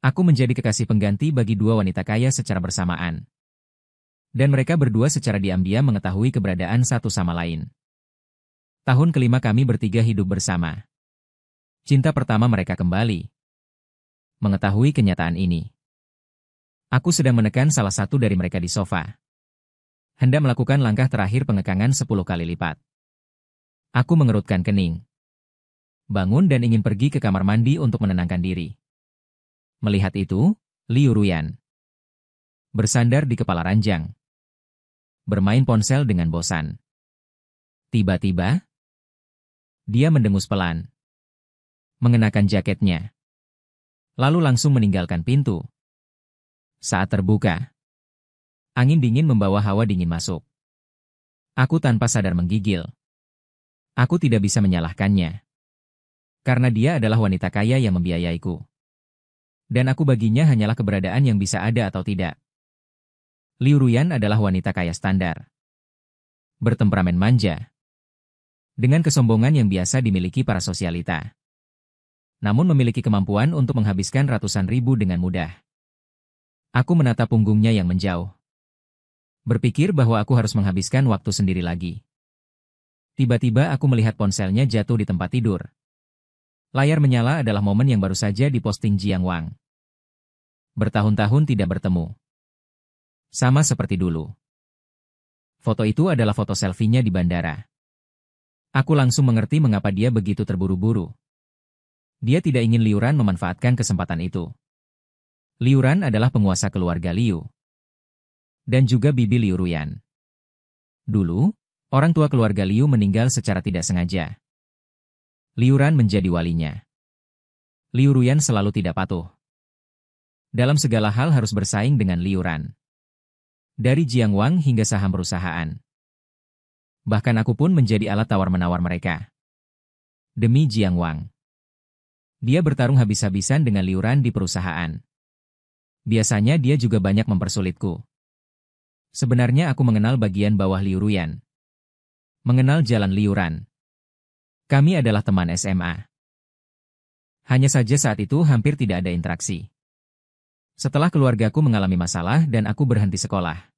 Aku menjadi kekasih pengganti bagi dua wanita kaya secara bersamaan. Dan mereka berdua secara diam-diam mengetahui keberadaan satu sama lain. Tahun kelima kami bertiga hidup bersama. Cinta pertama mereka kembali. Mengetahui kenyataan ini, aku sedang menekan salah satu dari mereka di sofa. Hendak melakukan langkah terakhir pengekangan 10 kali lipat. Aku mengerutkan kening. Bangun dan ingin pergi ke kamar mandi untuk menenangkan diri. Melihat itu, Liu Ruyan bersandar di kepala ranjang. Bermain ponsel dengan bosan. Tiba-tiba, dia mendengus pelan. Mengenakan jaketnya. Lalu langsung meninggalkan pintu. Saat terbuka, angin dingin membawa hawa dingin masuk. Aku tanpa sadar menggigil. Aku tidak bisa menyalahkannya. Karena dia adalah wanita kaya yang membiayaiku. Dan aku baginya hanyalah keberadaan yang bisa ada atau tidak. Liu Ruyan adalah wanita kaya standar. Bertemperamen manja. Dengan kesombongan yang biasa dimiliki para sosialita. Namun memiliki kemampuan untuk menghabiskan ratusan ribu dengan mudah. Aku menatap punggungnya yang menjauh. Berpikir bahwa aku harus menghabiskan waktu sendiri lagi. Tiba-tiba aku melihat ponselnya jatuh di tempat tidur. Layar menyala adalah momen yang baru saja diposting Jiang Wang. Bertahun-tahun tidak bertemu. Sama seperti dulu. Foto itu adalah foto selfie-nya di bandara. Aku langsung mengerti mengapa dia begitu terburu-buru. Dia tidak ingin Liuran memanfaatkan kesempatan itu. Liuran adalah penguasa keluarga Liu. Dan juga bibi Liu Ruyan. Dulu, orang tua keluarga Liu meninggal secara tidak sengaja. Liuran menjadi walinya. Liu Ruyan selalu tidak patuh. Dalam segala hal harus bersaing dengan Liuran. Dari Jiang Wang hingga saham perusahaan. Bahkan aku pun menjadi alat tawar-menawar mereka. Demi Jiang Wang. Dia bertarung habis-habisan dengan Liuran di perusahaan. Biasanya dia juga banyak mempersulitku. Sebenarnya aku mengenal bagian bawah Liu Ruyan. Mengenal jalan Liuran. Kami adalah teman SMA. Hanya saja saat itu hampir tidak ada interaksi. Setelah keluargaku mengalami masalah dan aku berhenti sekolah.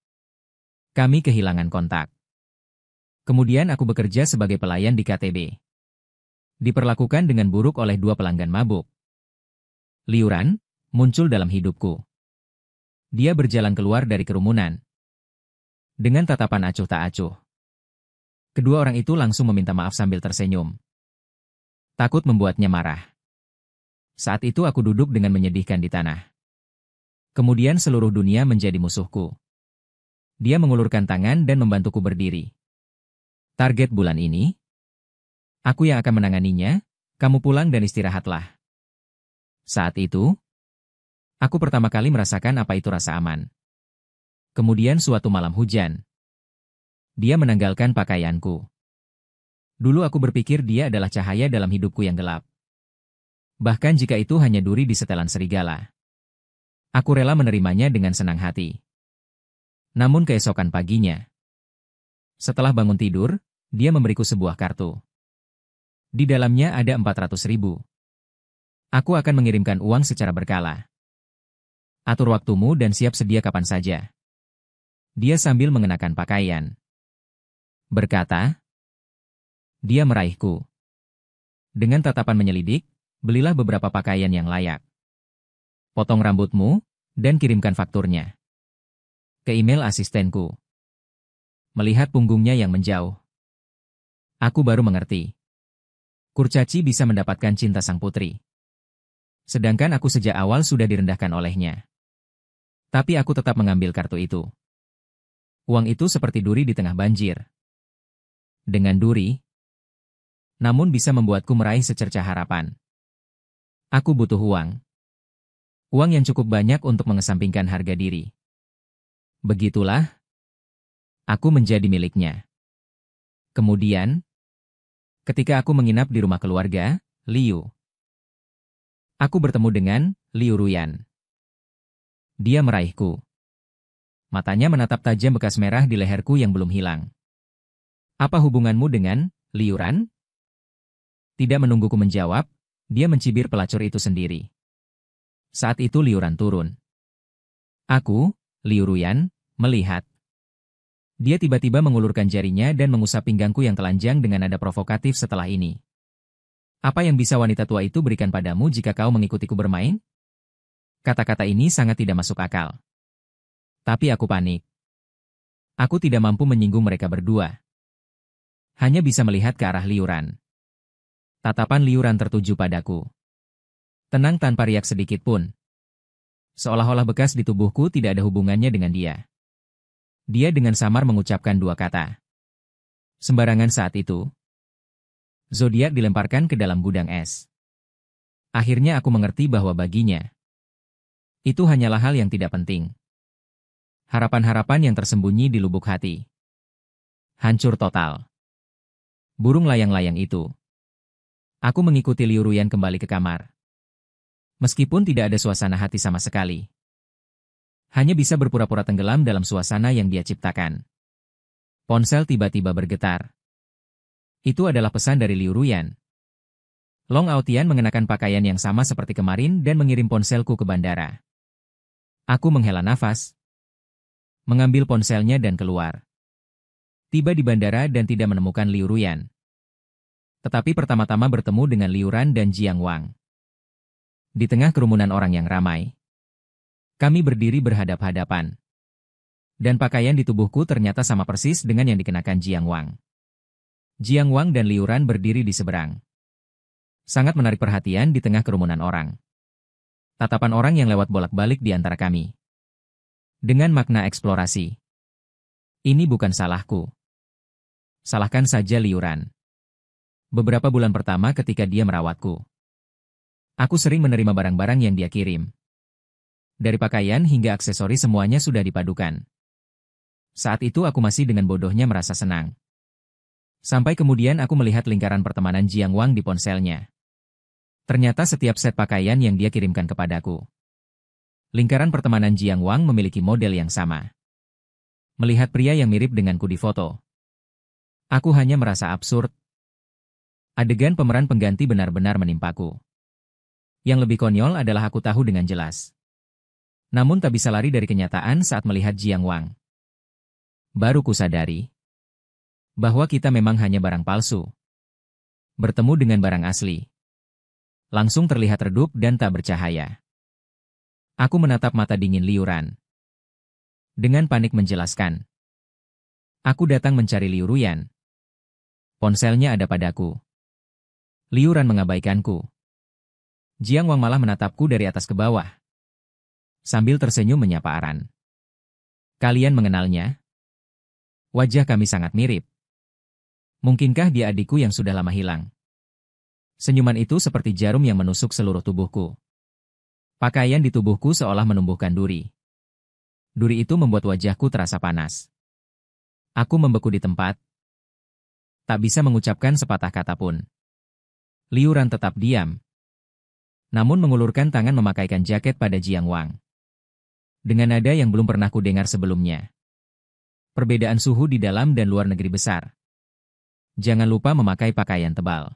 Kami kehilangan kontak. Kemudian aku bekerja sebagai pelayan di KTB. Diperlakukan dengan buruk oleh dua pelanggan mabuk. Liuran muncul dalam hidupku. Dia berjalan keluar dari kerumunan. Dengan tatapan acuh tak acuh. Kedua orang itu langsung meminta maaf sambil tersenyum. Takut membuatnya marah. Saat itu aku duduk dengan menyedihkan di tanah. Kemudian seluruh dunia menjadi musuhku. Dia mengulurkan tangan dan membantuku berdiri. Target bulan ini? Aku yang akan menanganinya, kamu pulang dan istirahatlah. Saat itu, aku pertama kali merasakan apa itu rasa aman. Kemudian suatu malam hujan. Dia menanggalkan pakaianku. Dulu aku berpikir dia adalah cahaya dalam hidupku yang gelap. Bahkan jika itu hanya duri di setelan serigala. Aku rela menerimanya dengan senang hati. Namun keesokan paginya, setelah bangun tidur, dia memberiku sebuah kartu. Di dalamnya ada 400.000. Aku akan mengirimkan uang secara berkala. Atur waktumu dan siap sedia kapan saja. Dia sambil mengenakan pakaian. Berkata, dia meraihku. Dengan tatapan menyelidik, belilah beberapa pakaian yang layak. Potong rambutmu, dan kirimkan fakturnya. Ke email asistenku. Melihat punggungnya yang menjauh. Aku baru mengerti. Kurcaci bisa mendapatkan cinta sang putri. Sedangkan aku sejak awal sudah direndahkan olehnya. Tapi aku tetap mengambil kartu itu. Uang itu seperti duri di tengah banjir. Dengan duri, namun bisa membuatku meraih secercah harapan. Aku butuh uang. Uang yang cukup banyak untuk mengesampingkan harga diri. Begitulah, aku menjadi miliknya. Kemudian, ketika aku menginap di rumah keluarga, Liu, aku bertemu dengan Liu Ruyan. Dia meraihku. Matanya menatap tajam bekas merah di leherku yang belum hilang. Apa hubunganmu dengan Liuran? Tidak menungguku menjawab, dia mencibir pelacur itu sendiri. Saat itu Liu Ran turun. Aku, Liu Ruyan, melihat. Dia tiba-tiba mengulurkan jarinya dan mengusap pinggangku yang telanjang dengan nada provokatif setelah ini. Apa yang bisa wanita tua itu berikan padamu jika kau mengikutiku bermain? Kata-kata ini sangat tidak masuk akal. Tapi aku panik. Aku tidak mampu menyinggung mereka berdua. Hanya bisa melihat ke arah Liu Ran. Tatapan Liu Ran tertuju padaku. Tenang tanpa riak sedikit pun. Seolah-olah bekas di tubuhku tidak ada hubungannya dengan dia. Dia dengan samar mengucapkan dua kata. Sembarangan saat itu, zodiak dilemparkan ke dalam gudang es. Akhirnya aku mengerti bahwa baginya, itu hanyalah hal yang tidak penting. Harapan-harapan yang tersembunyi di lubuk hati. Hancur total. Burung layang-layang itu. Aku mengikuti Liu Ruyan kembali ke kamar. Meskipun tidak ada suasana hati sama sekali. Hanya bisa berpura-pura tenggelam dalam suasana yang dia ciptakan. Ponsel tiba-tiba bergetar. Itu adalah pesan dari Liu Ruyan. Long Aotian mengenakan pakaian yang sama seperti kemarin dan mengirim ponselku ke bandara. Aku menghela nafas, mengambil ponselnya dan keluar. Tiba di bandara dan tidak menemukan Liu Ruyan. Tetapi pertama-tama bertemu dengan Liu Ran dan Jiang Wang. Di tengah kerumunan orang yang ramai, kami berdiri berhadap-hadapan. Dan pakaian di tubuhku ternyata sama persis dengan yang dikenakan Jiang Wang. Jiang Wang dan Liu Ran berdiri di seberang. Sangat menarik perhatian di tengah kerumunan orang. Tatapan orang yang lewat bolak-balik di antara kami. Dengan makna eksplorasi. Ini bukan salahku. Salahkan saja Liu Ran. Beberapa bulan pertama ketika dia merawatku, aku sering menerima barang-barang yang dia kirim. Dari pakaian hingga aksesoris semuanya sudah dipadukan. Saat itu aku masih dengan bodohnya merasa senang. Sampai kemudian aku melihat lingkaran pertemanan Jiang Wang di ponselnya. Ternyata setiap set pakaian yang dia kirimkan kepadaku. Lingkaran pertemanan Jiang Wang memiliki model yang sama. Melihat pria yang mirip denganku di foto, aku hanya merasa absurd. Adegan pemeran pengganti benar-benar menimpaku. Yang lebih konyol adalah aku tahu dengan jelas. Namun tak bisa lari dari kenyataan saat melihat Jiang Wang. Baru kusadari bahwa kita memang hanya barang palsu. Bertemu dengan barang asli. Langsung terlihat redup dan tak bercahaya. Aku menatap mata dingin Liu Ran. Dengan panik menjelaskan. Aku datang mencari Liu Ruyan. Ponselnya ada padaku. Liu Ran mengabaikanku. Jiang Wang malah menatapku dari atas ke bawah. Sambil tersenyum menyapa Aran. Kalian mengenalnya? Wajah kami sangat mirip. Mungkinkah dia adikku yang sudah lama hilang? Senyuman itu seperti jarum yang menusuk seluruh tubuhku. Pakaian di tubuhku seolah menumbuhkan duri. Duri itu membuat wajahku terasa panas. Aku membeku di tempat. Tak bisa mengucapkan sepatah kata pun. Liu Ran tetap diam. Namun mengulurkan tangan memakaikan jaket pada Jiang Wang. Dengan nada yang belum pernah kudengar sebelumnya. Perbedaan suhu di dalam dan luar negeri besar. Jangan lupa memakai pakaian tebal.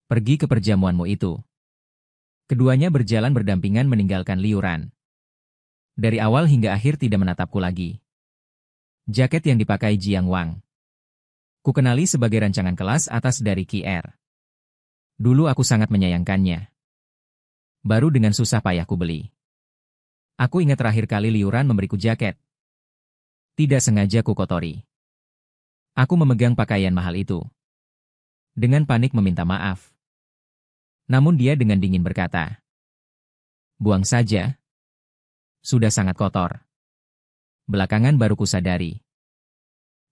Pergi ke perjamuanmu itu. Keduanya berjalan berdampingan meninggalkan Liu Ran. Dari awal hingga akhir tidak menatapku lagi. Jaket yang dipakai Jiang Wang. Kukenali sebagai rancangan kelas atas dari Qi-Er. Dulu aku sangat menyayangkannya. Baru dengan susah payah ku beli. Aku ingat terakhir kali Liu Ran memberiku jaket. Tidak sengaja ku kotori. Aku memegang pakaian mahal itu. Dengan panik meminta maaf. Namun dia dengan dingin berkata, "Buang saja. Sudah sangat kotor." Belakangan baru kusadari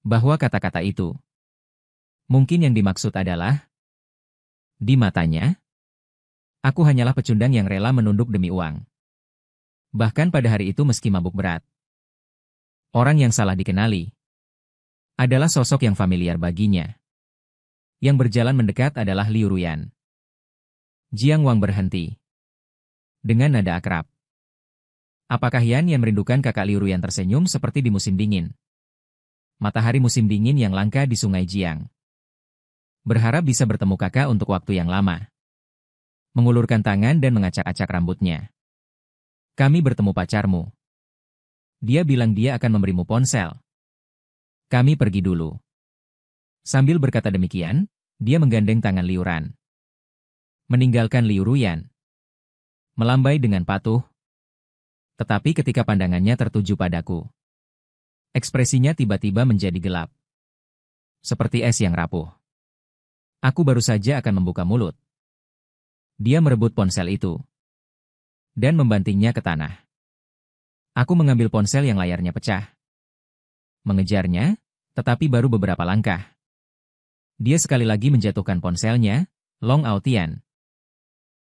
bahwa kata-kata itu mungkin yang dimaksud adalah di matanya, aku hanyalah pecundang yang rela menunduk demi uang. Bahkan pada hari itu meski mabuk berat. Orang yang salah dikenali adalah sosok yang familiar baginya. Yang berjalan mendekat adalah Liu Ruyan. Jiang Wang berhenti. Dengan nada akrab. Apakah Yan yang merindukan kakak Liu Ruyan tersenyum seperti di musim dingin? Matahari musim dingin yang langka di Sungai Jiang. Berharap bisa bertemu kakak untuk waktu yang lama. Mengulurkan tangan dan mengacak-acak rambutnya. Kami bertemu pacarmu. Dia bilang dia akan memberimu ponsel. Kami pergi dulu. Sambil berkata demikian, dia menggandeng tangan Liu Ran. Meninggalkan Liu Ruyan. Melambai dengan patuh. Tetapi ketika pandangannya tertuju padaku, ekspresinya tiba-tiba menjadi gelap. Seperti es yang rapuh. Aku baru saja akan membuka mulut. Dia merebut ponsel itu. Dan membantingnya ke tanah. Aku mengambil ponsel yang layarnya pecah. Mengejarnya, tetapi baru beberapa langkah. Dia sekali lagi menjatuhkan ponselnya, Long Aotian.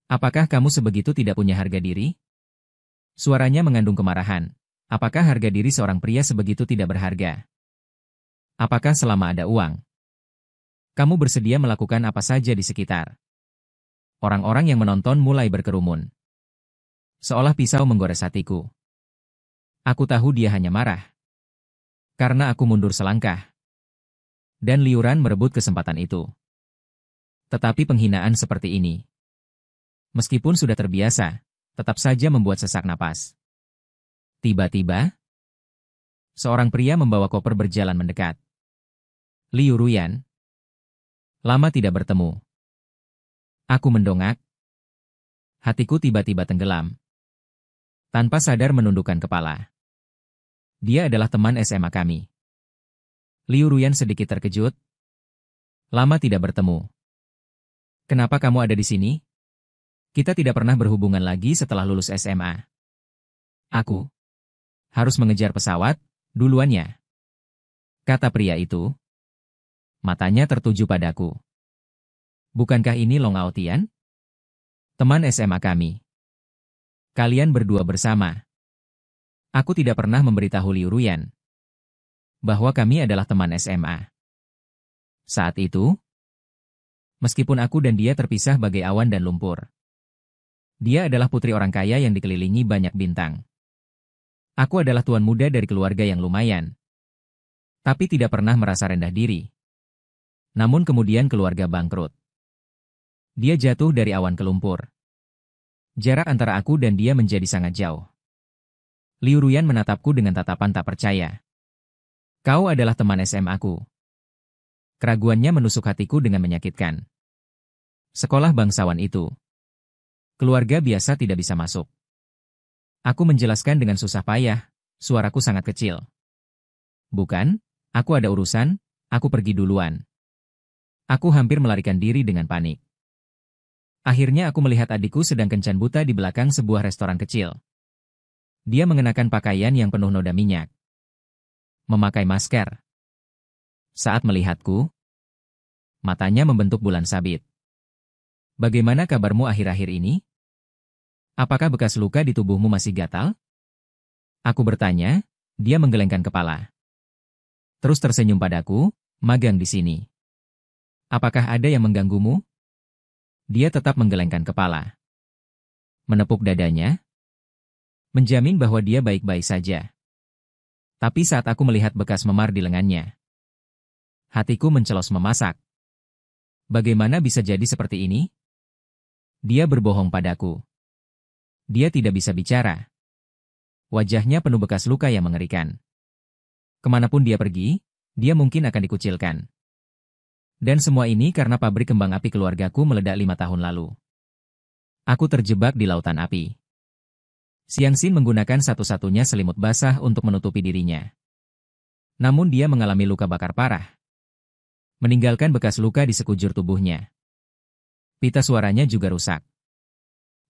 Apakah kamu sebegitu tidak punya harga diri? Suaranya mengandung kemarahan. Apakah harga diri seorang pria sebegitu tidak berharga? Apakah selama ada uang, kamu bersedia melakukan apa saja di sekitar? Orang-orang yang menonton mulai berkerumun. Seolah pisau menggores hatiku. Aku tahu dia hanya marah. Karena aku mundur selangkah. Dan Liu Ran merebut kesempatan itu. Tetapi penghinaan seperti ini, meskipun sudah terbiasa, tetap saja membuat sesak napas. Tiba-tiba, seorang pria membawa koper berjalan mendekat. Liu Ruyan. Lama tidak bertemu. Aku mendongak. Hatiku tiba-tiba tenggelam. Tanpa sadar menundukkan kepala. Dia adalah teman SMA kami. Liu Ruyan sedikit terkejut. Lama tidak bertemu. Kenapa kamu ada di sini? Kita tidak pernah berhubungan lagi setelah lulus SMA. Aku harus mengejar pesawat, duluannya. Kata pria itu. Matanya tertuju padaku. Bukankah ini Long Aotian? Teman SMA kami. Kalian berdua bersama. Aku tidak pernah memberitahu Liu Ruyan bahwa kami adalah teman SMA. Saat itu, meskipun aku dan dia terpisah bagai awan dan lumpur, dia adalah putri orang kaya yang dikelilingi banyak bintang. Aku adalah tuan muda dari keluarga yang lumayan. Tapi tidak pernah merasa rendah diri. Namun kemudian keluarga bangkrut. Dia jatuh dari awan ke lumpur. Jarak antara aku dan dia menjadi sangat jauh. Liu Ruyan menatapku dengan tatapan tak percaya. Kau adalah teman SMA aku. Keraguannya menusuk hatiku dengan menyakitkan. Sekolah bangsawan itu. Keluarga biasa tidak bisa masuk. Aku menjelaskan dengan susah payah, suaraku sangat kecil. Bukan, aku ada urusan, aku pergi duluan. Aku hampir melarikan diri dengan panik. Akhirnya aku melihat adikku sedang kencan buta di belakang sebuah restoran kecil. Dia mengenakan pakaian yang penuh noda minyak. Memakai masker. Saat melihatku, matanya membentuk bulan sabit. Bagaimana kabarmu akhir-akhir ini? Apakah bekas luka di tubuhmu masih gatal? Aku bertanya, dia menggelengkan kepala. Terus tersenyum padaku, magang di sini. Apakah ada yang mengganggumu? Dia tetap menggelengkan kepala. Menepuk dadanya. Menjamin bahwa dia baik-baik saja. Tapi saat aku melihat bekas memar di lengannya, hatiku mencelos memasak. Bagaimana bisa jadi seperti ini? Dia berbohong padaku. Dia tidak bisa bicara. Wajahnya penuh bekas luka yang mengerikan. Kemanapun dia pergi, dia mungkin akan dikucilkan. Dan semua ini karena pabrik kembang api keluargaku meledak 5 tahun lalu. Aku terjebak di lautan api. Siang Sin menggunakan satu-satunya selimut basah untuk menutupi dirinya. Namun dia mengalami luka bakar parah. Meninggalkan bekas luka di sekujur tubuhnya. Pita suaranya juga rusak.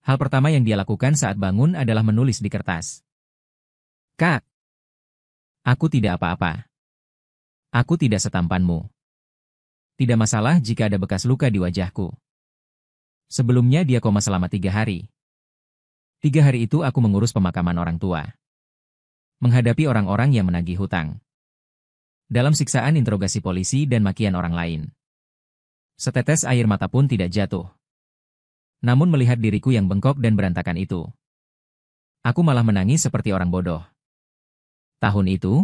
Hal pertama yang dia lakukan saat bangun adalah menulis di kertas. Kak, aku tidak apa-apa. Aku tidak setampanmu. Tidak masalah jika ada bekas luka di wajahku. Sebelumnya dia koma selama 3 hari. 3 hari itu aku mengurus pemakaman orang tua. Menghadapi orang-orang yang menagih hutang. Dalam siksaan interogasi polisi dan makian orang lain. Setetes air mata pun tidak jatuh. Namun melihat diriku yang bengkok dan berantakan itu, aku malah menangis seperti orang bodoh. Tahun itu,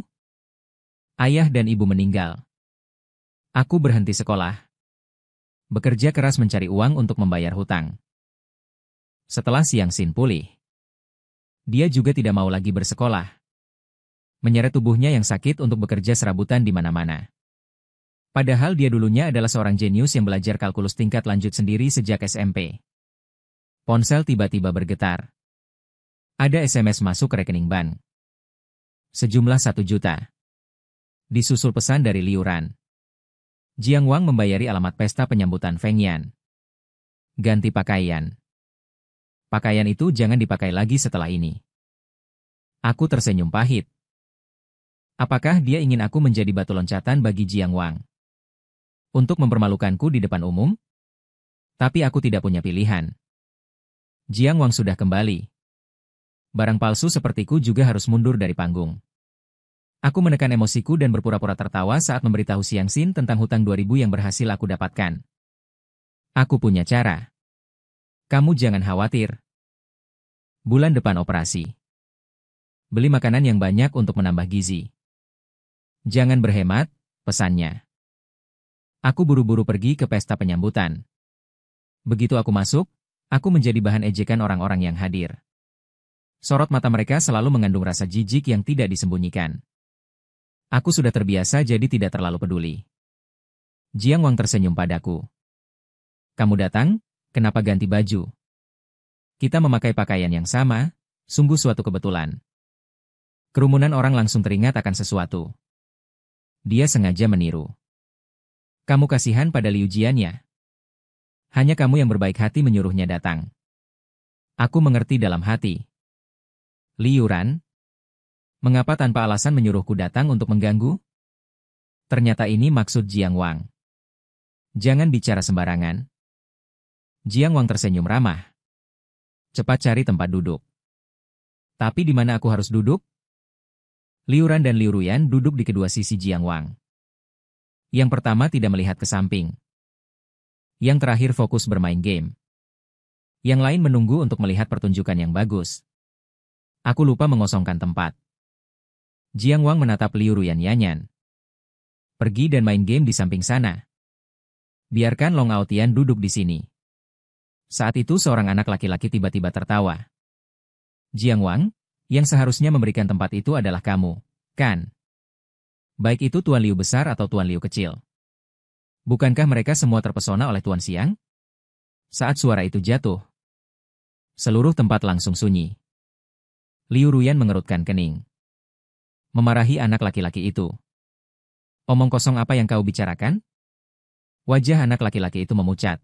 ayah dan ibu meninggal. Aku berhenti sekolah. Bekerja keras mencari uang untuk membayar hutang. Setelah Siang Sin pulih, Dia juga tidak mau lagi bersekolah. Menyeret tubuhnya yang sakit untuk bekerja serabutan di mana-mana. Padahal dia dulunya adalah seorang jenius yang belajar kalkulus tingkat lanjut sendiri sejak SMP. Ponsel tiba-tiba bergetar. Ada SMS masuk ke rekening bank. Sejumlah 1 juta. Disusul pesan dari Liu Ran. Jiang Wang membayari alamat pesta penyambutan Feng Yan. Ganti pakaian. Pakaian itu jangan dipakai lagi setelah ini. Aku tersenyum pahit. Apakah dia ingin aku menjadi batu loncatan bagi Jiang Wang? Untuk mempermalukanku di depan umum? Tapi aku tidak punya pilihan. Jiang Wang sudah kembali. Barang palsu sepertiku juga harus mundur dari panggung. Aku menekan emosiku dan berpura-pura tertawa saat memberitahu Xiang Xin tentang hutang 2000 yang berhasil aku dapatkan. Aku punya cara. Kamu jangan khawatir. Bulan depan operasi. Beli makanan yang banyak untuk menambah gizi. Jangan berhemat, pesannya. Aku buru-buru pergi ke pesta penyambutan. Begitu aku masuk, aku menjadi bahan ejekan orang-orang yang hadir. Sorot mata mereka selalu mengandung rasa jijik yang tidak disembunyikan. Aku sudah terbiasa jadi tidak terlalu peduli. Jiang Wang tersenyum padaku. Kamu datang, kenapa ganti baju? Kita memakai pakaian yang sama, sungguh suatu kebetulan. Kerumunan orang langsung teringat akan sesuatu. Dia sengaja meniru. Kamu kasihan pada Liu Jian ya? Hanya kamu yang berbaik hati menyuruhnya datang. Aku mengerti dalam hati. Liu Ran? Mengapa tanpa alasan menyuruhku datang untuk mengganggu? Ternyata ini maksud Jiang Wang. Jangan bicara sembarangan. Jiang Wang tersenyum ramah. Cepat cari tempat duduk. Tapi di mana aku harus duduk? Liu Ran dan Liu Ruyan duduk di kedua sisi Jiang Wang. Yang pertama tidak melihat ke samping. Yang terakhir fokus bermain game. Yang lain menunggu untuk melihat pertunjukan yang bagus. Aku lupa mengosongkan tempat. Jiang Wang menatap Liu Ruyan nyanyan. Pergi dan main game di samping sana. Biarkan Long Aotian duduk di sini. Saat itu seorang anak laki-laki tiba-tiba tertawa. Jiang Wang, yang seharusnya memberikan tempat itu adalah kamu, kan? Baik itu Tuan Liu besar atau Tuan Liu kecil. Bukankah mereka semua terpesona oleh Tuan Xiang? Saat suara itu jatuh, seluruh tempat langsung sunyi. Liu Ruyan mengerutkan kening. Memarahi anak laki-laki itu. Omong kosong apa yang kau bicarakan? Wajah anak laki-laki itu memucat.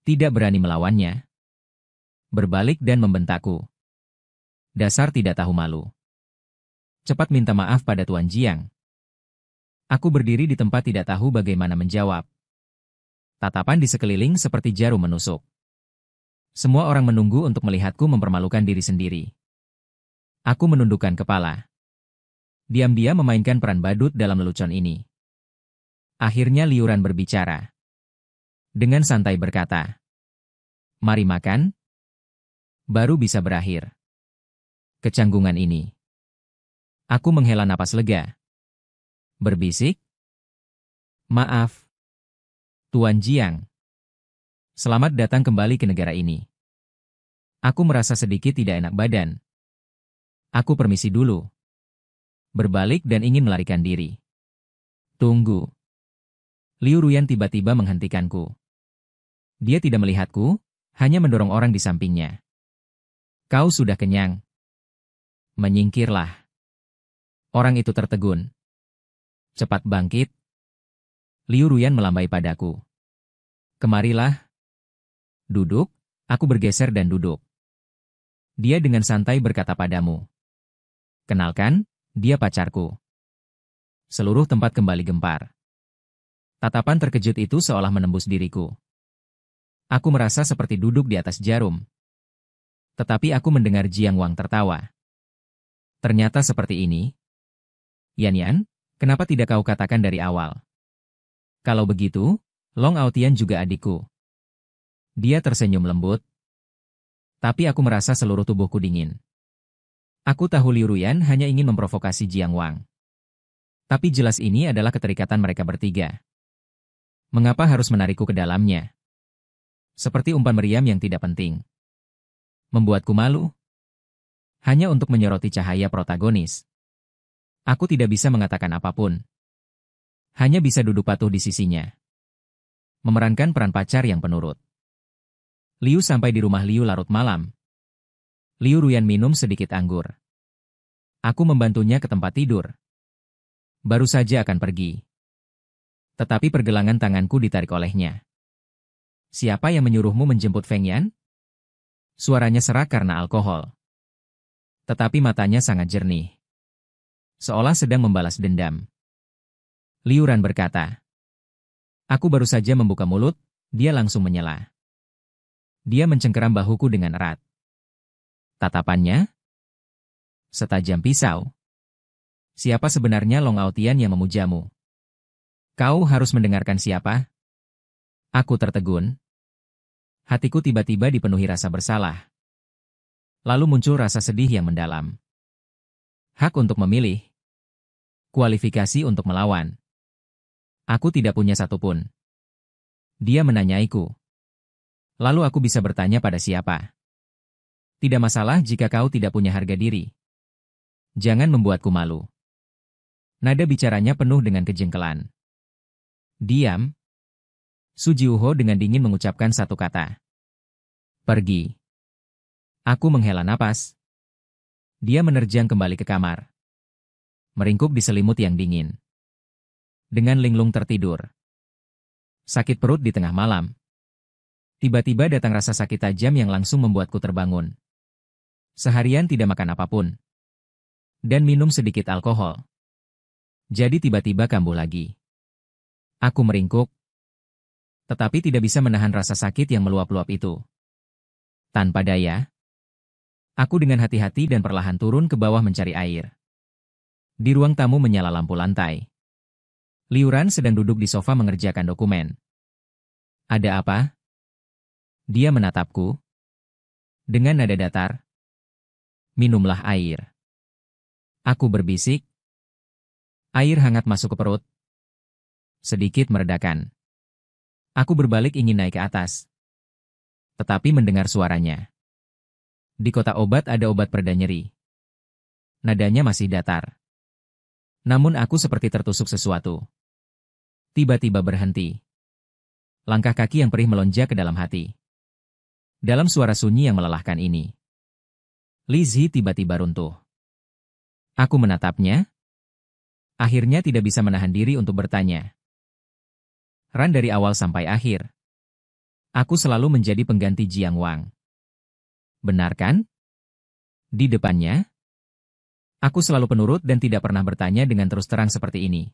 Tidak berani melawannya. Berbalik dan membentakku. Dasar tidak tahu malu. Cepat minta maaf pada Tuan Jiang. Aku berdiri di tempat tidak tahu bagaimana menjawab. Tatapan di sekeliling seperti jarum menusuk. Semua orang menunggu untuk melihatku mempermalukan diri sendiri. Aku menundukkan kepala. Diam-diam memainkan peran badut dalam lelucon ini. Akhirnya Liu Ran berbicara. Dengan santai berkata, "Mari makan. Baru bisa berakhir kecanggungan ini." Aku menghela napas lega. Berbisik, "Maaf, Tuan Jiang. Selamat datang kembali ke negara ini." Aku merasa sedikit tidak enak badan. Aku permisi dulu. Berbalik dan ingin melarikan diri. Tunggu. Liu Ruyan tiba-tiba menghentikanku. Dia tidak melihatku, hanya mendorong orang di sampingnya. Kau sudah kenyang. Menyingkirlah. Orang itu tertegun. Cepat bangkit. Liu Ruyan melambai padaku. Kemarilah. Duduk, aku bergeser dan duduk. Dia dengan santai berkata padamu. Kenalkan, dia pacarku. Seluruh tempat kembali gempar. Tatapan terkejut itu seolah menembus diriku. Aku merasa seperti duduk di atas jarum. Tetapi aku mendengar Jiang Wang tertawa. Ternyata seperti ini. Yan, kenapa tidak kau katakan dari awal? Kalau begitu, Long Aotian juga adikku. Dia tersenyum lembut. Tapi aku merasa seluruh tubuhku dingin. Aku tahu Liu Ruyan hanya ingin memprovokasi Jiang Wang. Tapi jelas ini adalah keterikatan mereka bertiga. Mengapa harus menarikku ke dalamnya? Seperti umpan meriam yang tidak penting. Membuatku malu. Hanya untuk menyoroti cahaya protagonis. Aku tidak bisa mengatakan apapun. Hanya bisa duduk patuh di sisinya. Memerankan peran pacar yang penurut. Liu sampai di rumah Liu larut malam. Liu Ruyan minum sedikit anggur. Aku membantunya ke tempat tidur. Baru saja akan pergi. Tetapi pergelangan tanganku ditarik olehnya. Siapa yang menyuruhmu menjemput Feng Yan? Suaranya serak karena alkohol. Tetapi matanya sangat jernih. Seolah sedang membalas dendam. Liu Ran berkata. Aku baru saja membuka mulut, dia langsung menyela. Dia mencengkeram bahuku dengan erat. Tatapannya setajam pisau. Siapa sebenarnya Long Aotian yang memujamu? Kau harus mendengarkan siapa? Aku tertegun. Hatiku tiba-tiba dipenuhi rasa bersalah. Lalu muncul rasa sedih yang mendalam. Hak untuk memilih. Kualifikasi untuk melawan. Aku tidak punya satupun. Dia menanyaiku. Lalu aku bisa bertanya pada siapa? Tidak masalah jika kau tidak punya harga diri. Jangan membuatku malu. Nada bicaranya penuh dengan kejengkelan. Diam. Su Jiuho dengan dingin mengucapkan satu kata. Pergi. Aku menghela napas. Dia menerjang kembali ke kamar. Meringkuk di selimut yang dingin. Dengan linglung tertidur. Sakit perut di tengah malam. Tiba-tiba datang rasa sakit tajam yang langsung membuatku terbangun. Seharian tidak makan apapun. Dan minum sedikit alkohol. Jadi tiba-tiba kambuh lagi. Aku meringkuk. Tetapi tidak bisa menahan rasa sakit yang meluap-luap itu. Tanpa daya. Aku dengan hati-hati dan perlahan turun ke bawah mencari air. Di ruang tamu menyala lampu lantai. Liu Ran sedang duduk di sofa mengerjakan dokumen. Ada apa? Dia menatapku. Dengan nada datar. Minumlah air. Aku berbisik. Air hangat masuk ke perut. Sedikit meredakan. Aku berbalik ingin naik ke atas. Tetapi mendengar suaranya. Di kotak obat ada obat pereda nyeri. Nadanya masih datar. Namun aku seperti tertusuk sesuatu. Tiba-tiba berhenti. Langkah kaki yang perih melonjak ke dalam hati. Dalam suara sunyi yang melelahkan ini. Li Zi tiba-tiba runtuh. Aku menatapnya. Akhirnya tidak bisa menahan diri untuk bertanya. Ran dari awal sampai akhir. Aku selalu menjadi pengganti Jiang Wang. Benar kan? Di depannya. Aku selalu penurut dan tidak pernah bertanya dengan terus terang seperti ini.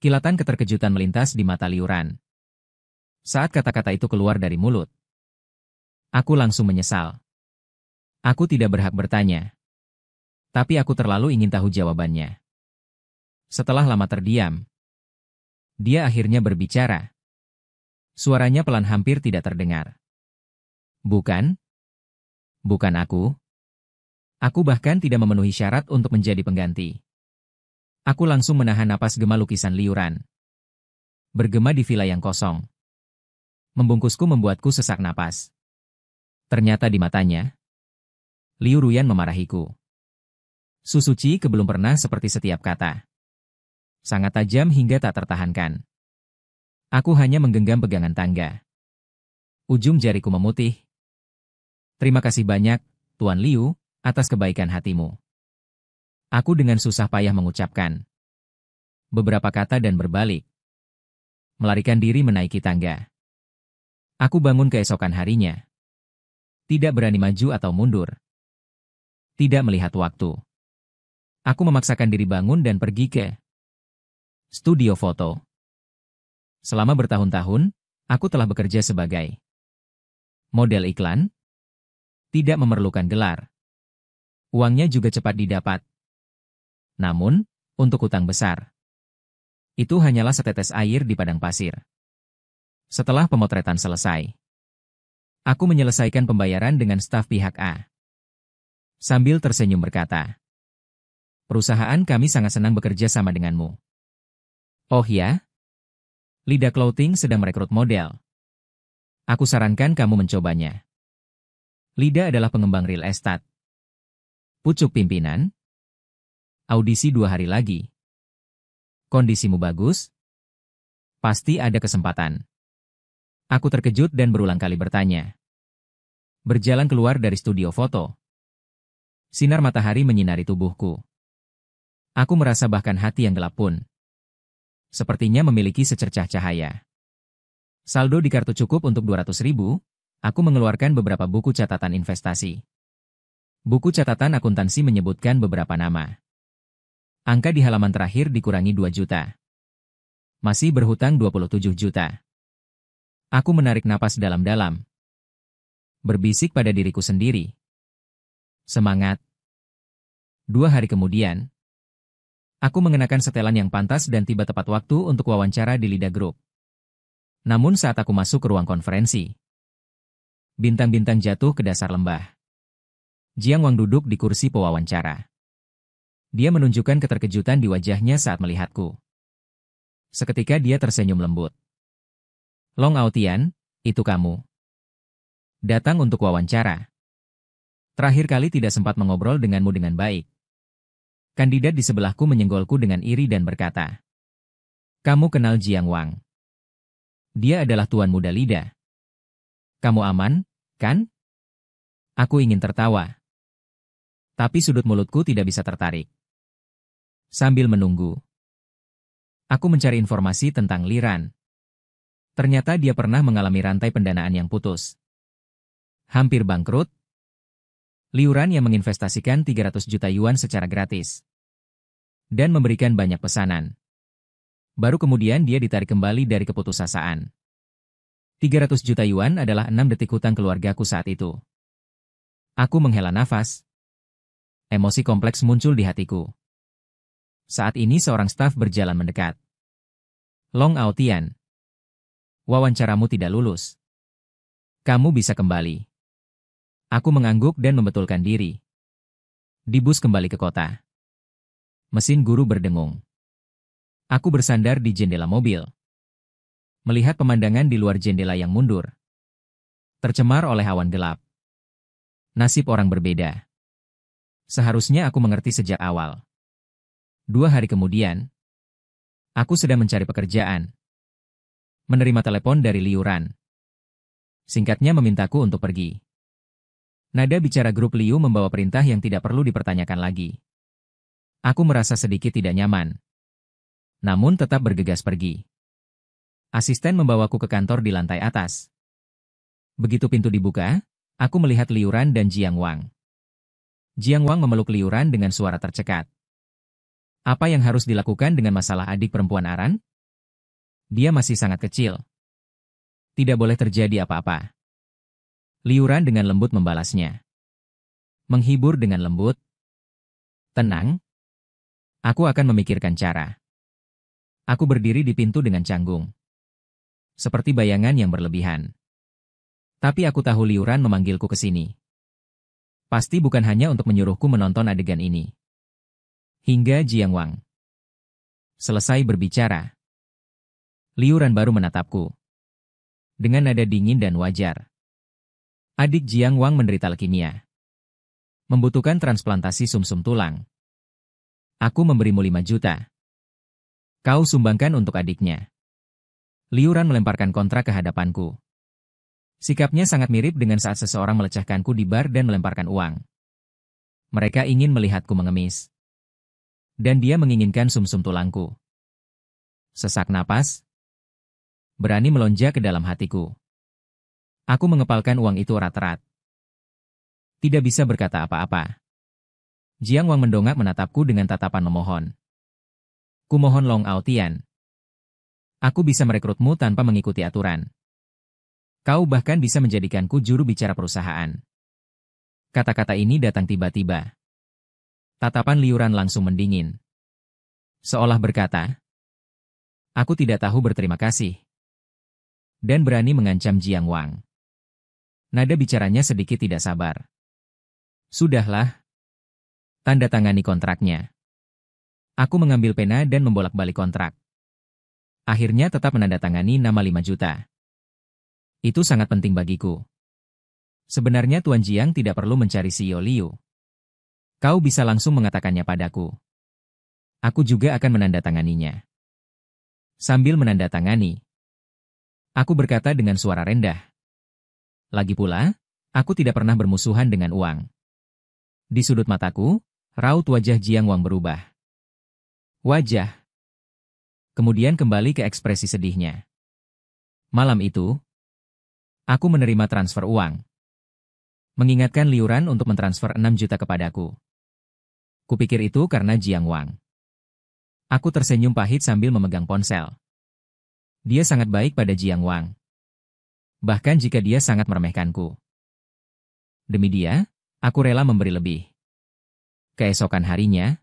Kilatan keterkejutan melintas di mata Liu Ran. Saat kata-kata itu keluar dari mulut. Aku langsung menyesal. Aku tidak berhak bertanya. Tapi aku terlalu ingin tahu jawabannya. Setelah lama terdiam, dia akhirnya berbicara. Suaranya pelan hampir tidak terdengar. Bukan? Bukan aku. Aku bahkan tidak memenuhi syarat untuk menjadi pengganti. Aku langsung menahan napas gema lukisan Liu Ran. Bergema di villa yang kosong. Membungkusku membuatku sesak napas. Ternyata di matanya, Liu Ruyan memarahiku. Susuci belum pernah seperti setiap kata. Sangat tajam hingga tak tertahankan. Aku hanya menggenggam pegangan tangga. Ujung jariku memutih. Terima kasih banyak, Tuan Liu, atas kebaikan hatimu. Aku dengan susah payah mengucapkan beberapa kata dan berbalik. Melarikan diri menaiki tangga. Aku bangun keesokan harinya. Tidak berani maju atau mundur. Tidak melihat waktu. Aku memaksakan diri bangun dan pergi ke studio foto. Selama bertahun-tahun, aku telah bekerja sebagai model iklan. Tidak memerlukan gelar. Uangnya juga cepat didapat. Namun, untuk hutang besar. Itu hanyalah setetes air di padang pasir. Setelah pemotretan selesai, aku menyelesaikan pembayaran dengan staf pihak A. Sambil tersenyum berkata, perusahaan kami sangat senang bekerja sama denganmu. Oh ya? Lida Clothing sedang merekrut model. Aku sarankan kamu mencobanya. Lida adalah pengembang real estate. Pucuk pimpinan? Audisi 2 hari lagi. Kondisimu bagus? Pasti ada kesempatan. Aku terkejut dan berulang kali bertanya. Berjalan keluar dari studio foto. Sinar matahari menyinari tubuhku. Aku merasa bahkan hati yang gelap pun sepertinya memiliki secercah cahaya. Saldo di kartu cukup untuk 200.000, aku mengeluarkan beberapa buku catatan investasi. Buku catatan akuntansi menyebutkan beberapa nama. Angka di halaman terakhir dikurangi 2 juta. Masih berhutang 27 juta. Aku menarik napas dalam-dalam. Berbisik pada diriku sendiri. Semangat. 2 hari kemudian, aku mengenakan setelan yang pantas dan tiba tepat waktu untuk wawancara di Lida Group. Namun saat aku masuk ke ruang konferensi, bintang-bintang jatuh ke dasar lembah. Jiang Wang duduk di kursi pewawancara. Dia menunjukkan keterkejutan di wajahnya saat melihatku. Seketika dia tersenyum lembut. Long Aotian, itu kamu. Datang untuk wawancara. Terakhir kali tidak sempat mengobrol denganmu dengan baik. Kandidat di sebelahku menyenggolku dengan iri dan berkata, kamu kenal Jiang Wang. Dia adalah tuan muda Lida. Kamu aman, kan? Aku ingin tertawa. Tapi sudut mulutku tidak bisa tertarik. Sambil menunggu, aku mencari informasi tentang Liran. Ternyata dia pernah mengalami rantai pendanaan yang putus. Hampir bangkrut. Liuran yang menginvestasikan 300 juta yuan secara gratis. Dan memberikan banyak pesanan. Baru kemudian dia ditarik kembali dari keputusasaan. 300 juta yuan adalah 6 detik hutang keluargaku saat itu. Aku menghela nafas. Emosi kompleks muncul di hatiku. Saat ini seorang staf berjalan mendekat. Long Aotian. Wawancaramu tidak lulus. Kamu bisa kembali. Aku mengangguk dan membetulkan diri. Di bus kembali ke kota. Mesin guru berdengung. Aku bersandar di jendela mobil. Melihat pemandangan di luar jendela yang mundur. Tercemar oleh awan gelap. Nasib orang berbeda. Seharusnya aku mengerti sejak awal. 2 hari kemudian, aku sedang mencari pekerjaan. Menerima telepon dari Liuran. Singkatnya memintaku untuk pergi. Nada bicara grup Liu membawa perintah yang tidak perlu dipertanyakan lagi. Aku merasa sedikit tidak nyaman. Namun tetap bergegas pergi. Asisten membawaku ke kantor di lantai atas. Begitu pintu dibuka, aku melihat Liuran dan Jiang Wang. Jiang Wang memeluk Liuran dengan suara tercekat. Apa yang harus dilakukan dengan masalah adik perempuan Aran? Dia masih sangat kecil. Tidak boleh terjadi apa-apa. Liuran dengan lembut membalasnya. Menghibur dengan lembut. Tenang. Aku akan memikirkan cara. Aku berdiri di pintu dengan canggung. Seperti bayangan yang berlebihan. Tapi aku tahu Liuran memanggilku ke sini. Pasti bukan hanya untuk menyuruhku menonton adegan ini. Hingga Jiang Wang selesai berbicara. Liuran baru menatapku. Dengan nada dingin dan wajar. Adik Jiang Wang menderita leukemia. Membutuhkan transplantasi sumsum tulang. Aku memberimu 5 juta. Kau sumbangkan untuk adiknya. Liuran melemparkan kontrak ke hadapanku. Sikapnya sangat mirip dengan saat seseorang melecehkanku di bar dan melemparkan uang. Mereka ingin melihatku mengemis. Dan dia menginginkan sumsum tulangku. Sesak napas. Berani melonjak ke dalam hatiku. Aku mengepalkan uang itu erat-erat. Tidak bisa berkata apa-apa. Jiang Wang mendongak menatapku dengan tatapan memohon. Kumohon Long Aotian. Aku bisa merekrutmu tanpa mengikuti aturan. Kau bahkan bisa menjadikanku juru bicara perusahaan. Kata-kata ini datang tiba-tiba. Tatapan Liuran langsung mendingin. Seolah berkata, aku tidak tahu berterima kasih. Dan berani mengancam Jiang Wang. Nada bicaranya sedikit tidak sabar. Sudahlah. Tanda tangani kontraknya. Aku mengambil pena dan membolak-balik kontrak. Akhirnya tetap menandatangani nama 5 juta. Itu sangat penting bagiku. Sebenarnya Tuan Jiang tidak perlu mencari CEO Liu. Kau bisa langsung mengatakannya padaku. Aku juga akan menandatanganinya. Sambil menandatangani, aku berkata dengan suara rendah. Lagi pula, aku tidak pernah bermusuhan dengan uang. Di sudut mataku, raut wajah Jiang Wang berubah. Wajah. Kemudian kembali ke ekspresi sedihnya. Malam itu, aku menerima transfer uang. Mengingatkan Liu Ran untuk mentransfer 6 juta kepadaku. Kupikir itu karena Jiang Wang. Aku tersenyum pahit sambil memegang ponsel. Dia sangat baik pada Jiang Wang. Bahkan jika dia sangat meremehkanku. Demi dia, aku rela memberi lebih. Keesokan harinya,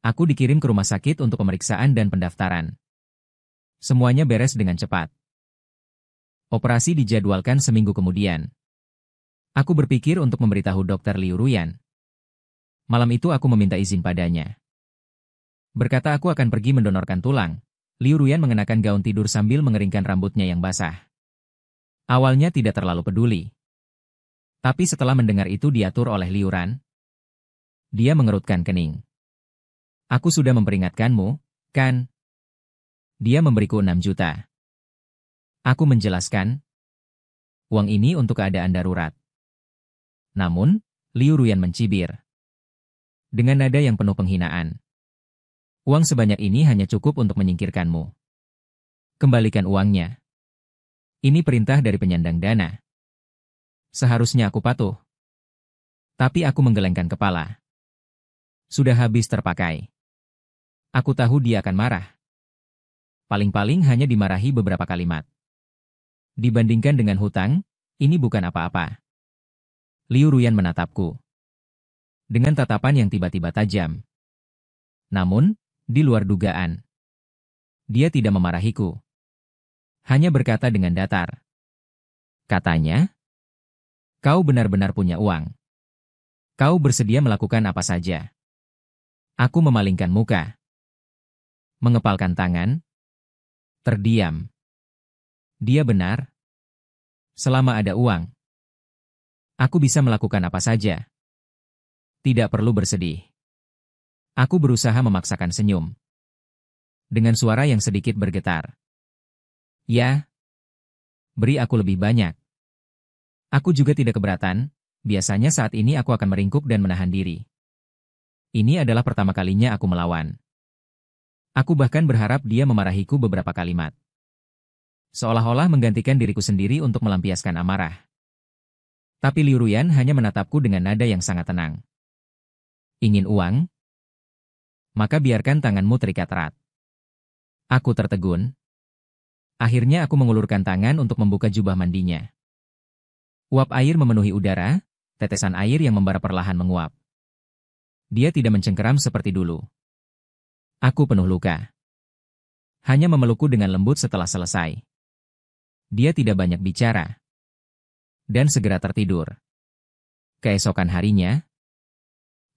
aku dikirim ke rumah sakit untuk pemeriksaan dan pendaftaran. Semuanya beres dengan cepat. Operasi dijadwalkan seminggu kemudian. Aku berpikir untuk memberitahu Dr. Liu Ruyan. Malam itu aku meminta izin padanya. Berkata aku akan pergi mendonorkan tulang. Liu Ruyan mengenakan gaun tidur sambil mengeringkan rambutnya yang basah. Awalnya tidak terlalu peduli. Tapi setelah mendengar itu diatur oleh Liu Ran, dia mengerutkan kening. Aku sudah memperingatkanmu, kan? Dia memberiku 6 juta. Aku menjelaskan, uang ini untuk keadaan darurat. Namun, Liu Ruyan mencibir. Dengan nada yang penuh penghinaan. Uang sebanyak ini hanya cukup untuk menyingkirkanmu. Kembalikan uangnya. Ini perintah dari penyandang dana. Seharusnya aku patuh. Tapi aku menggelengkan kepala. Sudah habis terpakai. Aku tahu dia akan marah. Paling-paling hanya dimarahi beberapa kalimat. Dibandingkan dengan hutang, ini bukan apa-apa. Liu Ruyan menatapku. Dengan tatapan yang tiba-tiba tajam. Namun, di luar dugaan. Dia tidak memarahiku. Hanya berkata dengan datar. Katanya, kau benar-benar punya uang. Kau bersedia melakukan apa saja. Aku memalingkan muka. Mengepalkan tangan. Terdiam. Dia benar. Selama ada uang, aku bisa melakukan apa saja. Tidak perlu bersedih. Aku berusaha memaksakan senyum. Dengan suara yang sedikit bergetar. Ya. Beri aku lebih banyak. Aku juga tidak keberatan, biasanya saat ini aku akan meringkuk dan menahan diri. Ini adalah pertama kalinya aku melawan. Aku bahkan berharap dia memarahiku beberapa kalimat. Seolah-olah menggantikan diriku sendiri untuk melampiaskan amarah. Tapi Liu Ruyan hanya menatapku dengan nada yang sangat tenang. Ingin uang? Maka biarkan tanganmu terikat erat. Aku tertegun. Akhirnya aku mengulurkan tangan untuk membuka jubah mandinya. Uap air memenuhi udara, tetesan air yang membara perlahan menguap. Dia tidak mencengkeram seperti dulu. Aku penuh luka. Hanya memelukku dengan lembut setelah selesai. Dia tidak banyak bicara. Dan segera tertidur. Keesokan harinya,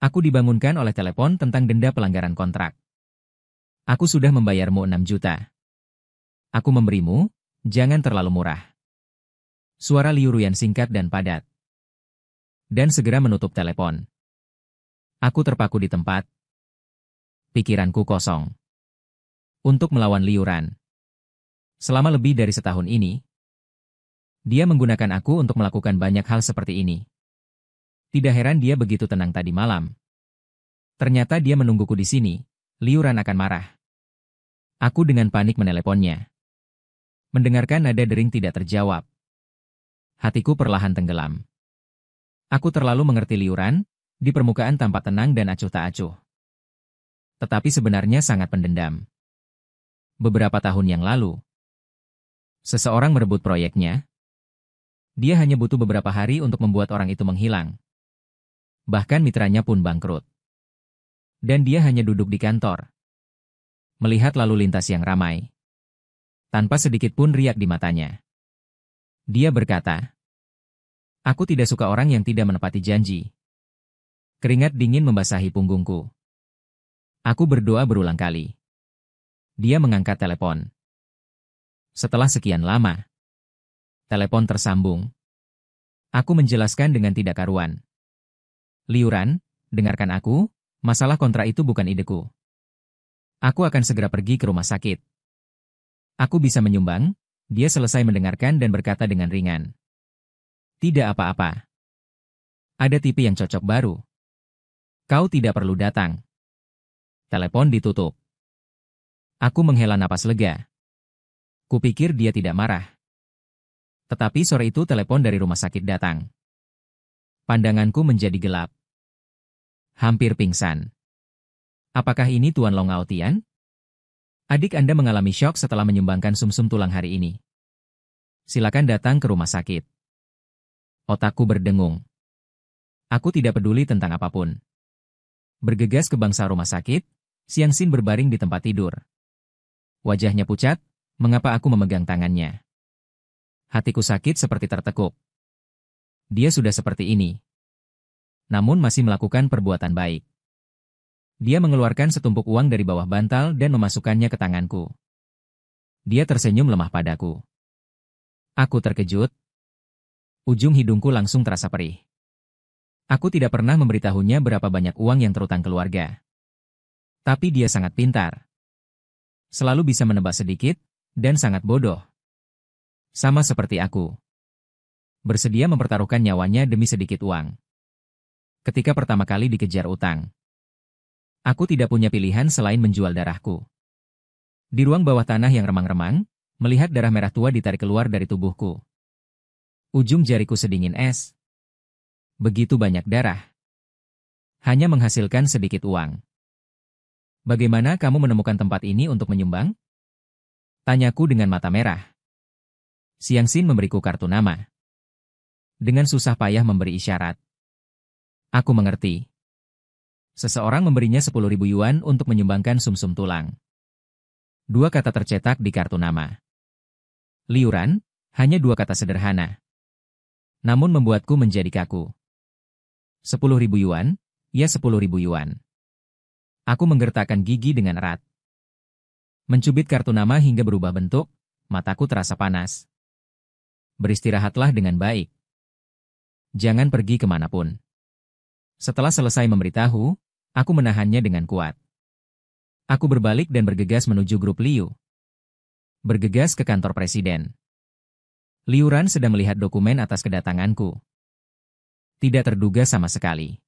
aku dibangunkan oleh telepon tentang denda pelanggaran kontrak. Aku sudah membayarmu 6 juta. Aku memberimu, jangan terlalu murah. Suara Liu Ruyan singkat dan padat. Dan segera menutup telepon. Aku terpaku di tempat. Pikiranku kosong. Untuk melawan Liu Ran. Selama lebih dari setahun ini, dia menggunakan aku untuk melakukan banyak hal seperti ini. Tidak heran dia begitu tenang tadi malam. Ternyata dia menungguku di sini. Liu Ran akan marah. Aku dengan panik meneleponnya. Mendengarkan nada dering tidak terjawab. Hatiku perlahan tenggelam. Aku terlalu mengerti Liu Ran, di permukaan tampak tenang dan acuh tak acuh. Tetapi sebenarnya sangat pendendam. Beberapa tahun yang lalu, seseorang merebut proyeknya. Dia hanya butuh beberapa hari untuk membuat orang itu menghilang. Bahkan mitranya pun bangkrut. Dan dia hanya duduk di kantor. Melihat lalu lintas yang ramai. Tanpa sedikit pun riak di matanya. Dia berkata, aku tidak suka orang yang tidak menepati janji. Keringat dingin membasahi punggungku. Aku berdoa berulang kali. Dia mengangkat telepon. Setelah sekian lama, telepon tersambung. Aku menjelaskan dengan tidak karuan. Liu Ran, Dengarkan aku, masalah kontrak itu bukan ideku. Aku akan segera pergi ke rumah sakit. Aku bisa menyumbang, dia selesai mendengarkan dan berkata dengan ringan. Tidak apa-apa. Ada TV yang cocok baru. Kau tidak perlu datang. Telepon ditutup. Aku menghela napas lega. Kupikir dia tidak marah. Tetapi sore itu telepon dari rumah sakit datang. Pandanganku menjadi gelap. Hampir pingsan. Apakah ini Tuan Long Aotian? Adik Anda mengalami syok setelah menyumbangkan sumsum tulang hari ini. Silakan datang ke rumah sakit. Otakku berdengung. Aku tidak peduli tentang apapun. Bergegas ke bangsa rumah sakit, Siang Sin berbaring di tempat tidur. Wajahnya pucat, mengapa aku memegang tangannya? Hatiku sakit seperti tertekuk. Dia sudah seperti ini. Namun masih melakukan perbuatan baik. Dia mengeluarkan setumpuk uang dari bawah bantal dan memasukkannya ke tanganku. Dia tersenyum lemah padaku. Aku terkejut. Ujung hidungku langsung terasa perih. Aku tidak pernah memberitahunya berapa banyak uang yang terutang keluarga. Tapi dia sangat pintar. Selalu bisa menebak sedikit, dan sangat bodoh. Sama seperti aku. Bersedia mempertaruhkan nyawanya demi sedikit uang. Ketika pertama kali dikejar utang. Aku tidak punya pilihan selain menjual darahku. Di ruang bawah tanah yang remang-remang, melihat darah merah tua ditarik keluar dari tubuhku. Ujung jariku sedingin es. Begitu banyak darah. Hanya menghasilkan sedikit uang. Bagaimana kamu menemukan tempat ini untuk menyumbang? Tanyaku dengan mata merah. Siang Sin memberiku kartu nama. Dengan susah payah memberi isyarat. Aku mengerti. Seseorang memberinya 10.000 yuan untuk menyumbangkan sumsum tulang. 2 kata tercetak di kartu nama. Liuran, hanya 2 kata sederhana. Namun membuatku menjadi kaku. 10.000 yuan, ya 10.000 yuan. Aku menggertakkan gigi dengan erat. Mencubit kartu nama hingga berubah bentuk, mataku terasa panas. Beristirahatlah dengan baik. Jangan pergi kemanapun. Setelah selesai memberitahu, aku menahannya dengan kuat. Aku berbalik dan bergegas menuju grup Liu. Bergegas ke kantor presiden. Liu Ran sedang melihat dokumen atas kedatanganku. Tidak terduga sama sekali.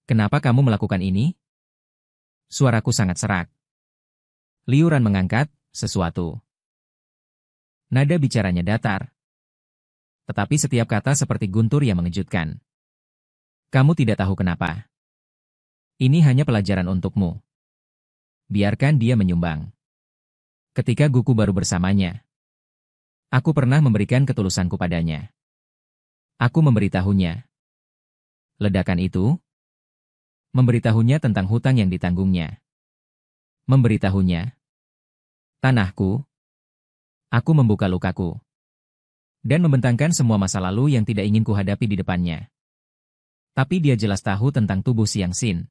Kenapa kamu melakukan ini? Suaraku sangat serak. Liu Ran mengangkat sesuatu. Nada bicaranya datar. Tetapi setiap kata seperti guntur yang mengejutkan. Kamu tidak tahu kenapa. Ini hanya pelajaran untukmu. Biarkan dia menyumbang. Ketika Guku baru bersamanya, aku pernah memberikan ketulusanku padanya. Aku memberitahunya. Ledakan itu, memberitahunya tentang hutang yang ditanggungnya. Memberitahunya. Tanahku. Aku membuka lukaku. Dan membentangkan semua masa lalu yang tidak ingin kuhadapi di depannya. Tapi dia jelas tahu tentang tubuh Siang Sin.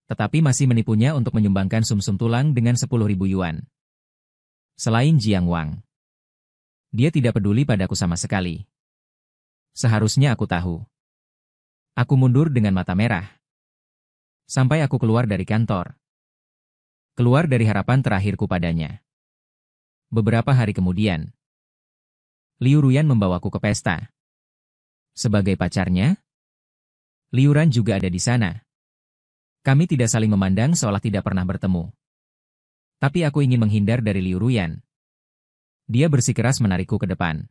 Tetapi masih menipunya untuk menyumbangkan sumsum tulang dengan 10.000 yuan. Selain Jiang Wang. Dia tidak peduli padaku sama sekali. Seharusnya aku tahu. Aku mundur dengan mata merah. Sampai aku keluar dari kantor. Keluar dari harapan terakhirku padanya. Beberapa hari kemudian, Liu Ruyan membawaku ke pesta. Sebagai pacarnya, Liu Ran juga ada di sana. Kami tidak saling memandang seolah tidak pernah bertemu. Tapi aku ingin menghindar dari Liu Ruyan. Dia bersikeras menarikku ke depan.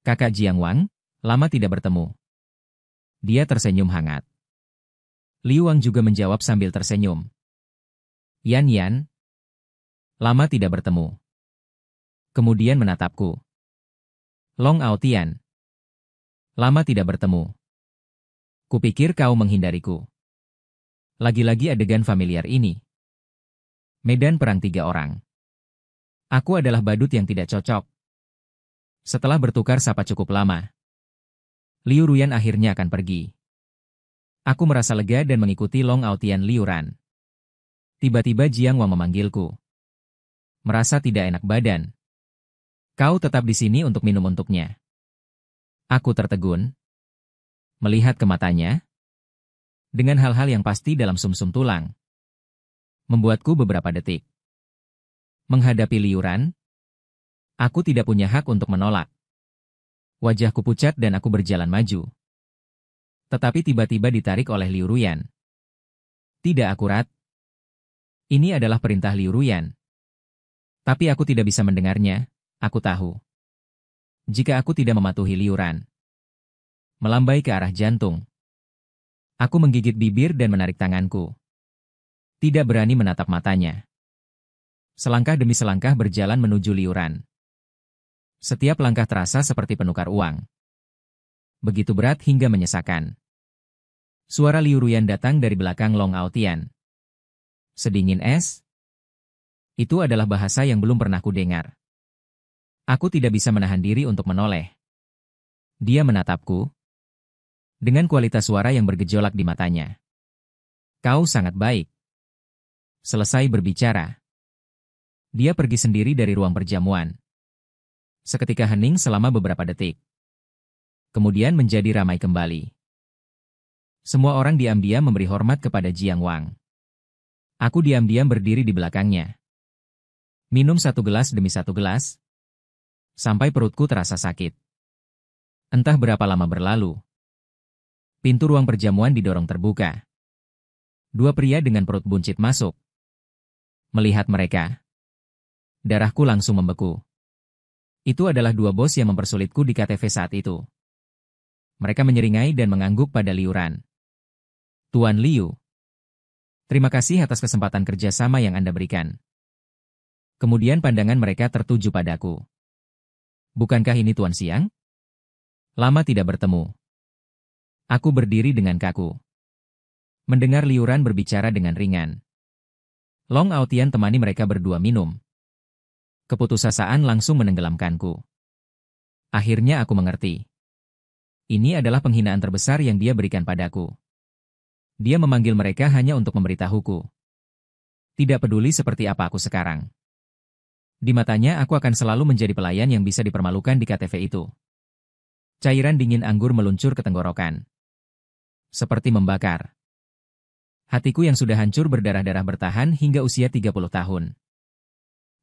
Kakak Jiang Wang, lama tidak bertemu. Dia tersenyum hangat. Liu Wang juga menjawab sambil tersenyum. Yan Yan. Lama tidak bertemu. Kemudian menatapku. Long Aotian. Lama tidak bertemu. Kupikir kau menghindariku. Lagi-lagi adegan familiar ini. Medan perang 3 orang. Aku adalah badut yang tidak cocok. Setelah bertukar sapa cukup lama, Liu Ruyan akhirnya akan pergi. Aku merasa lega dan mengikuti Long Aotian Liu Ran. Tiba-tiba Jiang Wang memanggilku. Merasa tidak enak badan. Kau tetap di sini untuk minum untuknya. Aku tertegun. Melihat ke matanya. Dengan hal-hal yang pasti dalam sumsum tulang. Membuatku beberapa detik. Menghadapi Liuran, aku tidak punya hak untuk menolak. Wajahku pucat dan aku berjalan maju. Tetapi tiba-tiba ditarik oleh Liu Ruyan. Tidak akurat. Ini adalah perintah Liu Ruyan. Tapi aku tidak bisa mendengarnya, aku tahu. Jika aku tidak mematuhi Liuran. Melambai ke arah jantung. Aku menggigit bibir dan menarik tanganku. Tidak berani menatap matanya. Selangkah demi selangkah berjalan menuju Liuran. Setiap langkah terasa seperti penukar uang. Begitu berat hingga menyesakan. Suara Liu Ruyan datang dari belakang Long Aotian. Sedingin es? Itu adalah bahasa yang belum pernah kudengar. Aku tidak bisa menahan diri untuk menoleh. Dia menatapku. Dengan kualitas suara yang bergejolak di matanya. Kau sangat baik. Selesai berbicara. Dia pergi sendiri dari ruang perjamuan. Seketika hening selama beberapa detik. Kemudian menjadi ramai kembali. Semua orang diam-diam memberi hormat kepada Jiang Wang. Aku diam-diam berdiri di belakangnya. Minum satu gelas demi satu gelas. Sampai perutku terasa sakit. Entah berapa lama berlalu. Pintu ruang perjamuan didorong terbuka. Dua pria dengan perut buncit masuk. Melihat mereka, darahku langsung membeku. Itu adalah dua bos yang mempersulitku di KTV saat itu. Mereka menyeringai dan mengangguk pada Liuran. Tuan Liu, terima kasih atas kesempatan kerjasama yang Anda berikan. Kemudian pandangan mereka tertuju padaku. Bukankah ini Tuan Siang? Lama tidak bertemu. Aku berdiri dengan kaku. Mendengar Liuran berbicara dengan ringan. Long Aotian temani mereka berdua minum. Keputusasaan langsung menenggelamkanku. Akhirnya aku mengerti. Ini adalah penghinaan terbesar yang dia berikan padaku. Dia memanggil mereka hanya untuk memberitahuku. Tidak peduli seperti apa aku sekarang. Di matanya aku akan selalu menjadi pelayan yang bisa dipermalukan di KTV itu. Cairan dingin anggur meluncur ke tenggorokan. Seperti membakar. Hatiku yang sudah hancur berdarah-darah bertahan hingga usia 30 tahun.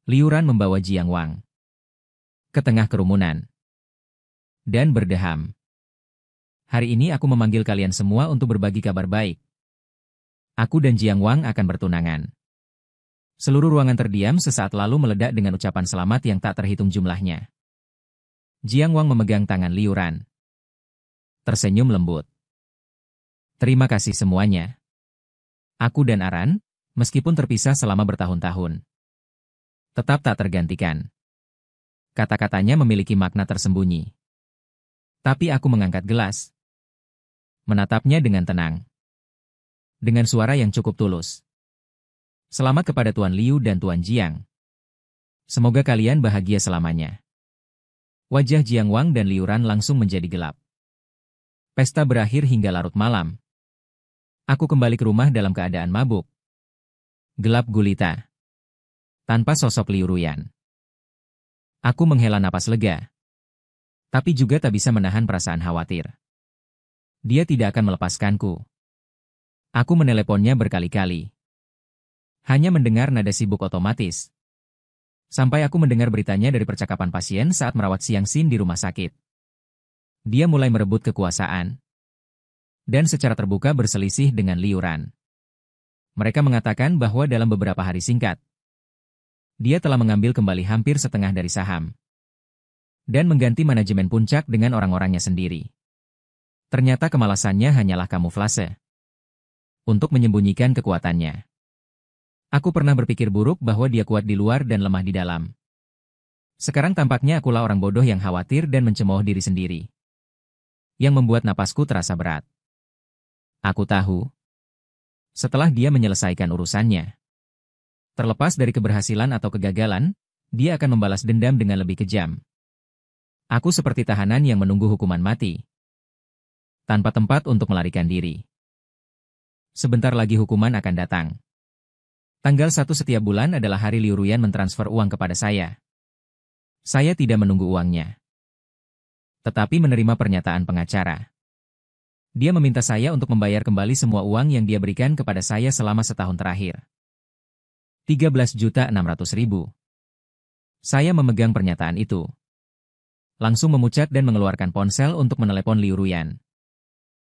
Liuran membawa Jiang Wang ke tengah kerumunan. Dan berdeham. Hari ini aku memanggil kalian semua untuk berbagi kabar baik. Aku dan Jiang Wang akan bertunangan. Seluruh ruangan terdiam sesaat lalu meledak dengan ucapan selamat yang tak terhitung jumlahnya. Jiang Wang memegang tangan Liuran. Tersenyum lembut. Terima kasih semuanya. Aku dan Aran, meskipun terpisah selama bertahun-tahun, tetap tak tergantikan. Kata-katanya memiliki makna tersembunyi. Tapi aku mengangkat gelas. Menatapnya dengan tenang. Dengan suara yang cukup tulus. Selamat kepada Tuan Liu dan Tuan Jiang. Semoga kalian bahagia selamanya. Wajah Jiang Wang dan Liuran langsung menjadi gelap. Pesta berakhir hingga larut malam. Aku kembali ke rumah dalam keadaan mabuk. Gelap gulita. Tanpa sosok Liu Ruyan. Aku menghela napas lega. Tapi juga tak bisa menahan perasaan khawatir. Dia tidak akan melepaskanku. Aku meneleponnya berkali-kali. Hanya mendengar nada sibuk otomatis. Sampai aku mendengar beritanya dari percakapan pasien saat merawat Siang Xin di rumah sakit. Dia mulai merebut kekuasaan. Dan secara terbuka berselisih dengan Liuran. Mereka mengatakan bahwa dalam beberapa hari singkat, dia telah mengambil kembali hampir setengah dari saham. Dan mengganti manajemen puncak dengan orang-orangnya sendiri. Ternyata kemalasannya hanyalah kamuflase. Untuk menyembunyikan kekuatannya. Aku pernah berpikir buruk bahwa dia kuat di luar dan lemah di dalam. Sekarang tampaknya akulah orang bodoh yang khawatir dan mencemooh diri sendiri. Yang membuat napasku terasa berat. Aku tahu. Setelah dia menyelesaikan urusannya. Terlepas dari keberhasilan atau kegagalan, dia akan membalas dendam dengan lebih kejam. Aku seperti tahanan yang menunggu hukuman mati. Tanpa tempat untuk melarikan diri. Sebentar lagi hukuman akan datang. Tanggal 1 setiap bulan adalah hari Liu Ruyan mentransfer uang kepada saya. Saya tidak menunggu uangnya. Tetapi menerima pernyataan pengacara. Dia meminta saya untuk membayar kembali semua uang yang dia berikan kepada saya selama setahun terakhir. 13.600.000. Saya memegang pernyataan itu. Langsung memucat dan mengeluarkan ponsel untuk menelepon Liu Ruyan.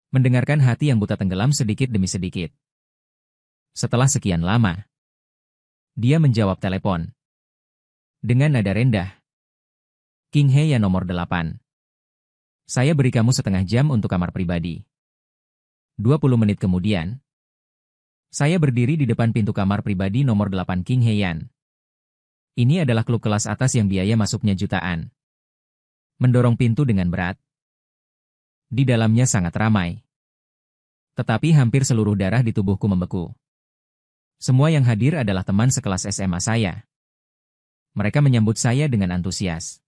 Mendengarkan hati yang buta tenggelam sedikit demi sedikit. Setelah sekian lama, dia menjawab telepon. Dengan nada rendah. King He ya nomor 8. Saya beri kamu setengah jam untuk kamar pribadi. 20 menit kemudian, saya berdiri di depan pintu kamar pribadi nomor 8 King Heian. Ini adalah klub kelas atas yang biaya masuknya jutaan. Mendorong pintu dengan berat. Di dalamnya sangat ramai. Tetapi hampir seluruh darah di tubuhku membeku. Semua yang hadir adalah teman sekelas SMA saya. Mereka menyambut saya dengan antusias.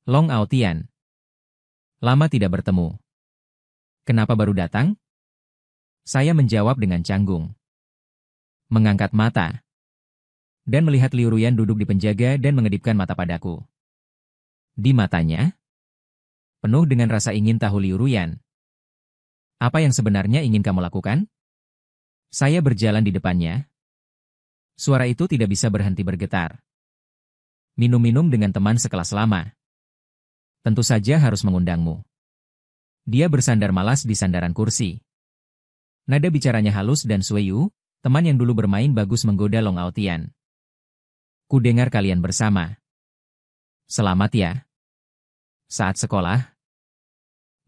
Long Aotian. Lama tidak bertemu. Kenapa baru datang? Saya menjawab dengan canggung. Mengangkat mata. Dan melihat Liu Ruyan duduk di penjaga dan mengedipkan mata padaku. Di matanya, penuh dengan rasa ingin tahu Liu Ruyan. Apa yang sebenarnya ingin kamu lakukan? Saya berjalan di depannya. Suara itu tidak bisa berhenti bergetar. Minum-minum dengan teman sekelas lama. Tentu saja harus mengundangmu. Dia bersandar malas di sandaran kursi. Nada bicaranya halus dan Sueyu, teman yang dulu bermain bagus menggoda Long Aotian. Ku dengar kalian bersama. Selamat ya. Saat sekolah.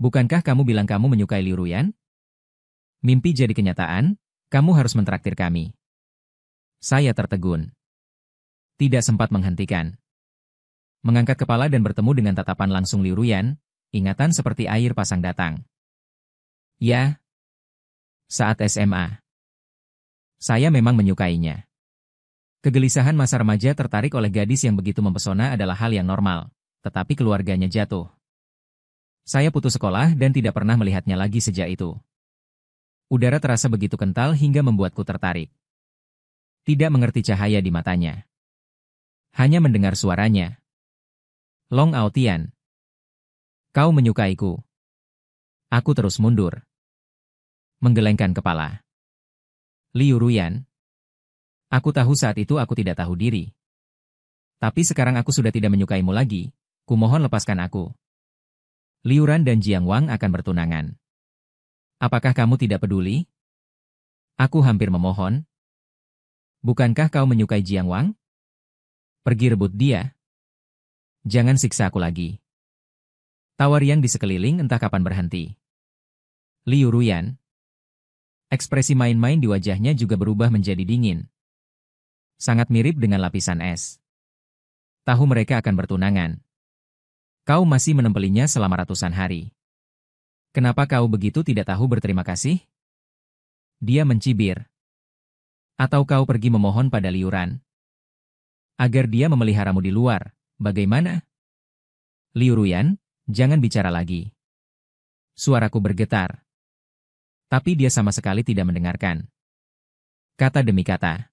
Bukankah kamu bilang kamu menyukai Liu Ruyan? Mimpi jadi kenyataan, kamu harus mentraktir kami. Saya tertegun. Tidak sempat menghentikan. Mengangkat kepala dan bertemu dengan tatapan langsung Liu Ruyan, ingatan seperti air pasang datang. Ya. Saat SMA. Saya memang menyukainya. Kegelisahan masa remaja tertarik oleh gadis yang begitu mempesona adalah hal yang normal, tetapi keluarganya jatuh. Saya putus sekolah dan tidak pernah melihatnya lagi sejak itu. Udara terasa begitu kental hingga membuatku tertarik. Tidak mengerti cahaya di matanya. Hanya mendengar suaranya. Long Aotian. Kau menyukaiku. Aku terus mundur. Menggelengkan kepala. Liu Ruyan. Aku tahu saat itu aku tidak tahu diri. Tapi sekarang aku sudah tidak menyukaimu lagi, kumohon lepaskan aku. Liu Ran dan Jiang Wang akan bertunangan. Apakah kamu tidak peduli? Aku hampir memohon. Bukankah kau menyukai Jiang Wang? Pergi rebut dia. Jangan siksa aku lagi. Tawar yang di sekeliling entah kapan berhenti. Liu Ruyan. Ekspresi main-main di wajahnya juga berubah menjadi dingin. Sangat mirip dengan lapisan es. Tahu mereka akan bertunangan. Kau masih menempelinya selama ratusan hari. Kenapa kau begitu tidak tahu berterima kasih? Dia mencibir. Atau kau pergi memohon pada Liu Ran agar dia memeliharamu di luar, bagaimana? Liu Ruyan, jangan bicara lagi. Suaraku bergetar. Tapi dia sama sekali tidak mendengarkan. Kata demi kata.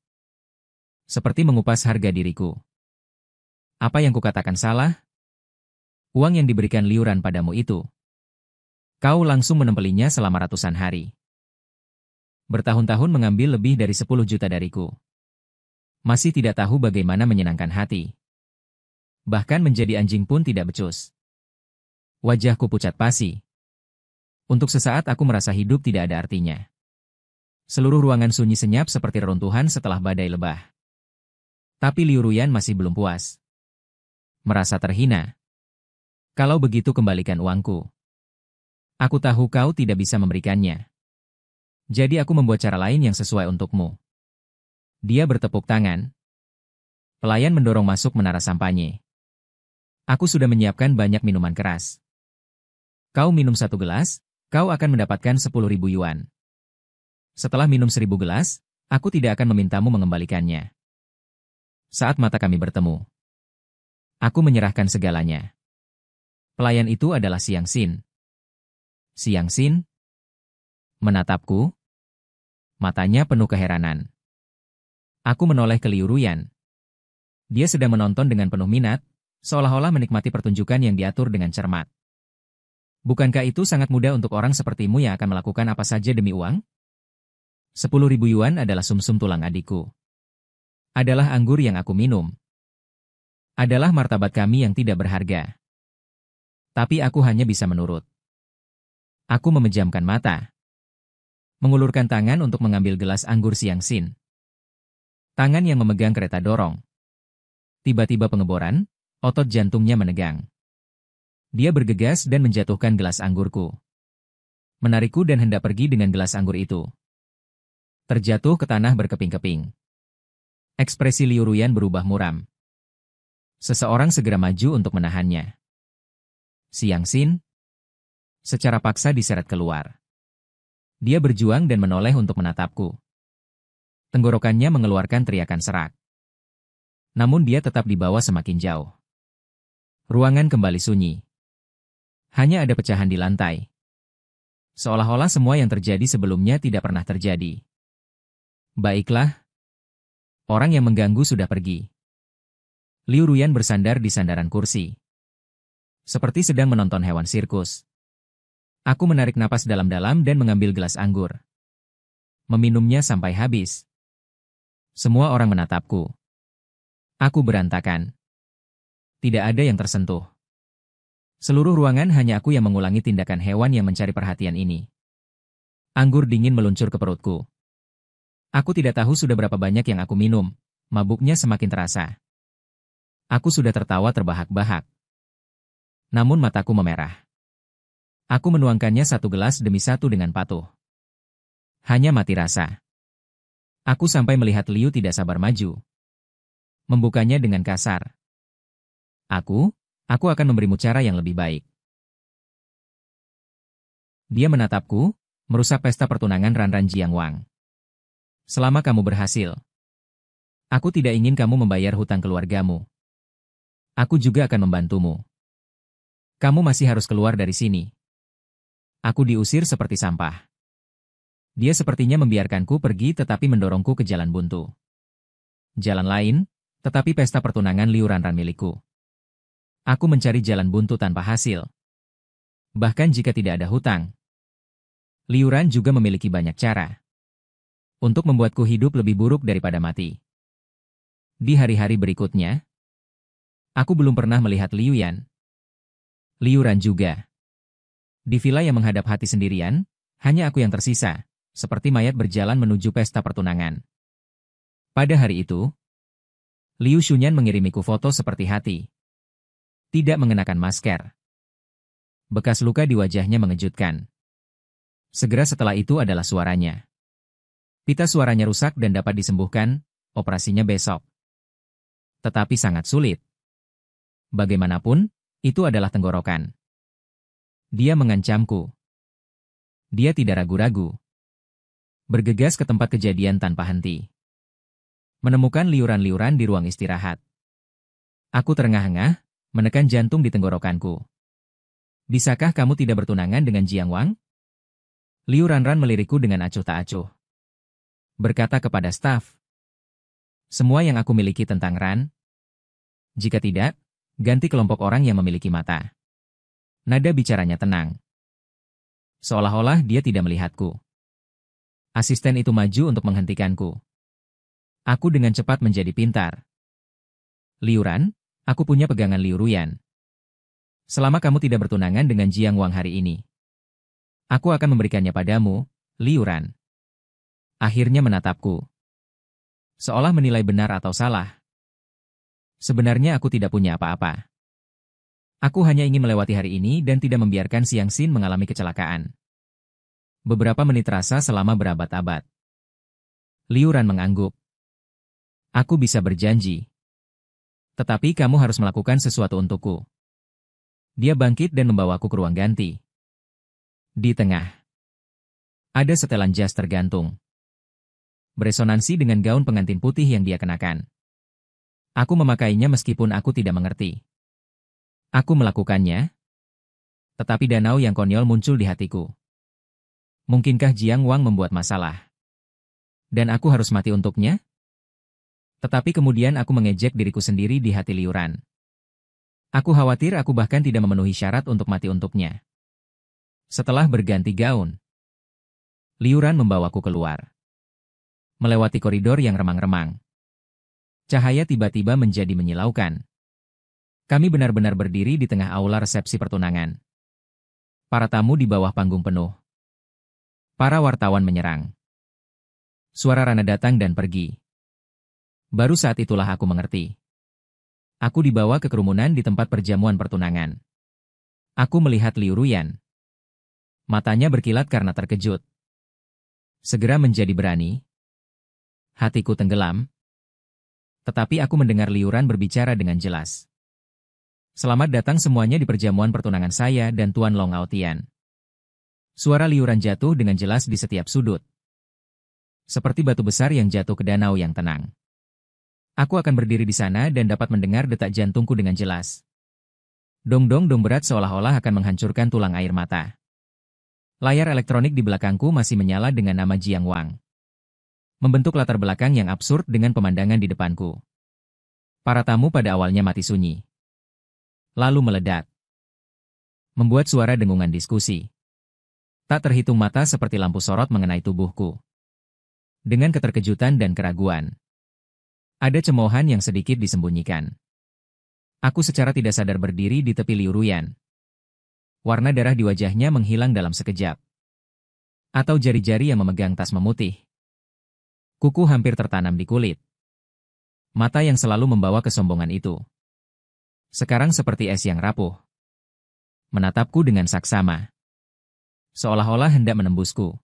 Seperti mengupas harga diriku. Apa yang kukatakan salah? Uang yang diberikan Liu Ran padamu itu. Kau langsung menempelinya selama ratusan hari. Bertahun-tahun mengambil lebih dari 10 juta dariku. Masih tidak tahu bagaimana menyenangkan hati. Bahkan menjadi anjing pun tidak becus. Wajahku pucat pasi. Untuk sesaat aku merasa hidup tidak ada artinya. Seluruh ruangan sunyi senyap seperti reruntuhan setelah badai lebah. Tapi Liu Ruyan masih belum puas. Merasa terhina. Kalau begitu kembalikan uangku. Aku tahu kau tidak bisa memberikannya. Jadi aku membuat cara lain yang sesuai untukmu. Dia bertepuk tangan. Pelayan mendorong masuk menara sampanye. Aku sudah menyiapkan banyak minuman keras. Kau minum 1 gelas, kau akan mendapatkan 10.000 yuan. Setelah minum 1.000 gelas, aku tidak akan memintamu mengembalikannya. Saat mata kami bertemu, aku menyerahkan segalanya. Pelayan itu adalah Siang Xin. Siang Xin menatapku. Matanya penuh keheranan. Aku menoleh ke Liu Ruyan. Dia sedang menonton dengan penuh minat, seolah-olah menikmati pertunjukan yang diatur dengan cermat. Bukankah itu sangat mudah untuk orang sepertimu yang akan melakukan apa saja demi uang? 10.000 yuan adalah sumsum tulang adikku. Adalah anggur yang aku minum. Adalah martabat kami yang tidak berharga. Tapi aku hanya bisa menurut. Aku memejamkan mata. Mengulurkan tangan untuk mengambil gelas anggur Siang Sin. Tangan yang memegang kereta dorong. Tiba-tiba pengeboran, otot jantungnya menegang. Dia bergegas dan menjatuhkan gelas anggurku. Menarikku dan hendak pergi dengan gelas anggur itu. Terjatuh ke tanah berkeping-keping. Ekspresi Liu Ruyan berubah muram. Seseorang segera maju untuk menahannya. Siang Sin secara paksa diseret keluar. Dia berjuang dan menoleh untuk menatapku. Tenggorokannya mengeluarkan teriakan serak. Namun dia tetap dibawa semakin jauh. Ruangan kembali sunyi. Hanya ada pecahan di lantai. Seolah-olah semua yang terjadi sebelumnya tidak pernah terjadi. Baiklah. Orang yang mengganggu sudah pergi. Liu Ruyan bersandar di sandaran kursi. Seperti sedang menonton hewan sirkus. Aku menarik napas dalam-dalam dan mengambil gelas anggur. Meminumnya sampai habis. Semua orang menatapku. Aku berantakan. Tidak ada yang tersentuh. Seluruh ruangan hanya aku yang mengulangi tindakan hewan yang mencari perhatian ini. Anggur dingin meluncur ke perutku. Aku tidak tahu sudah berapa banyak yang aku minum. Mabuknya semakin terasa. Aku sudah tertawa terbahak-bahak. Namun mataku memerah. Aku menuangkannya satu gelas demi satu dengan patuh. Hanya mati rasa. Aku sampai melihat Liu tidak sabar maju. Membukanya dengan kasar. Aku akan memberimu cara yang lebih baik. Dia menatapku, merusak pesta pertunangan Ranran Jiangwang. Selama kamu berhasil. Aku tidak ingin kamu membayar hutang keluargamu. Aku juga akan membantumu. Kamu masih harus keluar dari sini. Aku diusir seperti sampah. Dia sepertinya membiarkanku pergi tetapi mendorongku ke jalan buntu. Jalan lain, tetapi pesta pertunangan Liu Ranran milikku. Aku mencari jalan buntu tanpa hasil. Bahkan jika tidak ada hutang. Liu Ran juga memiliki banyak cara. Untuk membuatku hidup lebih buruk daripada mati. Di hari-hari berikutnya, aku belum pernah melihat Liu Yan. Liu Ran juga. Di villa yang menghadap hati sendirian, hanya aku yang tersisa, seperti mayat berjalan menuju pesta pertunangan. Pada hari itu, Liu Shunyan mengirimiku foto seperti hati. Tidak mengenakan masker. Bekas luka di wajahnya mengejutkan. Segera setelah itu adalah suaranya. Pita suaranya rusak dan dapat disembuhkan, operasinya besok. Tetapi sangat sulit. Bagaimanapun, itu adalah tenggorokan. Dia mengancamku. Dia tidak ragu-ragu. Bergegas ke tempat kejadian tanpa henti. Menemukan liuran-liuran di ruang istirahat. Aku terengah-engah, menekan jantung di tenggorokanku. Bisakah kamu tidak bertunangan dengan Jiang Wang? Liu Ranran melirikku dengan acuh tak acuh. Berkata kepada staf. Semua yang aku miliki tentang Ran. Jika tidak, ganti kelompok orang yang memiliki mata. Nada bicaranya tenang. Seolah-olah dia tidak melihatku. Asisten itu maju untuk menghentikanku. Aku dengan cepat menjadi pintar. Liu Ran, aku punya pegangan Liu Ruyan. Selama kamu tidak bertunangan dengan Jiang Wang hari ini, aku akan memberikannya padamu, Liu Ran. Akhirnya menatapku. Seolah menilai benar atau salah. Sebenarnya aku tidak punya apa-apa. Aku hanya ingin melewati hari ini dan tidak membiarkan Siang Sin mengalami kecelakaan. Beberapa menit rasa selama berabad-abad. Liu Ran mengangguk. Aku bisa berjanji. Tetapi kamu harus melakukan sesuatu untukku. Dia bangkit dan membawaku ke ruang ganti. Di tengah, ada setelan jas tergantung. Beresonansi dengan gaun pengantin putih yang dia kenakan. Aku memakainya meskipun aku tidak mengerti. Aku melakukannya, tetapi danau yang konyol muncul di hatiku. Mungkinkah Jiang Wang membuat masalah? Dan aku harus mati untuknya? Tetapi kemudian aku mengejek diriku sendiri di hati Liu Ran. Aku khawatir aku bahkan tidak memenuhi syarat untuk mati untuknya. Setelah berganti gaun, Liuran membawaku keluar. Melewati koridor yang remang-remang. Cahaya tiba-tiba menjadi menyilaukan. Kami benar-benar berdiri di tengah aula resepsi pertunangan. Para tamu di bawah panggung penuh. Para wartawan menyerang. Suara Rana datang dan pergi. Baru saat itulah aku mengerti. Aku dibawa ke kerumunan di tempat perjamuan pertunangan. Aku melihat Liu Ruyan. Matanya berkilat karena terkejut. Segera menjadi berani. Hatiku tenggelam. Tetapi aku mendengar Liuran berbicara dengan jelas. Selamat datang semuanya di perjamuan pertunangan saya dan Tuan Long Aotian. Suara Liuran jatuh dengan jelas di setiap sudut. Seperti batu besar yang jatuh ke danau yang tenang. Aku akan berdiri di sana dan dapat mendengar detak jantungku dengan jelas. Dong-dong-dong berat seolah-olah akan menghancurkan tulang air mata. Layar elektronik di belakangku masih menyala dengan nama Jiang Wang. Membentuk latar belakang yang absurd dengan pemandangan di depanku. Para tamu pada awalnya mati sunyi. Lalu meledak. Membuat suara dengungan diskusi. Tak terhitung mata seperti lampu sorot mengenai tubuhku. Dengan keterkejutan dan keraguan. Ada cemoohan yang sedikit disembunyikan. Aku secara tidak sadar berdiri di tepi Liu Ruyan. Warna darah di wajahnya menghilang dalam sekejap. Atau jari-jari yang memegang tas memutih. Kuku hampir tertanam di kulit. Mata yang selalu membawa kesombongan itu. Sekarang seperti es yang rapuh. Menatapku dengan saksama. Seolah-olah hendak menembusku.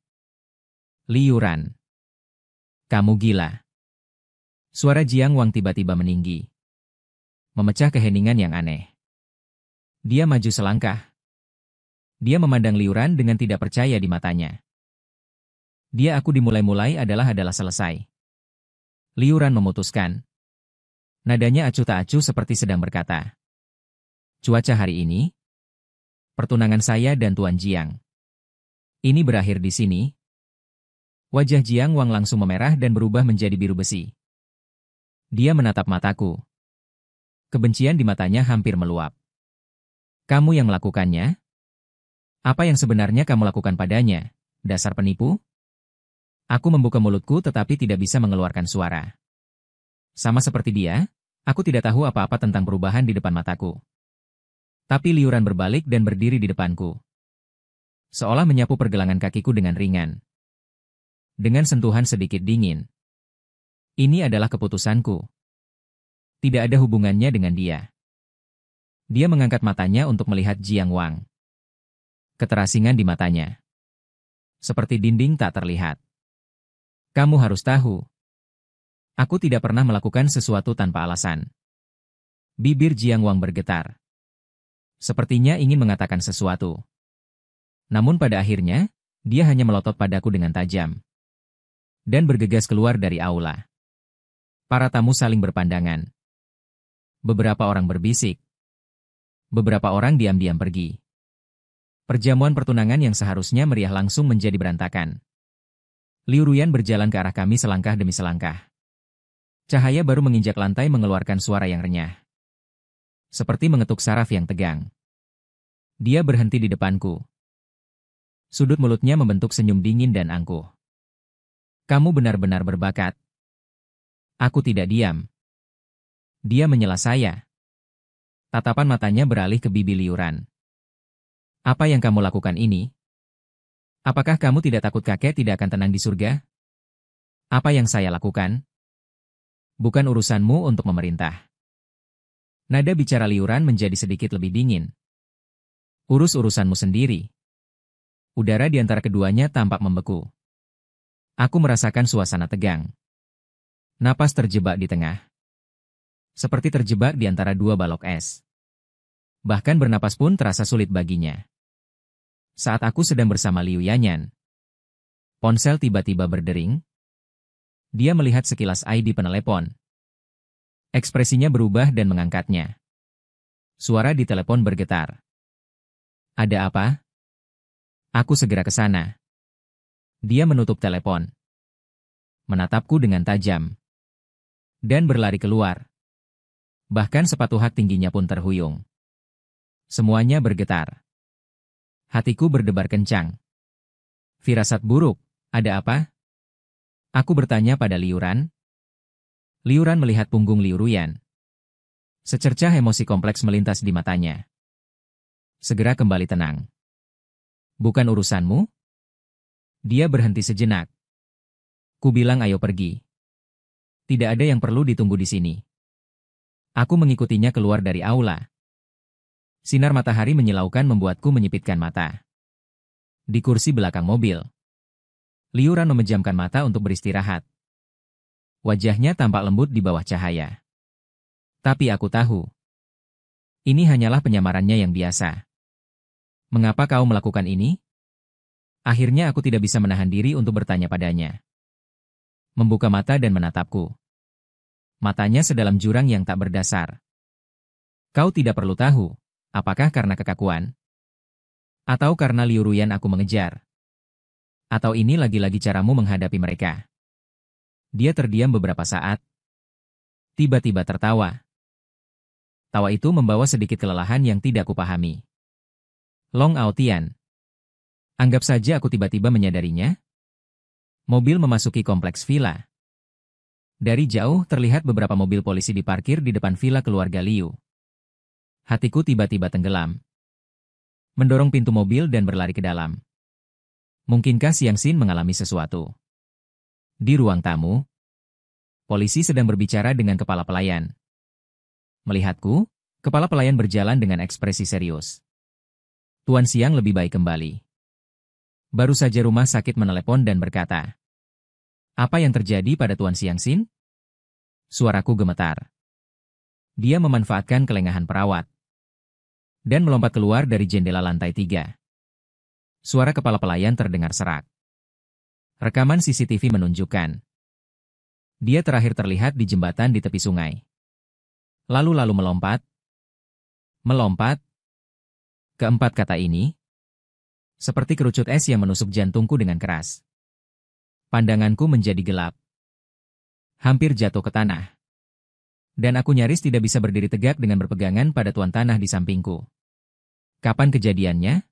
Liuran. Kamu gila. Suara Jiang Wang tiba-tiba meninggi. Memecah keheningan yang aneh. Dia maju selangkah. Dia memandang Liuran dengan tidak percaya di matanya. Dia aku dimulai-mulai adalah selesai. Liuran memutuskan. Nadanya acuh tak acuh seperti sedang berkata. Cuaca hari ini? Pertunangan saya dan Tuan Jiang. Ini berakhir di sini? Wajah Jiang Wang langsung memerah dan berubah menjadi biru besi. Dia menatap mataku. Kebencian di matanya hampir meluap. Kamu yang melakukannya? Apa yang sebenarnya kamu lakukan padanya, dasar penipu? Aku membuka mulutku tetapi tidak bisa mengeluarkan suara. Sama seperti dia, aku tidak tahu apa-apa tentang perubahan di depan mataku. Tapi Liuran berbalik dan berdiri di depanku. Seolah menyapu pergelangan kakiku dengan ringan. Dengan sentuhan sedikit dingin. Ini adalah keputusanku. Tidak ada hubungannya dengan dia. Dia mengangkat matanya untuk melihat Jiang Wang. Keterasingan di matanya. Seperti dinding tak terlihat. Kamu harus tahu. Aku tidak pernah melakukan sesuatu tanpa alasan. Bibir Jiang Wang bergetar. Sepertinya ingin mengatakan sesuatu. Namun pada akhirnya, dia hanya melotot padaku dengan tajam. Dan bergegas keluar dari aula. Para tamu saling berpandangan. Beberapa orang berbisik. Beberapa orang diam-diam pergi. Perjamuan pertunangan yang seharusnya meriah langsung menjadi berantakan. Liu Ruyan berjalan ke arah kami selangkah demi selangkah. Cahaya baru menginjak lantai mengeluarkan suara yang renyah. Seperti mengetuk saraf yang tegang. Dia berhenti di depanku. Sudut mulutnya membentuk senyum dingin dan angkuh. Kamu benar-benar berbakat. Aku tidak diam. Dia menyela saya. Tatapan matanya beralih ke bibi Liuran. Apa yang kamu lakukan ini? Apakah kamu tidak takut kakek tidak akan tenang di surga? Apa yang saya lakukan? Bukan urusanmu untuk memerintah. Nada bicara Liuran menjadi sedikit lebih dingin. Urus urusanmu sendiri. Udara di antara keduanya tampak membeku. Aku merasakan suasana tegang. Napas terjebak di tengah. Seperti terjebak di antara dua balok es. Bahkan bernapas pun terasa sulit baginya. Saat aku sedang bersama Liu Yanyan, ponsel tiba-tiba berdering. Dia melihat sekilas ID penelepon. Ekspresinya berubah dan mengangkatnya. Suara di telepon bergetar. Ada apa? Aku segera ke sana. Dia menutup telepon. Menatapku dengan tajam. Dan berlari keluar. Bahkan sepatu hak tingginya pun terhuyung. Semuanya bergetar. Hatiku berdebar kencang. Firasat buruk, ada apa? Aku bertanya pada Liu Ran. Liu Ran melihat punggung Liu Ruyan. Secercah emosi kompleks melintas di matanya. Segera kembali tenang. Bukan urusanmu? Dia berhenti sejenak. Ku bilang ayo pergi. Tidak ada yang perlu ditunggu di sini. Aku mengikutinya keluar dari aula. Sinar matahari menyilaukan membuatku menyipitkan mata. Di kursi belakang mobil, Liu Ran memejamkan mata untuk beristirahat. Wajahnya tampak lembut di bawah cahaya. Tapi aku tahu, ini hanyalah penyamarannya yang biasa. Mengapa kau melakukan ini? Akhirnya aku tidak bisa menahan diri untuk bertanya padanya. Membuka mata dan menatapku. Matanya sedalam jurang yang tak berdasar. Kau tidak perlu tahu, apakah karena kekakuan? Atau karena Liu Ruyan aku mengejar? Atau ini lagi-lagi caramu menghadapi mereka? Dia terdiam beberapa saat. Tiba-tiba tertawa. Tawa itu membawa sedikit kelelahan yang tidak kupahami. Long Aotian. Anggap saja aku tiba-tiba menyadarinya. Mobil memasuki kompleks villa. Dari jauh terlihat beberapa mobil polisi diparkir di depan villa keluarga Liu. Hatiku tiba-tiba tenggelam. Mendorong pintu mobil dan berlari ke dalam. Mungkinkah Xiang Xin mengalami sesuatu? Di ruang tamu, polisi sedang berbicara dengan kepala pelayan. Melihatku, kepala pelayan berjalan dengan ekspresi serius. Tuan Xiang lebih baik kembali. Baru saja rumah sakit menelepon dan berkata, "Apa yang terjadi pada Tuan Xiang Xin?" Suaraku gemetar. Dia memanfaatkan kelengahan perawat dan melompat keluar dari jendela lantai 3. Suara kepala pelayan terdengar serak. Rekaman CCTV menunjukkan dia terakhir terlihat di jembatan di tepi sungai. Lalu melompat. Melompat. Keempat kata ini seperti kerucut es yang menusuk jantungku dengan keras. Pandanganku menjadi gelap. Hampir jatuh ke tanah. Dan aku nyaris tidak bisa berdiri tegak dengan berpegangan pada tuan tanah di sampingku. Kapan kejadiannya?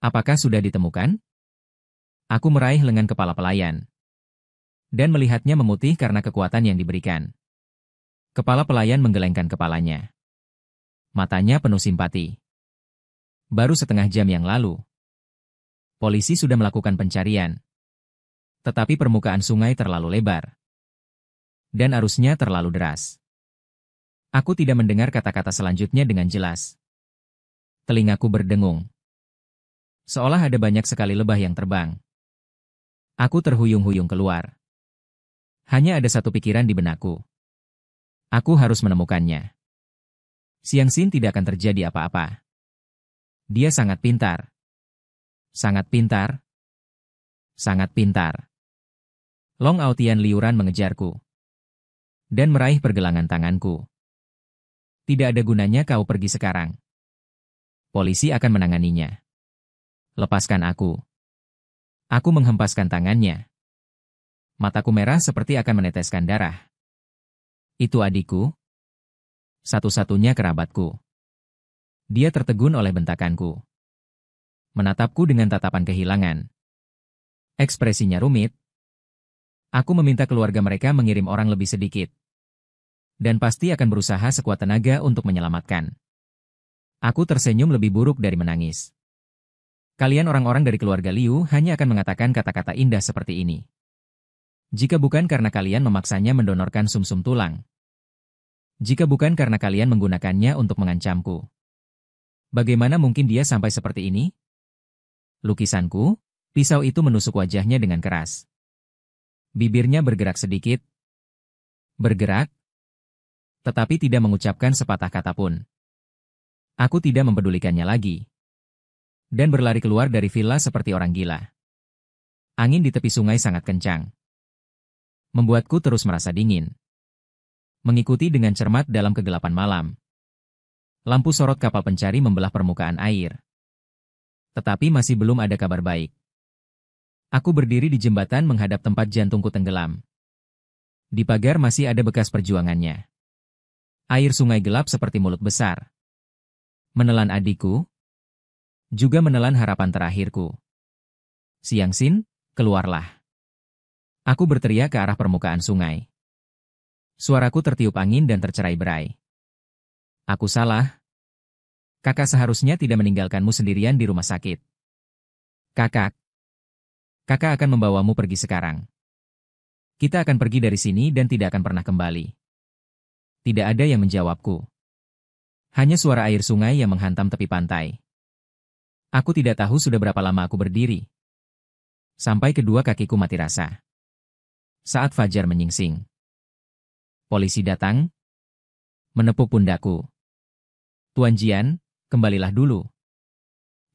Apakah sudah ditemukan? Aku meraih lengan kepala pelayan. Dan melihatnya memutih karena kekuatan yang diberikan. Kepala pelayan menggelengkan kepalanya. Matanya penuh simpati. Baru setengah jam yang lalu, polisi sudah melakukan pencarian. Tetapi permukaan sungai terlalu lebar. Dan arusnya terlalu deras. Aku tidak mendengar kata-kata selanjutnya dengan jelas. Telingaku berdengung. Seolah ada banyak sekali lebah yang terbang. Aku terhuyung-huyung keluar. Hanya ada satu pikiran di benakku. Aku harus menemukannya. Xiang Xin tidak akan terjadi apa-apa. Dia sangat pintar. Sangat pintar. Sangat pintar. Long Aotian Liu Ran mengejarku. Dan meraih pergelangan tanganku. Tidak ada gunanya kau pergi sekarang. Polisi akan menanganinya. Lepaskan aku. Aku menghempaskan tangannya. Mataku merah seperti akan meneteskan darah. Itu adikku. Satu-satunya kerabatku. Dia tertegun oleh bentakanku. Menatapku dengan tatapan kehilangan. Ekspresinya rumit. Aku meminta keluarga mereka mengirim orang lebih sedikit. Dan pasti akan berusaha sekuat tenaga untuk menyelamatkan. Aku tersenyum lebih buruk dari menangis. Kalian orang-orang dari keluarga Liu hanya akan mengatakan kata-kata indah seperti ini. Jika bukan karena kalian memaksanya mendonorkan sumsum tulang. Jika bukan karena kalian menggunakannya untuk mengancamku. Bagaimana mungkin dia sampai seperti ini? Lukisanku, pisau itu menusuk wajahnya dengan keras. Bibirnya bergerak sedikit. Bergerak. Tetapi tidak mengucapkan sepatah kata pun. Aku tidak mempedulikannya lagi. Dan berlari keluar dari villa seperti orang gila. Angin di tepi sungai sangat kencang. Membuatku terus merasa dingin. Mengikuti dengan cermat dalam kegelapan malam. Lampu sorot kapal pencari membelah permukaan air. Tetapi masih belum ada kabar baik. Aku berdiri di jembatan menghadap tempat jantungku tenggelam. Di pagar masih ada bekas perjuangannya. Air sungai gelap seperti mulut besar. Menelan adikku. Juga menelan harapan terakhirku. Siangsin, keluarlah. Aku berteriak ke arah permukaan sungai. Suaraku tertiup angin dan tercerai-berai. Aku salah. Kakak seharusnya tidak meninggalkanmu sendirian di rumah sakit. Kakak. Kakak akan membawamu pergi sekarang. Kita akan pergi dari sini dan tidak akan pernah kembali. Tidak ada yang menjawabku. Hanya suara air sungai yang menghantam tepi pantai. Aku tidak tahu sudah berapa lama aku berdiri. Sampai kedua kakiku mati rasa. Saat fajar menyingsing. Polisi datang. Menepuk pundakku. Tuan Jian, kembalilah dulu.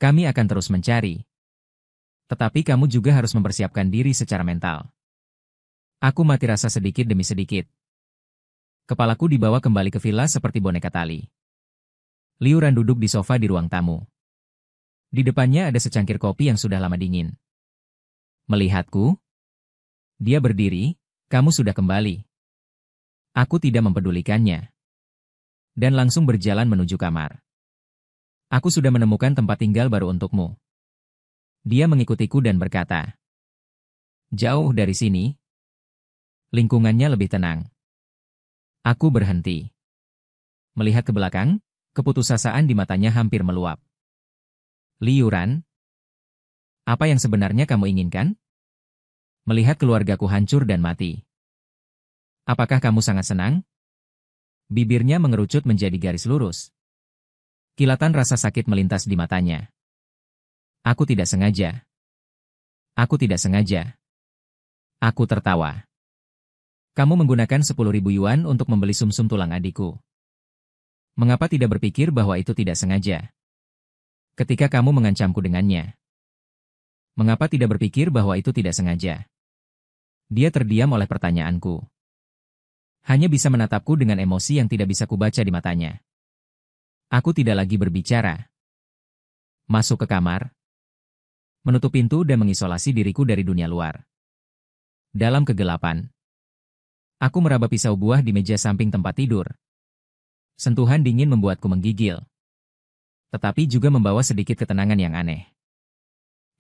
Kami akan terus mencari. Tetapi kamu juga harus mempersiapkan diri secara mental. Aku mati rasa sedikit demi sedikit. Kepalaku dibawa kembali ke villa seperti boneka tali. Liu Ran duduk di sofa di ruang tamu. Di depannya ada secangkir kopi yang sudah lama dingin. Melihatku, dia berdiri, kamu sudah kembali. Aku tidak mempedulikannya. Dan langsung berjalan menuju kamar. Aku sudah menemukan tempat tinggal baru untukmu. Dia mengikutiku dan berkata, jauh dari sini. Lingkungannya lebih tenang. Aku berhenti. Melihat ke belakang, keputusasaan di matanya hampir meluap. Liu Ran, apa yang sebenarnya kamu inginkan? Melihat keluargaku hancur dan mati. Apakah kamu sangat senang? Bibirnya mengerucut menjadi garis lurus. Kilatan rasa sakit melintas di matanya. Aku tidak sengaja. Aku tidak sengaja. Aku tertawa. Kamu menggunakan 10.000 yuan untuk membeli sumsum tulang adikku. Mengapa tidak berpikir bahwa itu tidak sengaja? Ketika kamu mengancamku dengannya. Mengapa tidak berpikir bahwa itu tidak sengaja? Dia terdiam oleh pertanyaanku. Hanya bisa menatapku dengan emosi yang tidak bisa kubaca di matanya. Aku tidak lagi berbicara. Masuk ke kamar. Menutup pintu dan mengisolasi diriku dari dunia luar. Dalam kegelapan, aku meraba pisau buah di meja samping tempat tidur. Sentuhan dingin membuatku menggigil. Tetapi juga membawa sedikit ketenangan yang aneh.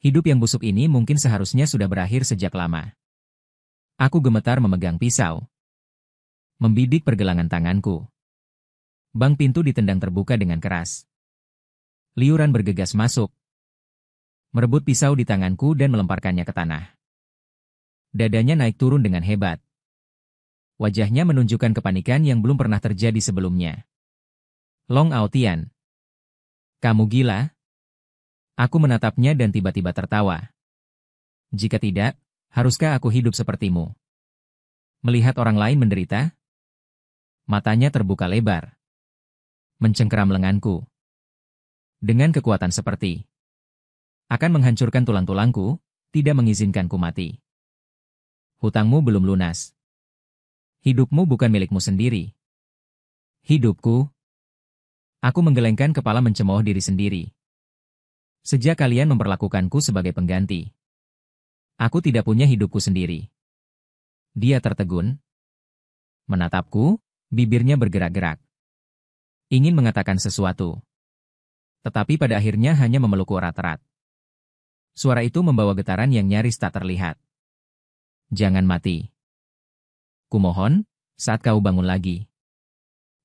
Hidup yang busuk ini mungkin seharusnya sudah berakhir sejak lama. Aku gemetar memegang pisau. Membidik pergelangan tanganku. Bang pintu ditendang terbuka dengan keras. Liu Ran bergegas masuk. Merebut pisau di tanganku dan melemparkannya ke tanah. Dadanya naik turun dengan hebat. Wajahnya menunjukkan kepanikan yang belum pernah terjadi sebelumnya. Long Aotian. Kamu gila? Aku menatapnya dan tiba-tiba tertawa. Jika tidak, haruskah aku hidup sepertimu? Melihat orang lain menderita? Matanya terbuka lebar. Mencengkeram lenganku. Dengan kekuatan seperti akan menghancurkan tulang-tulangku, tidak mengizinkanku mati. Hutangmu belum lunas. Hidupmu bukan milikmu sendiri. Hidupku. Aku menggelengkan kepala mencemooh diri sendiri. Sejak kalian memperlakukanku sebagai pengganti. Aku tidak punya hidupku sendiri. Dia tertegun. Menatapku, bibirnya bergerak-gerak. Ingin mengatakan sesuatu. Tetapi pada akhirnya hanya memelukku erat-erat. Suara itu membawa getaran yang nyaris tak terlihat. Jangan mati. Kumohon, saat kau bangun lagi.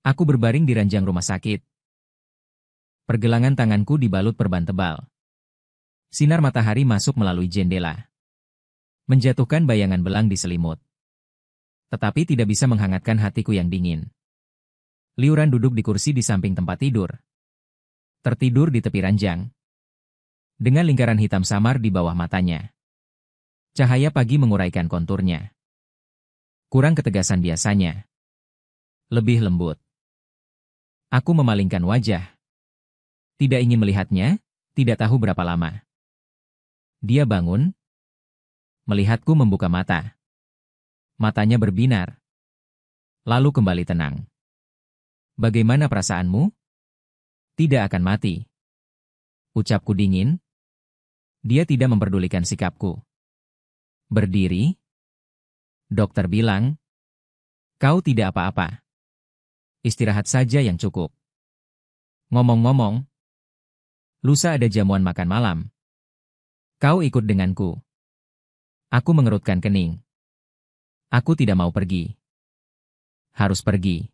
Aku berbaring di ranjang rumah sakit. Pergelangan tanganku dibalut perban tebal. Sinar matahari masuk melalui jendela. Menjatuhkan bayangan belang di selimut. Tetapi tidak bisa menghangatkan hatiku yang dingin. Liu Ran duduk di kursi di samping tempat tidur. Tertidur di tepi ranjang. Dengan lingkaran hitam samar di bawah matanya. Cahaya pagi menguraikan konturnya. Kurang ketegasan biasanya. Lebih lembut. Aku memalingkan wajah. Tidak ingin melihatnya, tidak tahu berapa lama. Dia bangun. Melihatku membuka mata. Matanya berbinar. Lalu kembali tenang. Bagaimana perasaanmu? Tidak akan mati. Ucapku dingin. Dia tidak memperdulikan sikapku. Berdiri. Dokter bilang, kau tidak apa-apa. Istirahat saja yang cukup. Ngomong-ngomong, Lusa ada jamuan makan malam. Kau ikut denganku. Aku mengerutkan kening. Aku tidak mau pergi. Harus pergi.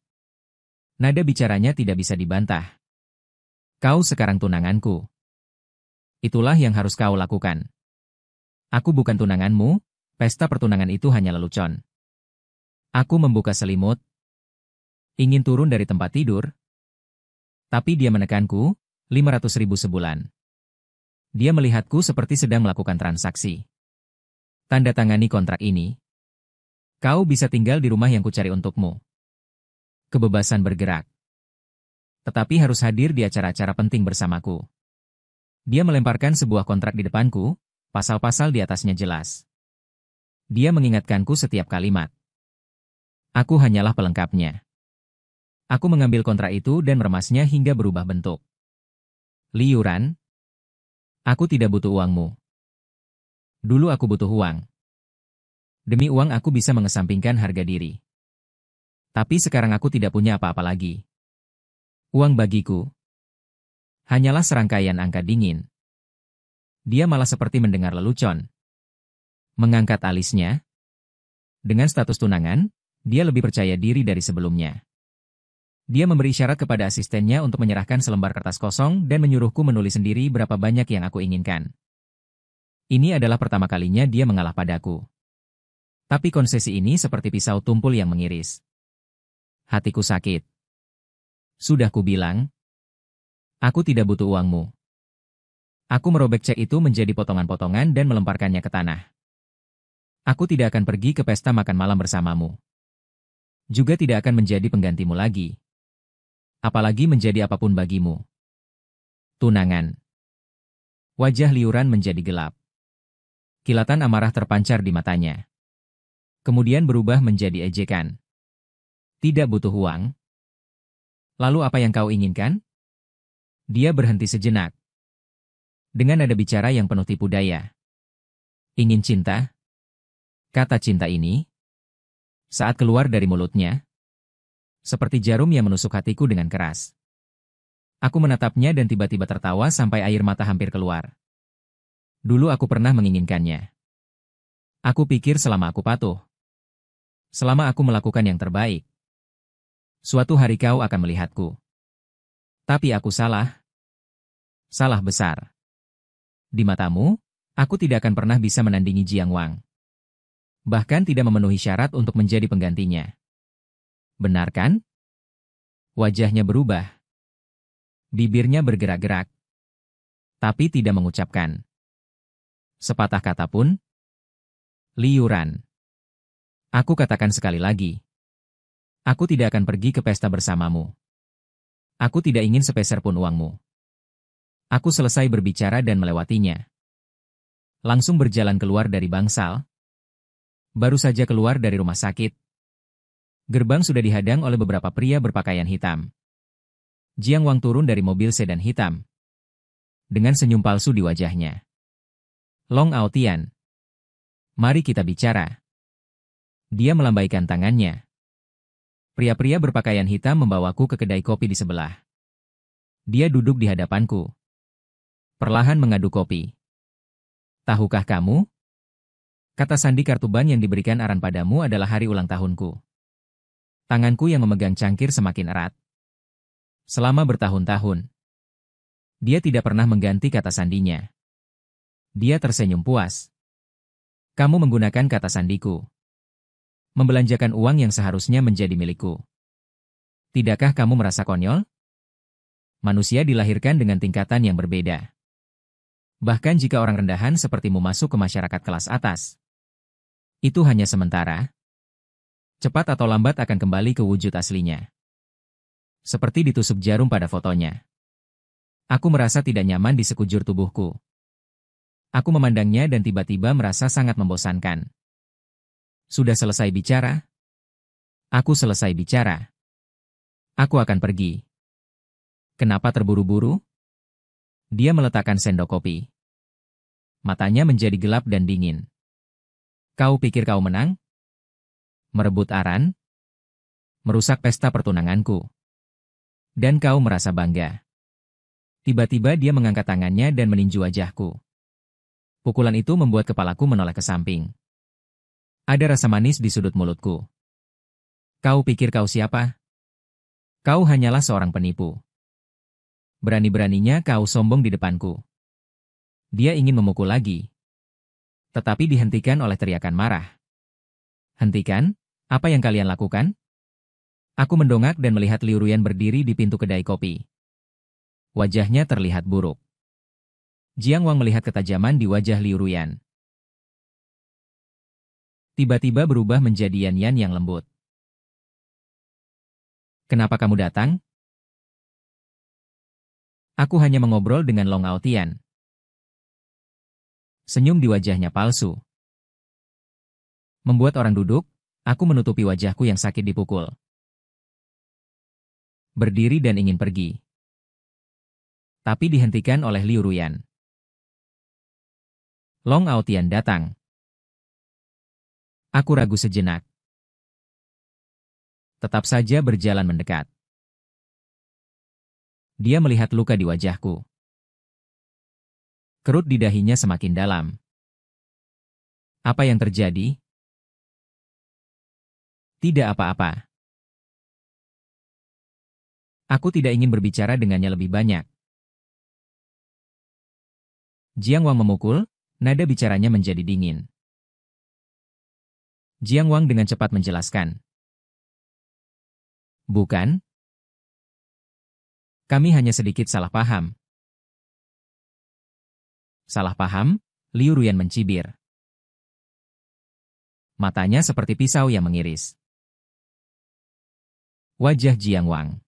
Nada bicaranya tidak bisa dibantah. Kau sekarang tunanganku. Itulah yang harus kau lakukan. Aku bukan tunanganmu, pesta pertunangan itu hanya lelucon. Aku membuka selimut. Ingin turun dari tempat tidur. Tapi dia menekanku, 500.000 sebulan. Dia melihatku seperti sedang melakukan transaksi. Tanda tangani kontrak ini. Kau bisa tinggal di rumah yang kucari untukmu. Kebebasan bergerak. Tetapi harus hadir di acara-acara penting bersamaku. Dia melemparkan sebuah kontrak di depanku, pasal-pasal di atasnya jelas. Dia mengingatkanku setiap kalimat. Aku hanyalah pelengkapnya. Aku mengambil kontrak itu dan meremasnya hingga berubah bentuk. Liuran. Aku tidak butuh uangmu. Dulu aku butuh uang. Demi uang aku bisa mengesampingkan harga diri. Tapi sekarang aku tidak punya apa-apa lagi. Uang bagiku hanyalah serangkaian angka dingin. Dia malah seperti mendengar lelucon. Mengangkat alisnya. Dengan status tunangan, dia lebih percaya diri dari sebelumnya. Dia memberi isyarat kepada asistennya untuk menyerahkan selembar kertas kosong dan menyuruhku menulis sendiri berapa banyak yang aku inginkan. Ini adalah pertama kalinya dia mengalah padaku. Tapi konsesi ini seperti pisau tumpul yang mengiris. Hatiku sakit. Sudah kubilang, aku tidak butuh uangmu. Aku merobek cek itu menjadi potongan-potongan dan melemparkannya ke tanah. Aku tidak akan pergi ke pesta makan malam bersamamu. Juga tidak akan menjadi penggantimu lagi. Apalagi menjadi apapun bagimu. Tunangan. Wajah Liuran menjadi gelap. Kilatan amarah terpancar di matanya. Kemudian berubah menjadi ejekan. Tidak butuh uang. Lalu apa yang kau inginkan? Dia berhenti sejenak. Dengan nada bicara yang penuh tipu daya. Ingin cinta? Kata cinta ini, saat keluar dari mulutnya, seperti jarum yang menusuk hatiku dengan keras. Aku menatapnya dan tiba-tiba tertawa sampai air mata hampir keluar. Dulu aku pernah menginginkannya. Aku pikir selama aku patuh. Selama aku melakukan yang terbaik. Suatu hari kau akan melihatku. Tapi aku salah. Salah besar. Di matamu, aku tidak akan pernah bisa menandingi Jiang Wang. Bahkan tidak memenuhi syarat untuk menjadi penggantinya. Benar kan? Wajahnya berubah. Bibirnya bergerak-gerak. Tapi tidak mengucapkan sepatah kata pun. Liuran. Aku katakan sekali lagi. Aku tidak akan pergi ke pesta bersamamu. Aku tidak ingin sepeser pun uangmu. Aku selesai berbicara dan melewatinya. Langsung berjalan keluar dari bangsal. Baru saja keluar dari rumah sakit. Gerbang sudah dihadang oleh beberapa pria berpakaian hitam. Jiang Wang turun dari mobil sedan hitam. Dengan senyum palsu di wajahnya. Long Aotian. Mari kita bicara. Dia melambaikan tangannya. Pria-pria berpakaian hitam membawaku ke kedai kopi di sebelah. Dia duduk di hadapanku. Perlahan mengaduk kopi. Tahukah kamu? Kata sandi kartuban yang diberikan Aran padamu adalah hari ulang tahunku. Tanganku yang memegang cangkir semakin erat. Selama bertahun-tahun. Dia tidak pernah mengganti kata sandinya. Dia tersenyum puas. Kamu menggunakan kata sandiku. Membelanjakan uang yang seharusnya menjadi milikku. Tidakkah kamu merasa konyol? Manusia dilahirkan dengan tingkatan yang berbeda. Bahkan jika orang rendahan sepertimu masuk ke masyarakat kelas atas. Itu hanya sementara. Cepat atau lambat akan kembali ke wujud aslinya. Seperti ditusuk jarum pada fotonya. Aku merasa tidak nyaman di sekujur tubuhku. Aku memandangnya dan tiba-tiba merasa sangat membosankan. Sudah selesai bicara? Aku selesai bicara. Aku akan pergi. Kenapa terburu-buru? Dia meletakkan sendok kopi. Matanya menjadi gelap dan dingin. Kau pikir kau menang? Merebut Aran? Merusak pesta pertunanganku. Dan kau merasa bangga. Tiba-tiba dia mengangkat tangannya dan meninju wajahku. Pukulan itu membuat kepalaku menoleh ke samping. Ada rasa manis di sudut mulutku. Kau pikir kau siapa? Kau hanyalah seorang penipu. Berani-beraninya kau sombong di depanku. Dia ingin memukul lagi. Tetapi dihentikan oleh teriakan marah. Hentikan? Apa yang kalian lakukan? Aku mendongak dan melihat Liu Ruyan berdiri di pintu kedai kopi. Wajahnya terlihat buruk. Jiang Wang melihat ketajaman di wajah Liu Ruyan. Tiba-tiba berubah menjadi Yan Yan yang lembut. Kenapa kamu datang? Aku hanya mengobrol dengan Long Aotian. Senyum di wajahnya palsu. Membuat orang duduk, aku menutupi wajahku yang sakit dipukul. Berdiri dan ingin pergi. Tapi dihentikan oleh Liu Ruyan. Long Aotian datang. Aku ragu sejenak. Tetap saja berjalan mendekat. Dia melihat luka di wajahku. Kerut di dahinya semakin dalam. Apa yang terjadi? Tidak apa-apa. Aku tidak ingin berbicara dengannya lebih banyak. Jiang Wang memukul, nada bicaranya menjadi dingin. Jiang Wang dengan cepat menjelaskan. Bukan? Kami hanya sedikit salah paham. Salah paham? Liu Ruyan mencibir. Matanya seperti pisau yang mengiris. Wajah Jiang Wang.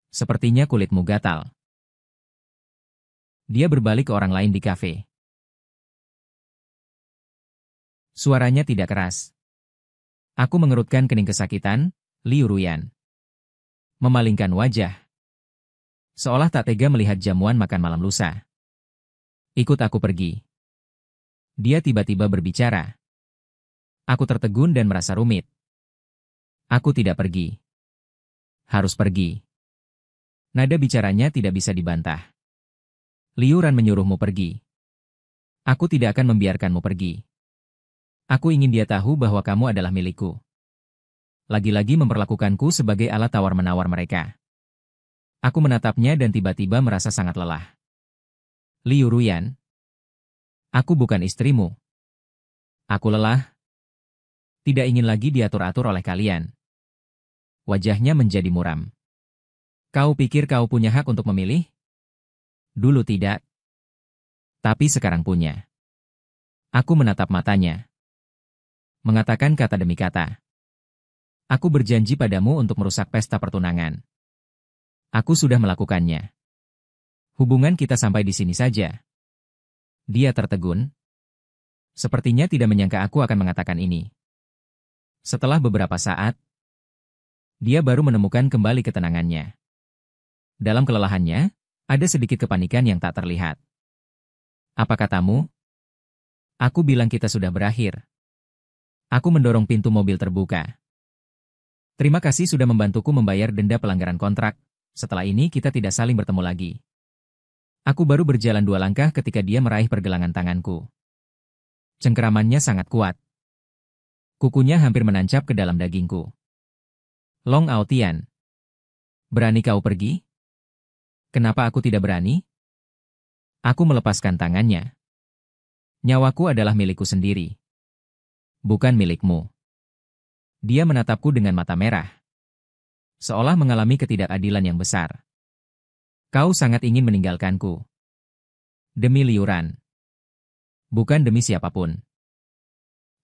Sepertinya kulitmu gatal. Dia berbalik ke orang lain di kafe. Suaranya tidak keras. Aku mengerutkan kening kesakitan, Liu Ruyan. Memalingkan wajah. Seolah tak tega melihat jamuan makan malam lusa. Ikut aku pergi. Dia tiba-tiba berbicara. Aku tertegun dan merasa rumit. Aku tidak pergi. Harus pergi. Nada bicaranya tidak bisa dibantah. Liu Ran menyuruhmu pergi. Aku tidak akan membiarkanmu pergi. Aku ingin dia tahu bahwa kamu adalah milikku. Lagi-lagi memperlakukanku sebagai alat tawar-menawar mereka. Aku menatapnya dan tiba-tiba merasa sangat lelah. Liu Ruyan. Aku bukan istrimu. Aku lelah. Tidak ingin lagi diatur-atur oleh kalian. Wajahnya menjadi muram. Kau pikir kau punya hak untuk memilih? Dulu tidak. Tapi sekarang punya. Aku menatap matanya. Mengatakan kata demi kata. Aku berjanji padamu untuk merusak pesta pertunangan. Aku sudah melakukannya. Hubungan kita sampai di sini saja. Dia tertegun. Sepertinya tidak menyangka aku akan mengatakan ini. Setelah beberapa saat, dia baru menemukan kembali ketenangannya. Dalam kelelahannya, ada sedikit kepanikan yang tak terlihat. Apa katamu? Aku bilang kita sudah berakhir. Aku mendorong pintu mobil terbuka. Terima kasih sudah membantuku membayar denda pelanggaran kontrak. Setelah ini kita tidak saling bertemu lagi. Aku baru berjalan 2 langkah ketika dia meraih pergelangan tanganku. Cengkeramannya sangat kuat. Kukunya hampir menancap ke dalam dagingku. Long Aotian. Berani kau pergi? Kenapa aku tidak berani? Aku melepaskan tangannya. Nyawaku adalah milikku sendiri. Bukan milikmu. Dia menatapku dengan mata merah. Seolah mengalami ketidakadilan yang besar. Kau sangat ingin meninggalkanku. Demi Liu Ran. Bukan demi siapapun.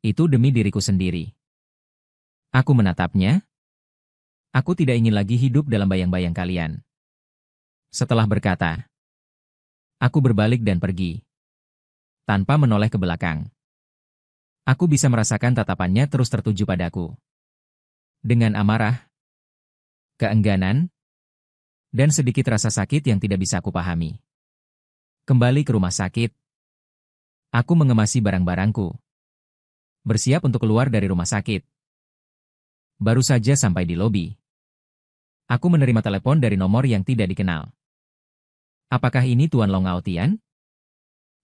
Itu demi diriku sendiri. Aku menatapnya. Aku tidak ingin lagi hidup dalam bayang-bayang kalian. Setelah berkata, aku berbalik dan pergi. Tanpa menoleh ke belakang. Aku bisa merasakan tatapannya terus tertuju padaku. Dengan amarah, keengganan, dan sedikit rasa sakit yang tidak bisa aku pahami. Kembali ke rumah sakit. Aku mengemasi barang-barangku. Bersiap untuk keluar dari rumah sakit. Baru saja sampai di lobi. Aku menerima telepon dari nomor yang tidak dikenal. Apakah ini Tuan Long Ao Tian?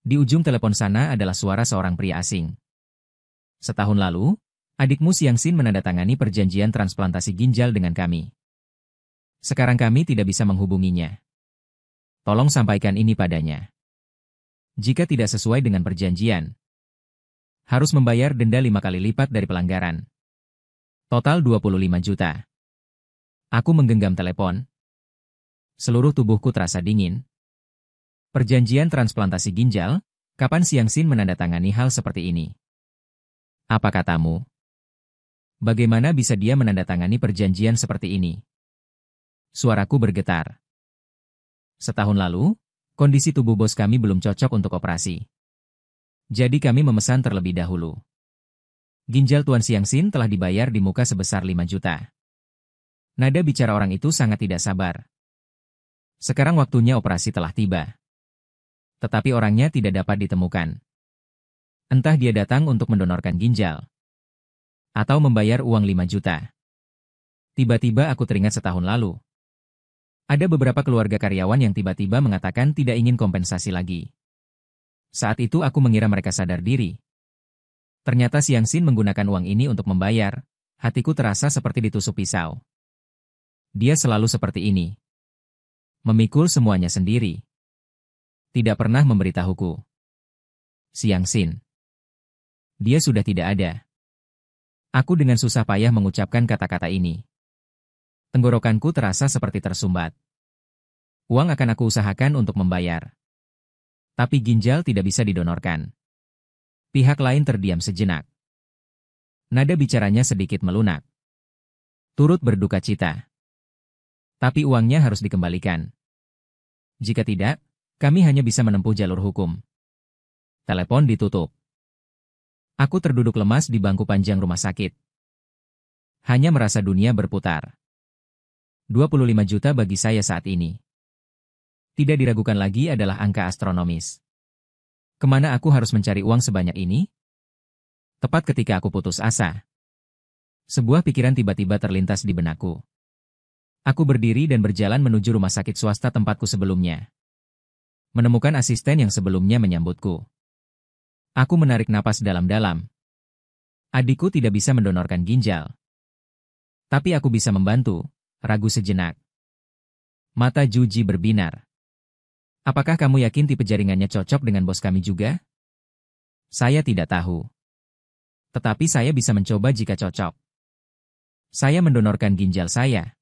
Di ujung telepon sana adalah suara seorang pria asing. Setahun lalu, adikmu Siang Sin menandatangani perjanjian transplantasi ginjal dengan kami. Sekarang kami tidak bisa menghubunginya. Tolong sampaikan ini padanya. Jika tidak sesuai dengan perjanjian, harus membayar denda 5 kali lipat dari pelanggaran. Total 25 juta. Aku menggenggam telepon. Seluruh tubuhku terasa dingin. Perjanjian transplantasi ginjal, kapan Siang Sin menandatangani hal seperti ini? Apa katamu? Bagaimana bisa dia menandatangani perjanjian seperti ini? Suaraku bergetar. Setahun lalu, kondisi tubuh bos kami belum cocok untuk operasi. Jadi kami memesan terlebih dahulu. Ginjal Tuan Siang Sin telah dibayar di muka sebesar 5 juta. Nada bicara orang itu sangat tidak sabar. Sekarang waktunya operasi telah tiba. Tetapi orangnya tidak dapat ditemukan. Entah dia datang untuk mendonorkan ginjal, atau membayar uang 5 juta. Tiba-tiba aku teringat setahun lalu. Ada beberapa keluarga karyawan yang tiba-tiba mengatakan tidak ingin kompensasi lagi. Saat itu aku mengira mereka sadar diri. Ternyata Siang Sin menggunakan uang ini untuk membayar. Hatiku terasa seperti ditusuk pisau. Dia selalu seperti ini. Memikul semuanya sendiri. Tidak pernah memberitahuku. Siang Sin. Dia sudah tidak ada. Aku dengan susah payah mengucapkan kata-kata ini. Tenggorokanku terasa seperti tersumbat. Uang akan aku usahakan untuk membayar. Tapi ginjal tidak bisa didonorkan. Pihak lain terdiam sejenak. Nada bicaranya sedikit melunak. Turut berduka cita. Tapi uangnya harus dikembalikan. Jika tidak, kami hanya bisa menempuh jalur hukum. Telepon ditutup. Aku terduduk lemas di bangku panjang rumah sakit. Hanya merasa dunia berputar. 25 juta bagi saya saat ini. Tidak diragukan lagi adalah angka astronomis. Kemana aku harus mencari uang sebanyak ini? Tepat ketika aku putus asa. Sebuah pikiran tiba-tiba terlintas di benakku. Aku berdiri dan berjalan menuju rumah sakit swasta tempatku sebelumnya. Menemukan asisten yang sebelumnya menyambutku. Aku menarik napas dalam-dalam. Adikku tidak bisa mendonorkan ginjal. Tapi aku bisa membantu, ragu sejenak. Mata Juji berbinar. Apakah kamu yakin tipe jaringannya cocok dengan bos kami juga? Saya tidak tahu. Tetapi saya bisa mencoba jika cocok. Saya mendonorkan ginjal saya.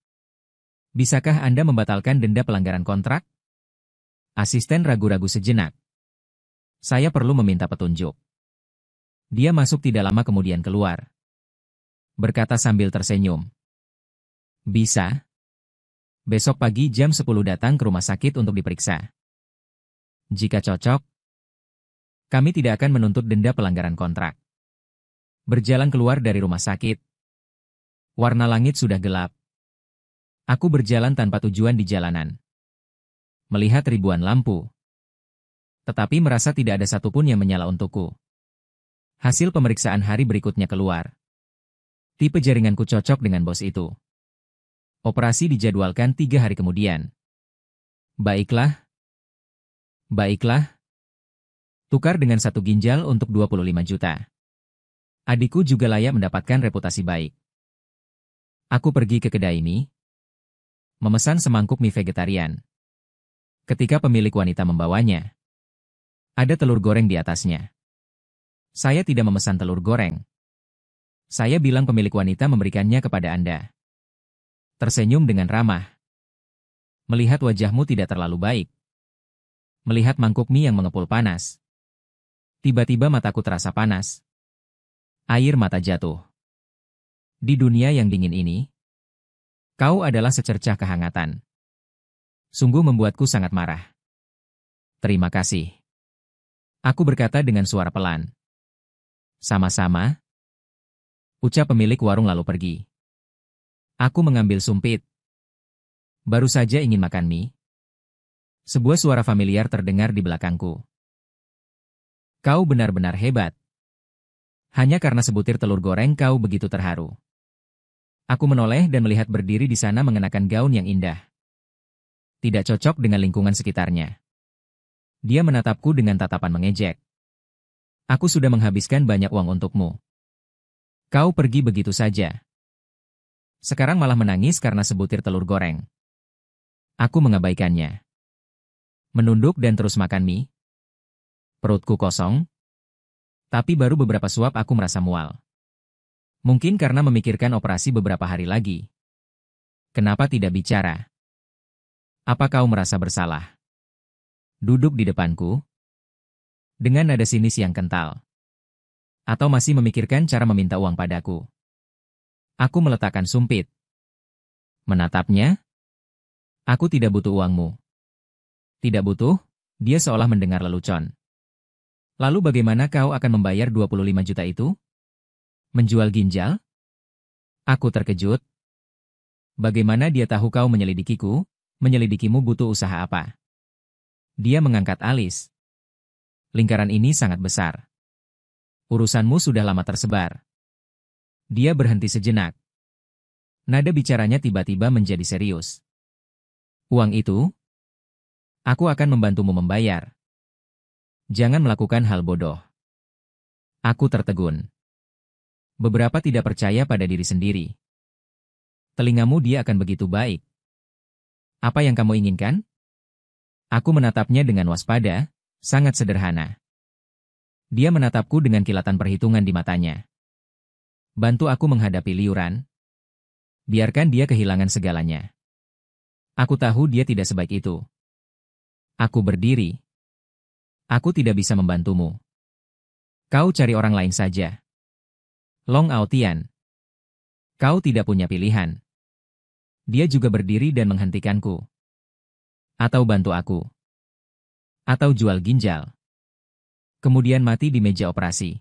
Bisakah Anda membatalkan denda pelanggaran kontrak? Asisten ragu-ragu sejenak. Saya perlu meminta petunjuk. Dia masuk tidak lama kemudian keluar. Berkata sambil tersenyum. Bisa. Besok pagi jam 10 datang ke rumah sakit untuk diperiksa. Jika cocok, kami tidak akan menuntut denda pelanggaran kontrak. Berjalan keluar dari rumah sakit. Warna langit sudah gelap. Aku berjalan tanpa tujuan di jalanan. Melihat ribuan lampu. Tetapi merasa tidak ada satupun yang menyala untukku. Hasil pemeriksaan hari berikutnya keluar. Tipe jaringanku cocok dengan bos itu. Operasi dijadwalkan 3 hari kemudian. Baiklah. Baiklah. Tukar dengan 1 ginjal untuk 25 juta. Adikku juga layak mendapatkan reputasi baik. Aku pergi ke kedai mie. Memesan semangkuk mie vegetarian. Ketika pemilik wanita membawanya, ada telur goreng di atasnya. Saya tidak memesan telur goreng. Saya bilang pemilik wanita memberikannya kepada Anda. Tersenyum dengan ramah. Melihat wajahmu tidak terlalu baik. Melihat mangkuk mie yang mengepul panas. Tiba-tiba mataku terasa panas. Air mata jatuh. Di dunia yang dingin ini, kau adalah secercah kehangatan. Sungguh membuatku sangat marah. Terima kasih. Aku berkata dengan suara pelan. Sama-sama. Ucap pemilik warung lalu pergi. Aku mengambil sumpit. Baru saja ingin makan mie. Sebuah suara familiar terdengar di belakangku. Kau benar-benar hebat. Hanya karena sebutir telur goreng kau begitu terharu. Aku menoleh dan melihat berdiri di sana mengenakan gaun yang indah. Tidak cocok dengan lingkungan sekitarnya. Dia menatapku dengan tatapan mengejek. Aku sudah menghabiskan banyak uang untukmu. Kau pergi begitu saja. Sekarang malah menangis karena sebutir telur goreng. Aku mengabaikannya. Menunduk dan terus makan mie. Perutku kosong. Tapi baru beberapa suap aku merasa mual. Mungkin karena memikirkan operasi beberapa hari lagi. Kenapa tidak bicara? Apa kau merasa bersalah? Duduk di depanku. Dengan nada sinis yang kental. Atau masih memikirkan cara meminta uang padaku. Aku meletakkan sumpit. Menatapnya. Aku tidak butuh uangmu. Tidak butuh, dia seolah mendengar lelucon. Lalu bagaimana kau akan membayar 25 juta itu? Menjual ginjal? Aku terkejut. Bagaimana dia tahu kau menyelidikiku? Menyelidikimu butuh usaha apa? Dia mengangkat alis. Lingkaran ini sangat besar. Urusanmu sudah lama tersebar. Dia berhenti sejenak. Nada bicaranya tiba-tiba menjadi serius. Uang itu? Aku akan membantumu membayar. Jangan melakukan hal bodoh. Aku tertegun. Beberapa tidak percaya pada diri sendiri. Telingamu dia akan begitu baik. Apa yang kamu inginkan? Aku menatapnya dengan waspada, sangat sederhana. Dia menatapku dengan kilatan perhitungan di matanya. Bantu aku menghadapi liuran. Biarkan dia kehilangan segalanya. Aku tahu dia tidak sebaik itu. Aku berdiri. Aku tidak bisa membantumu. Kau cari orang lain saja. Long Aotian. Kau tidak punya pilihan. Dia juga berdiri dan menghentikanku. Atau bantu aku. Atau jual ginjal. Kemudian mati di meja operasi.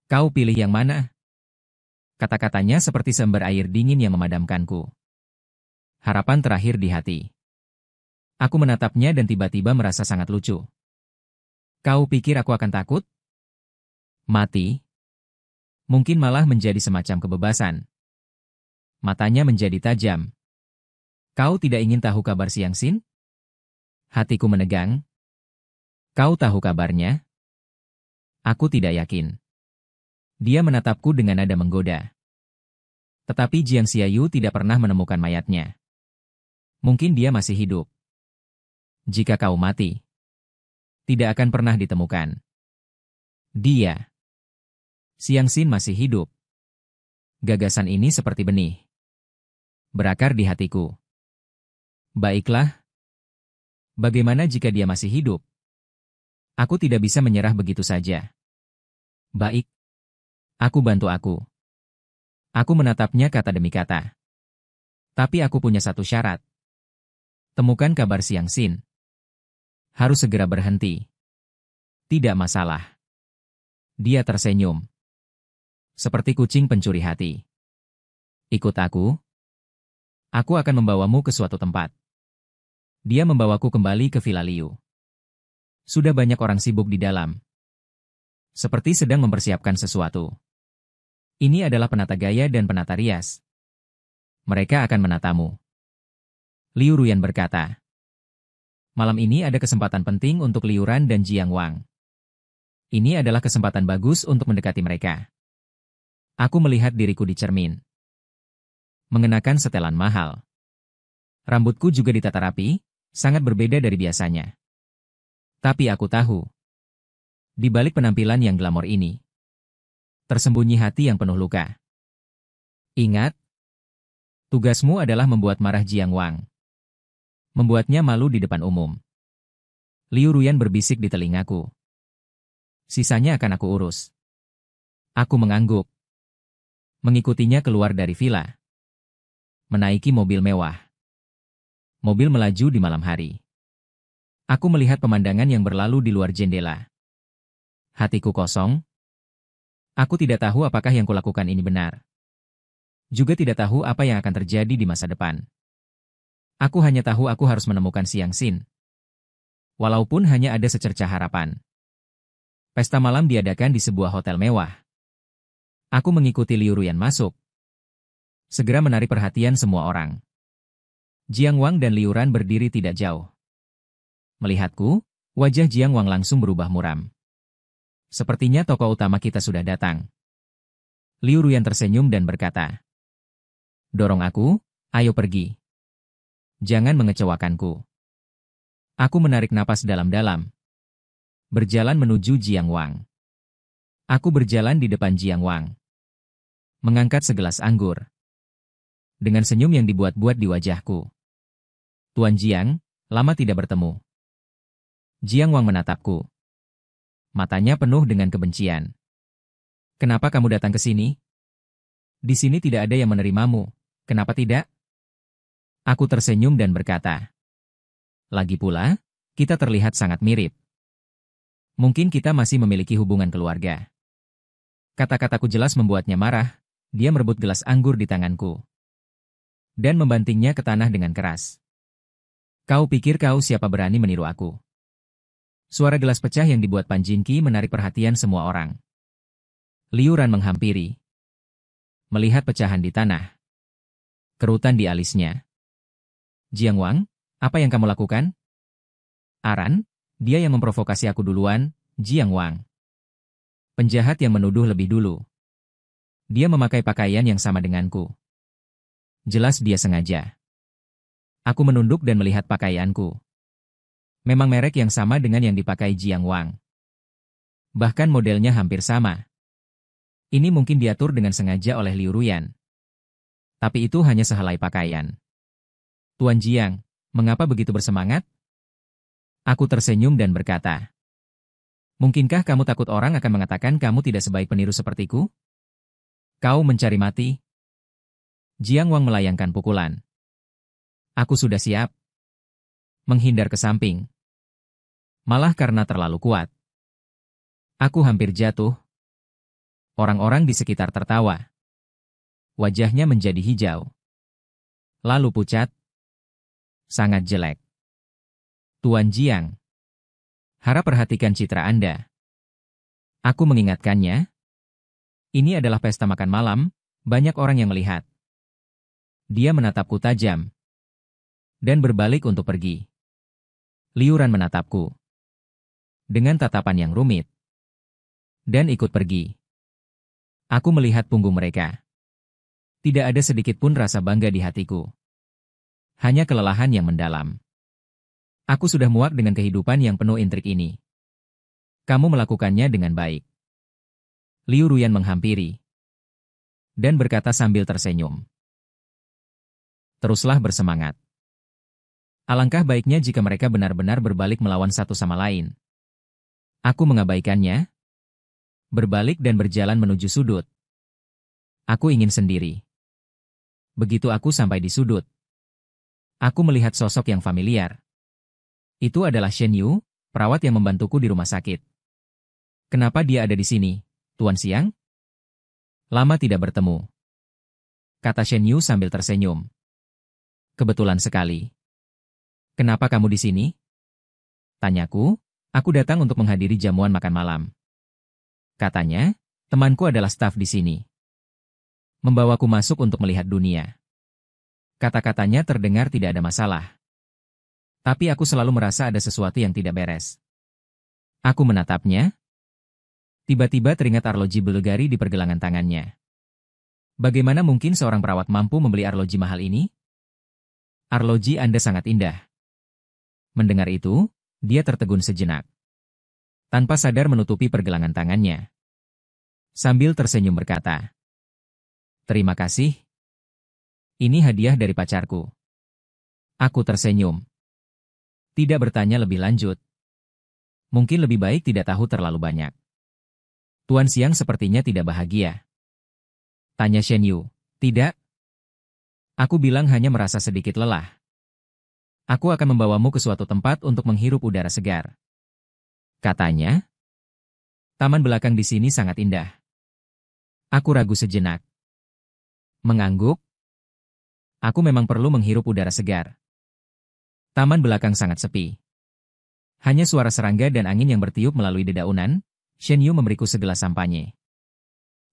Kau pilih yang mana? Kata-katanya seperti seember air dingin yang memadamkanku. Harapan terakhir di hati. Aku menatapnya dan tiba-tiba merasa sangat lucu. Kau pikir aku akan takut? Mati? Mungkin malah menjadi semacam kebebasan. Matanya menjadi tajam. Kau tidak ingin tahu kabar Siang Sin? Hatiku menegang. Kau tahu kabarnya? Aku tidak yakin. Dia menatapku dengan nada menggoda. Tetapi Jiang Xiaoyu tidak pernah menemukan mayatnya. Mungkin dia masih hidup. Jika kau mati, tidak akan pernah ditemukan. Dia. Siang Sin masih hidup. Gagasan ini seperti benih. Berakar di hatiku. Baiklah. Bagaimana jika dia masih hidup? Aku tidak bisa menyerah begitu saja. Baik. Aku bantu aku. Aku menatapnya kata demi kata. Tapi aku punya satu syarat. Temukan kabar Siang Sin. Harus segera berhenti. Tidak masalah. Dia tersenyum. Seperti kucing pencuri hati. Ikut aku. Aku akan membawamu ke suatu tempat. Dia membawaku kembali ke Villa Liu. Sudah banyak orang sibuk di dalam. Seperti sedang mempersiapkan sesuatu. Ini adalah penata gaya dan penata rias. Mereka akan menatamu. Liu Ruyan berkata. Malam ini ada kesempatan penting untuk Liu Ran dan Jiang Wang. Ini adalah kesempatan bagus untuk mendekati mereka. Aku melihat diriku di cermin. Mengenakan setelan mahal. Rambutku juga ditata rapi, sangat berbeda dari biasanya. Tapi aku tahu. Di balik penampilan yang glamor ini, tersembunyi hati yang penuh luka. Ingat, tugasmu adalah membuat marah Jiang Wang. Membuatnya malu di depan umum. Liu Ruyan berbisik di telingaku. Sisanya akan aku urus. Aku mengangguk. Mengikutinya keluar dari villa. Menaiki mobil mewah. Mobil melaju di malam hari. Aku melihat pemandangan yang berlalu di luar jendela. Hatiku kosong. Aku tidak tahu apakah yang kulakukan ini benar. Juga tidak tahu apa yang akan terjadi di masa depan. Aku hanya tahu aku harus menemukan Siang Sin. Walaupun hanya ada secercah harapan. Pesta malam diadakan di sebuah hotel mewah. Aku mengikuti Liu Ruyan masuk. segera menarik perhatian semua orang. Jiang Wang dan Liu Ran berdiri tidak jauh. Melihatku, wajah Jiang Wang langsung berubah muram. Sepertinya tokoh utama kita sudah datang. Liu Ruyan tersenyum dan berkata, "Dorong aku, ayo pergi. Jangan mengecewakanku." Aku menarik napas dalam-dalam. Berjalan menuju Jiang Wang. Aku berjalan di depan Jiang Wang. Mengangkat segelas anggur. Dengan senyum yang dibuat-buat di wajahku. "Tuan Jiang, lama tidak bertemu." Jiang Wang menatapku. Matanya penuh dengan kebencian. "Kenapa kamu datang ke sini? Di sini tidak ada yang menerimamu. Kenapa tidak?" Aku tersenyum dan berkata, "Lagi pula, kita terlihat sangat mirip. Mungkin kita masih memiliki hubungan keluarga." Kata-kataku jelas membuatnya marah. Dia merebut gelas anggur di tanganku dan membantingnya ke tanah dengan keras. "Kau pikir kau siapa berani meniru aku?" Suara gelas pecah yang dibuat Pan Jinqi menarik perhatian semua orang. Liu Ran menghampiri. Melihat pecahan di tanah. Kerutan di alisnya. "Jiang Wang, apa yang kamu lakukan?" "Aran, dia yang memprovokasi aku duluan, Jiang Wang." Penjahat yang menuduh lebih dulu. Dia memakai pakaian yang sama denganku. Jelas dia sengaja. Aku menunduk dan melihat pakaianku. Memang merek yang sama dengan yang dipakai Jiang Wang. Bahkan modelnya hampir sama. Ini mungkin diatur dengan sengaja oleh Liu Ruyan. Tapi itu hanya sehelai pakaian. "Tuan Jiang, mengapa begitu bersemangat?" Aku tersenyum dan berkata, "Mungkinkah kamu takut orang akan mengatakan kamu tidak sebaik peniru sepertiku? Kau mencari mati?" Jiang Wang melayangkan pukulan. Aku sudah siap. Menghindar ke samping. Malah karena terlalu kuat. Aku hampir jatuh. Orang-orang di sekitar tertawa. Wajahnya menjadi hijau. Lalu pucat. Sangat jelek. "Tuan Jiang, harap perhatikan citra Anda." Aku mengingatkannya. Ini adalah pesta makan malam, banyak orang yang melihat. Dia menatapku tajam. Dan berbalik untuk pergi. Liu Ran menatapku. Dengan tatapan yang rumit. Dan ikut pergi. Aku melihat punggung mereka. Tidak ada sedikit pun rasa bangga di hatiku. Hanya kelelahan yang mendalam. Aku sudah muak dengan kehidupan yang penuh intrik ini. Kamu melakukannya dengan baik. Liu Ruyan menghampiri. Dan berkata sambil tersenyum. Teruslah bersemangat. Alangkah baiknya jika mereka benar-benar berbalik melawan satu sama lain. Aku mengabaikannya. Berbalik dan berjalan menuju sudut. Aku ingin sendiri. Begitu aku sampai di sudut. Aku melihat sosok yang familiar. Itu adalah Shen Yu, perawat yang membantuku di rumah sakit. "Kenapa dia ada di sini, Tuan Xiang?" "Lama tidak bertemu," kata Shen Yu sambil tersenyum. "Kebetulan sekali." "Kenapa kamu di sini?" Tanyaku. "Aku datang untuk menghadiri jamuan makan malam." Katanya, "Temanku adalah staf di sini. Membawaku masuk untuk melihat dunia." Kata-katanya terdengar tidak ada masalah. Tapi aku selalu merasa ada sesuatu yang tidak beres. Aku menatapnya. Tiba-tiba teringat arloji Bulgari di pergelangan tangannya. Bagaimana mungkin seorang perawat mampu membeli arloji mahal ini? "Arloji Anda sangat indah." Mendengar itu, dia tertegun sejenak. Tanpa sadar menutupi pergelangan tangannya. Sambil tersenyum berkata, "Terima kasih. Ini hadiah dari pacarku." Aku tersenyum. Tidak bertanya lebih lanjut. Mungkin lebih baik tidak tahu terlalu banyak. "Tuan Xiang sepertinya tidak bahagia." Tanya Shen Yu. "Tidak." Aku bilang hanya merasa sedikit lelah. "Aku akan membawamu ke suatu tempat untuk menghirup udara segar." Katanya. "Taman belakang di sini sangat indah." Aku ragu sejenak. Mengangguk. Aku memang perlu menghirup udara segar. Taman belakang sangat sepi. Hanya suara serangga dan angin yang bertiup melalui dedaunan. Shen Yu memberiku segelas sampanye.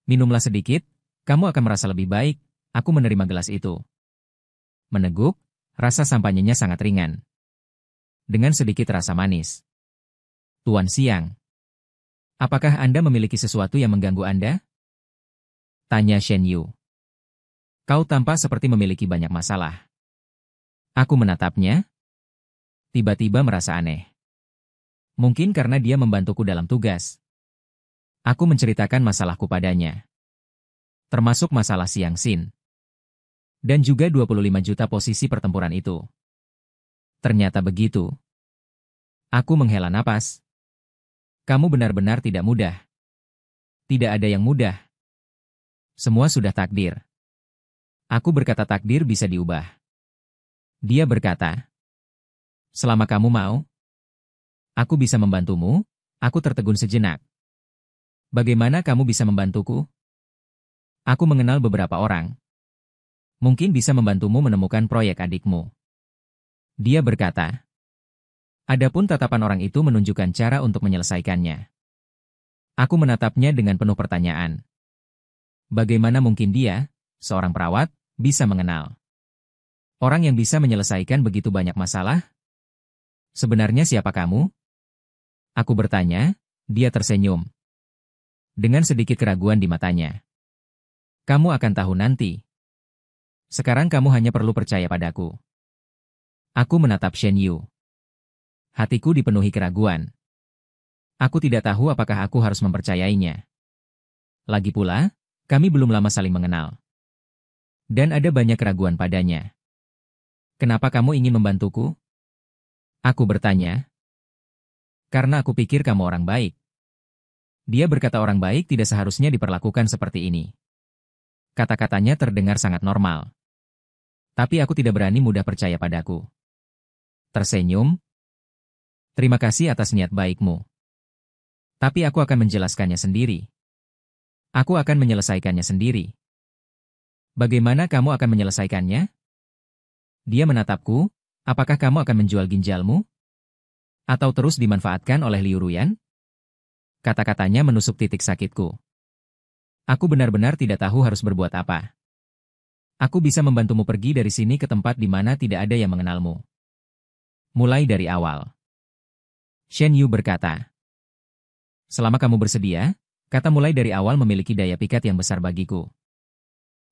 "Minumlah sedikit, kamu akan merasa lebih baik," Aku menerima gelas itu. Meneguk, rasa sampanyenya sangat ringan. Dengan sedikit rasa manis. Tuan Xiang. Apakah Anda memiliki sesuatu yang mengganggu Anda? Tanya Shen Yu. Kau tampak seperti memiliki banyak masalah. Aku menatapnya. Tiba-tiba merasa aneh. Mungkin karena dia membantuku dalam tugas. Aku menceritakan masalahku padanya. Termasuk masalah Xiang Xin. Dan juga 25 juta posisi pertempuran itu. Ternyata begitu. Aku menghela napas. Kamu benar-benar tidak mudah. Tidak ada yang mudah. Semua sudah takdir. Aku berkata takdir bisa diubah. Dia berkata, selama kamu mau, aku bisa membantumu. Aku tertegun sejenak. Bagaimana kamu bisa membantuku? Aku mengenal beberapa orang. Mungkin bisa membantumu menemukan proyek adikmu. Dia berkata. Adapun tatapan orang itu menunjukkan cara untuk menyelesaikannya. Aku menatapnya dengan penuh pertanyaan. Bagaimana mungkin dia, seorang perawat, bisa mengenal orang yang bisa menyelesaikan begitu banyak masalah? Sebenarnya siapa kamu? Aku bertanya, dia tersenyum. Dengan sedikit keraguan di matanya. Kamu akan tahu nanti. Sekarang kamu hanya perlu percaya padaku. Aku menatap Shen Yu. Hatiku dipenuhi keraguan. Aku tidak tahu apakah aku harus mempercayainya. Lagi pula, kami belum lama saling mengenal. Dan ada banyak keraguan padanya. Kenapa kamu ingin membantuku? Aku bertanya. Karena aku pikir kamu orang baik. Dia berkata orang baik tidak seharusnya diperlakukan seperti ini. Kata-katanya terdengar sangat normal. Tapi aku tidak berani mudah percaya padaku. Tersenyum. Terima kasih atas niat baikmu. Tapi aku akan menjelaskannya sendiri. Aku akan menyelesaikannya sendiri. Bagaimana kamu akan menyelesaikannya? Dia menatapku, apakah kamu akan menjual ginjalmu? Atau terus dimanfaatkan oleh Liu Ruyan? Kata-katanya menusuk titik sakitku. Aku benar-benar tidak tahu harus berbuat apa. Aku bisa membantumu pergi dari sini ke tempat di mana tidak ada yang mengenalmu. Mulai dari awal. Shen Yu berkata. Selama kamu bersedia, kata mulai dari awal memiliki daya pikat yang besar bagiku.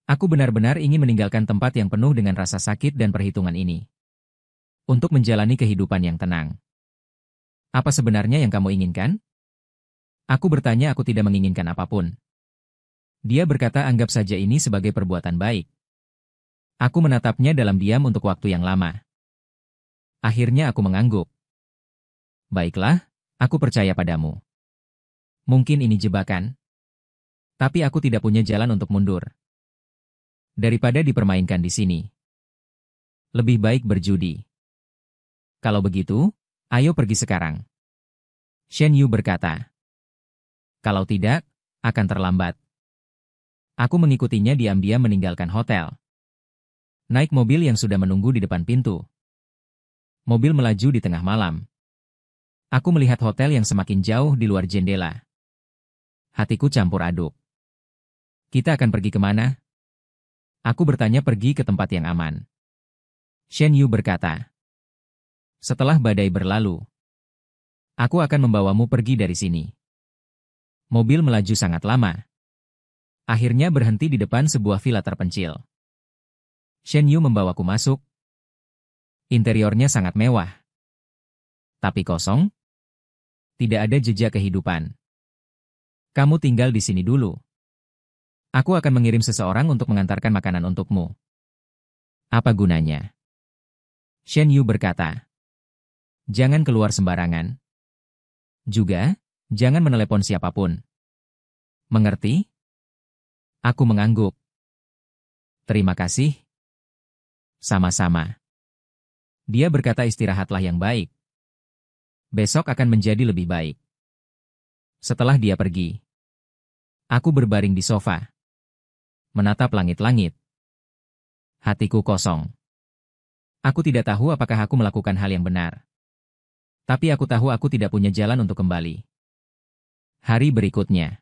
Aku benar-benar ingin meninggalkan tempat yang penuh dengan rasa sakit dan perhitungan ini. Untuk menjalani kehidupan yang tenang. Apa sebenarnya yang kamu inginkan? Aku bertanya aku tidak menginginkan apapun. Dia berkata anggap saja ini sebagai perbuatan baik. Aku menatapnya dalam diam untuk waktu yang lama. Akhirnya aku mengangguk. Baiklah, aku percaya padamu. Mungkin ini jebakan. Tapi aku tidak punya jalan untuk mundur. Daripada dipermainkan di sini. Lebih baik berjudi. Kalau begitu, ayo pergi sekarang. Shen Yu berkata. Kalau tidak, akan terlambat. Aku mengikutinya diam-diam meninggalkan hotel. Naik mobil yang sudah menunggu di depan pintu. Mobil melaju di tengah malam. Aku melihat hotel yang semakin jauh di luar jendela. Hatiku campur aduk. Kita akan pergi kemana? Aku bertanya pergi ke tempat yang aman. Shen Yu berkata. Setelah badai berlalu, aku akan membawamu pergi dari sini. Mobil melaju sangat lama. Akhirnya berhenti di depan sebuah villa terpencil. Shen Yu membawaku masuk. Interiornya sangat mewah. Tapi kosong. Tidak ada jejak kehidupan. Kamu tinggal di sini dulu. Aku akan mengirim seseorang untuk mengantarkan makanan untukmu. Apa gunanya? Shen Yu berkata. Jangan keluar sembarangan. Juga, jangan menelepon siapapun. Mengerti? Aku mengangguk. Terima kasih. Sama-sama. Dia berkata istirahatlah yang baik. Besok akan menjadi lebih baik. Setelah dia pergi, aku berbaring di sofa. Menatap langit-langit. Hatiku kosong. Aku tidak tahu apakah aku melakukan hal yang benar. Tapi aku tahu aku tidak punya jalan untuk kembali. Hari berikutnya.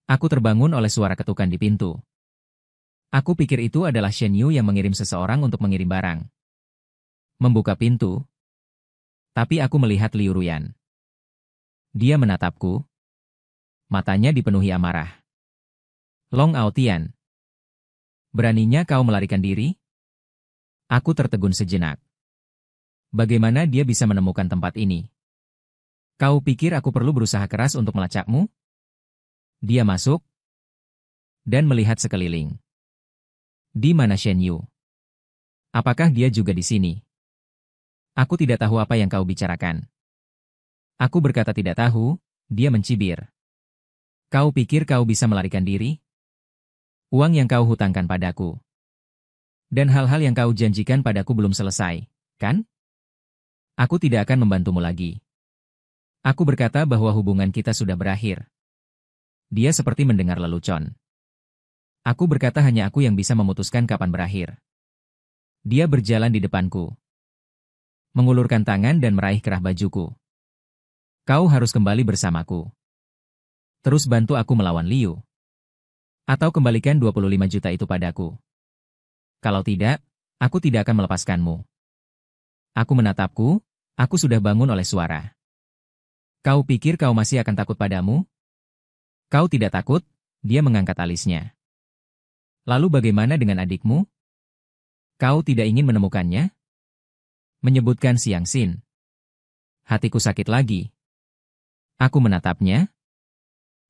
Aku terbangun oleh suara ketukan di pintu. Aku pikir itu adalah Shen Yu yang mengirim seseorang untuk mengirim barang. Membuka pintu. Tapi aku melihat Liu Ruyan. Dia menatapku. Matanya dipenuhi amarah. Long Aotian. Beraninya kau melarikan diri? Aku tertegun sejenak. Bagaimana dia bisa menemukan tempat ini? Kau pikir aku perlu berusaha keras untuk melacakmu? Dia masuk dan melihat sekeliling. Di mana Shen Yu? Apakah dia juga di sini? Aku tidak tahu apa yang kau bicarakan. Aku berkata tidak tahu, dia mencibir. Kau pikir kau bisa melarikan diri? Uang yang kau hutangkan padaku. Dan hal-hal yang kau janjikan padaku belum selesai, kan? Aku tidak akan membantumu lagi. Aku berkata bahwa hubungan kita sudah berakhir. Dia seperti mendengar lelucon. Aku berkata hanya aku yang bisa memutuskan kapan berakhir. Dia berjalan di depanku. Mengulurkan tangan dan meraih kerah bajuku. Kau harus kembali bersamaku. Terus bantu aku melawan Liu. Atau kembalikan 25 juta itu padaku. Kalau tidak, aku tidak akan melepaskanmu. Aku menatapku, aku sudah bangun oleh suara. Kau pikir kau masih akan takut padamu? Kau tidak takut? Dia mengangkat alisnya. Lalu bagaimana dengan adikmu? Kau tidak ingin menemukannya? Menyebutkan Siang Xin. Hatiku sakit lagi. Aku menatapnya.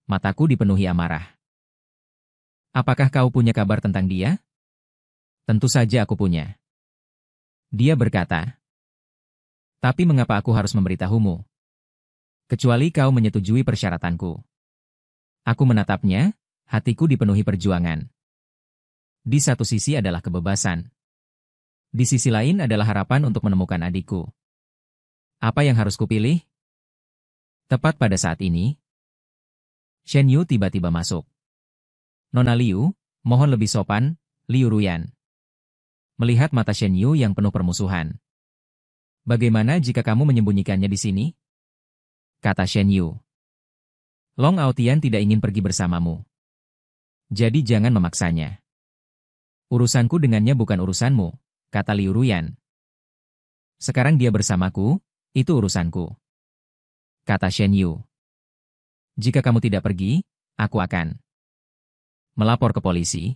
Mataku dipenuhi amarah. Apakah kau punya kabar tentang dia? Tentu saja aku punya. Dia berkata. Tapi mengapa aku harus memberitahumu? Kecuali kau menyetujui persyaratanku. Aku menatapnya, hatiku dipenuhi perjuangan. Di satu sisi adalah kebebasan. Di sisi lain adalah harapan untuk menemukan adikku. Apa yang harus kupilih? Tepat pada saat ini, Shen Yu tiba-tiba masuk. Nona Liu, mohon lebih sopan, Liu Ruyan. Melihat mata Shen Yu yang penuh permusuhan. Bagaimana jika kamu menyembunyikannya di sini? Kata Shen Yu. Long Aotian tidak ingin pergi bersamamu. Jadi jangan memaksanya. Urusanku dengannya bukan urusanmu, kata Liu Ruyan. Sekarang dia bersamaku, itu urusanku. Kata Shen Yu. Jika kamu tidak pergi, aku akan melapor ke polisi.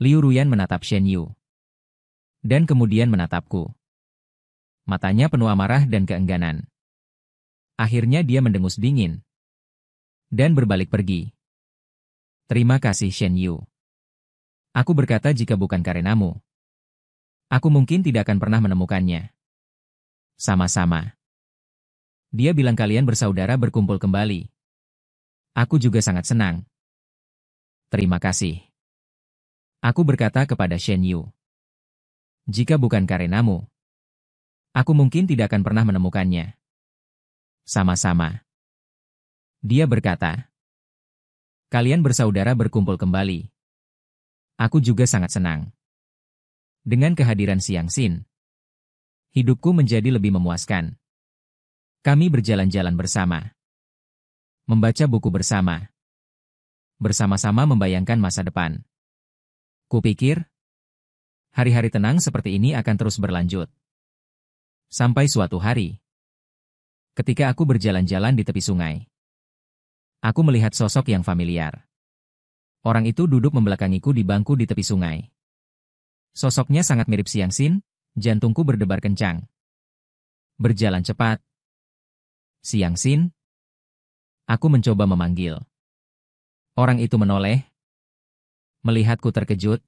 Liu Ruyan menatap Shen Yu. Dan kemudian menatapku. Matanya penuh amarah dan keengganan. Akhirnya dia mendengus dingin. Dan berbalik pergi. Terima kasih Shen Yu. Aku berkata jika bukan karenamu, aku mungkin tidak akan pernah menemukannya. Sama-sama. Dia bilang kalian bersaudara berkumpul kembali. Aku juga sangat senang. Terima kasih. Aku berkata kepada Shen Yu. Jika bukan karenamu, aku mungkin tidak akan pernah menemukannya. Sama-sama. Dia berkata. Kalian bersaudara berkumpul kembali. Aku juga sangat senang. Dengan kehadiran Siang Xin, hidupku menjadi lebih memuaskan. Kami berjalan-jalan bersama. Membaca buku bersama. Bersama-sama membayangkan masa depan. Kupikir, hari-hari tenang seperti ini akan terus berlanjut. Sampai suatu hari, ketika aku berjalan-jalan di tepi sungai, aku melihat sosok yang familiar. Orang itu duduk membelakangiku di bangku di tepi sungai. Sosoknya sangat mirip Siang Xin, jantungku berdebar kencang. Berjalan cepat. Siang Xin. Aku mencoba memanggil. Orang itu menoleh. Melihatku terkejut.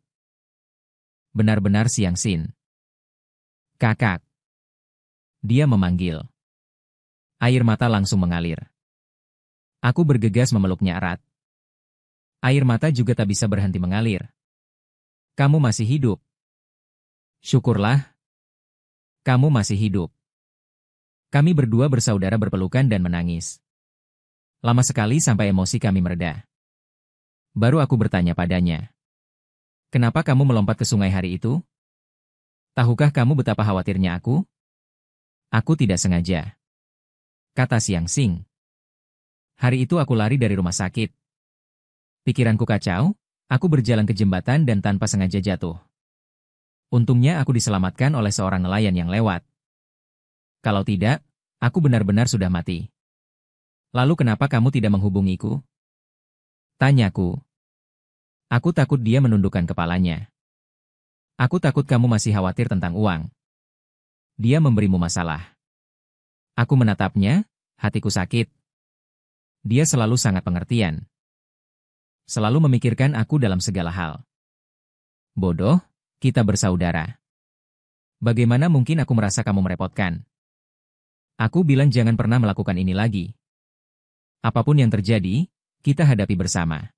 Benar-benar Siang Xin. Kakak. Dia memanggil. Air mata langsung mengalir. Aku bergegas memeluknya erat. Air mata juga tak bisa berhenti mengalir. Kamu masih hidup. Syukurlah. Kamu masih hidup. Kami berdua bersaudara berpelukan dan menangis. Lama sekali sampai emosi kami mereda. Baru aku bertanya padanya. Kenapa kamu melompat ke sungai hari itu? Tahukah kamu betapa khawatirnya aku? Aku tidak sengaja. Kata Siang Xin. Hari itu aku lari dari rumah sakit. Pikiranku kacau, Aku berjalan ke jembatan dan tanpa sengaja jatuh. Untungnya aku diselamatkan oleh seorang nelayan yang lewat. Kalau tidak, aku benar-benar sudah mati. Lalu kenapa kamu tidak menghubungiku? Tanyaku. Aku takut dia menundukkan kepalanya. Aku takut kamu masih khawatir tentang uang. Dia memberimu masalah. Aku menatapnya, hatiku sakit. Dia selalu sangat pengertian. Selalu memikirkan aku dalam segala hal. Bodoh, kita bersaudara. Bagaimana mungkin aku merasa kamu merepotkan? Aku bilang jangan pernah melakukan ini lagi. Apapun yang terjadi, kita hadapi bersama.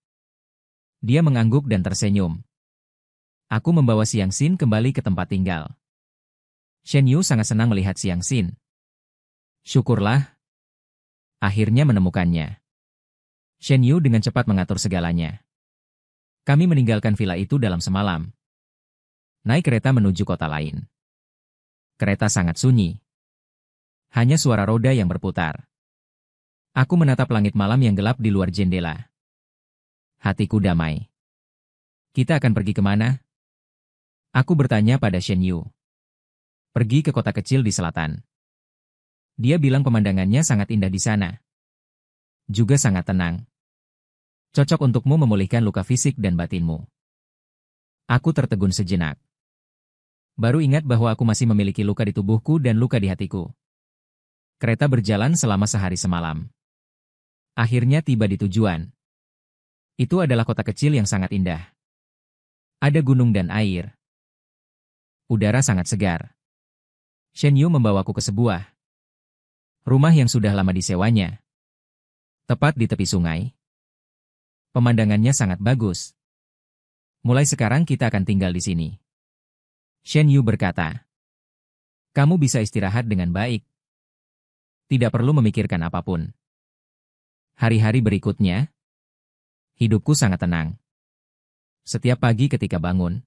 Dia mengangguk dan tersenyum. Aku membawa Siang Xin kembali ke tempat tinggal. Shen Yu sangat senang melihat Siang Xin. Syukurlah. Akhirnya menemukannya. Shen Yu dengan cepat mengatur segalanya. Kami meninggalkan villa itu dalam semalam. Naik kereta menuju kota lain. Kereta sangat sunyi. Hanya suara roda yang berputar. Aku menatap langit malam yang gelap di luar jendela. Hatiku damai. Kita akan pergi kemana? Aku bertanya pada Shen Yu. Pergi ke kota kecil di selatan. Dia bilang pemandangannya sangat indah di sana. Juga sangat tenang. Cocok untukmu memulihkan luka fisik dan batinmu. Aku tertegun sejenak. Baru ingat bahwa aku masih memiliki luka di tubuhku dan luka di hatiku. Kereta berjalan selama sehari semalam. Akhirnya tiba di tujuan. Itu adalah kota kecil yang sangat indah. Ada gunung dan air. Udara sangat segar. Shen Yu membawaku ke sebuah rumah yang sudah lama disewanya. Tepat di tepi sungai. Pemandangannya sangat bagus. Mulai sekarang kita akan tinggal di sini. Shen Yu berkata. Kamu bisa istirahat dengan baik. Tidak perlu memikirkan apapun. Hari-hari berikutnya, hidupku sangat tenang. Setiap pagi ketika bangun,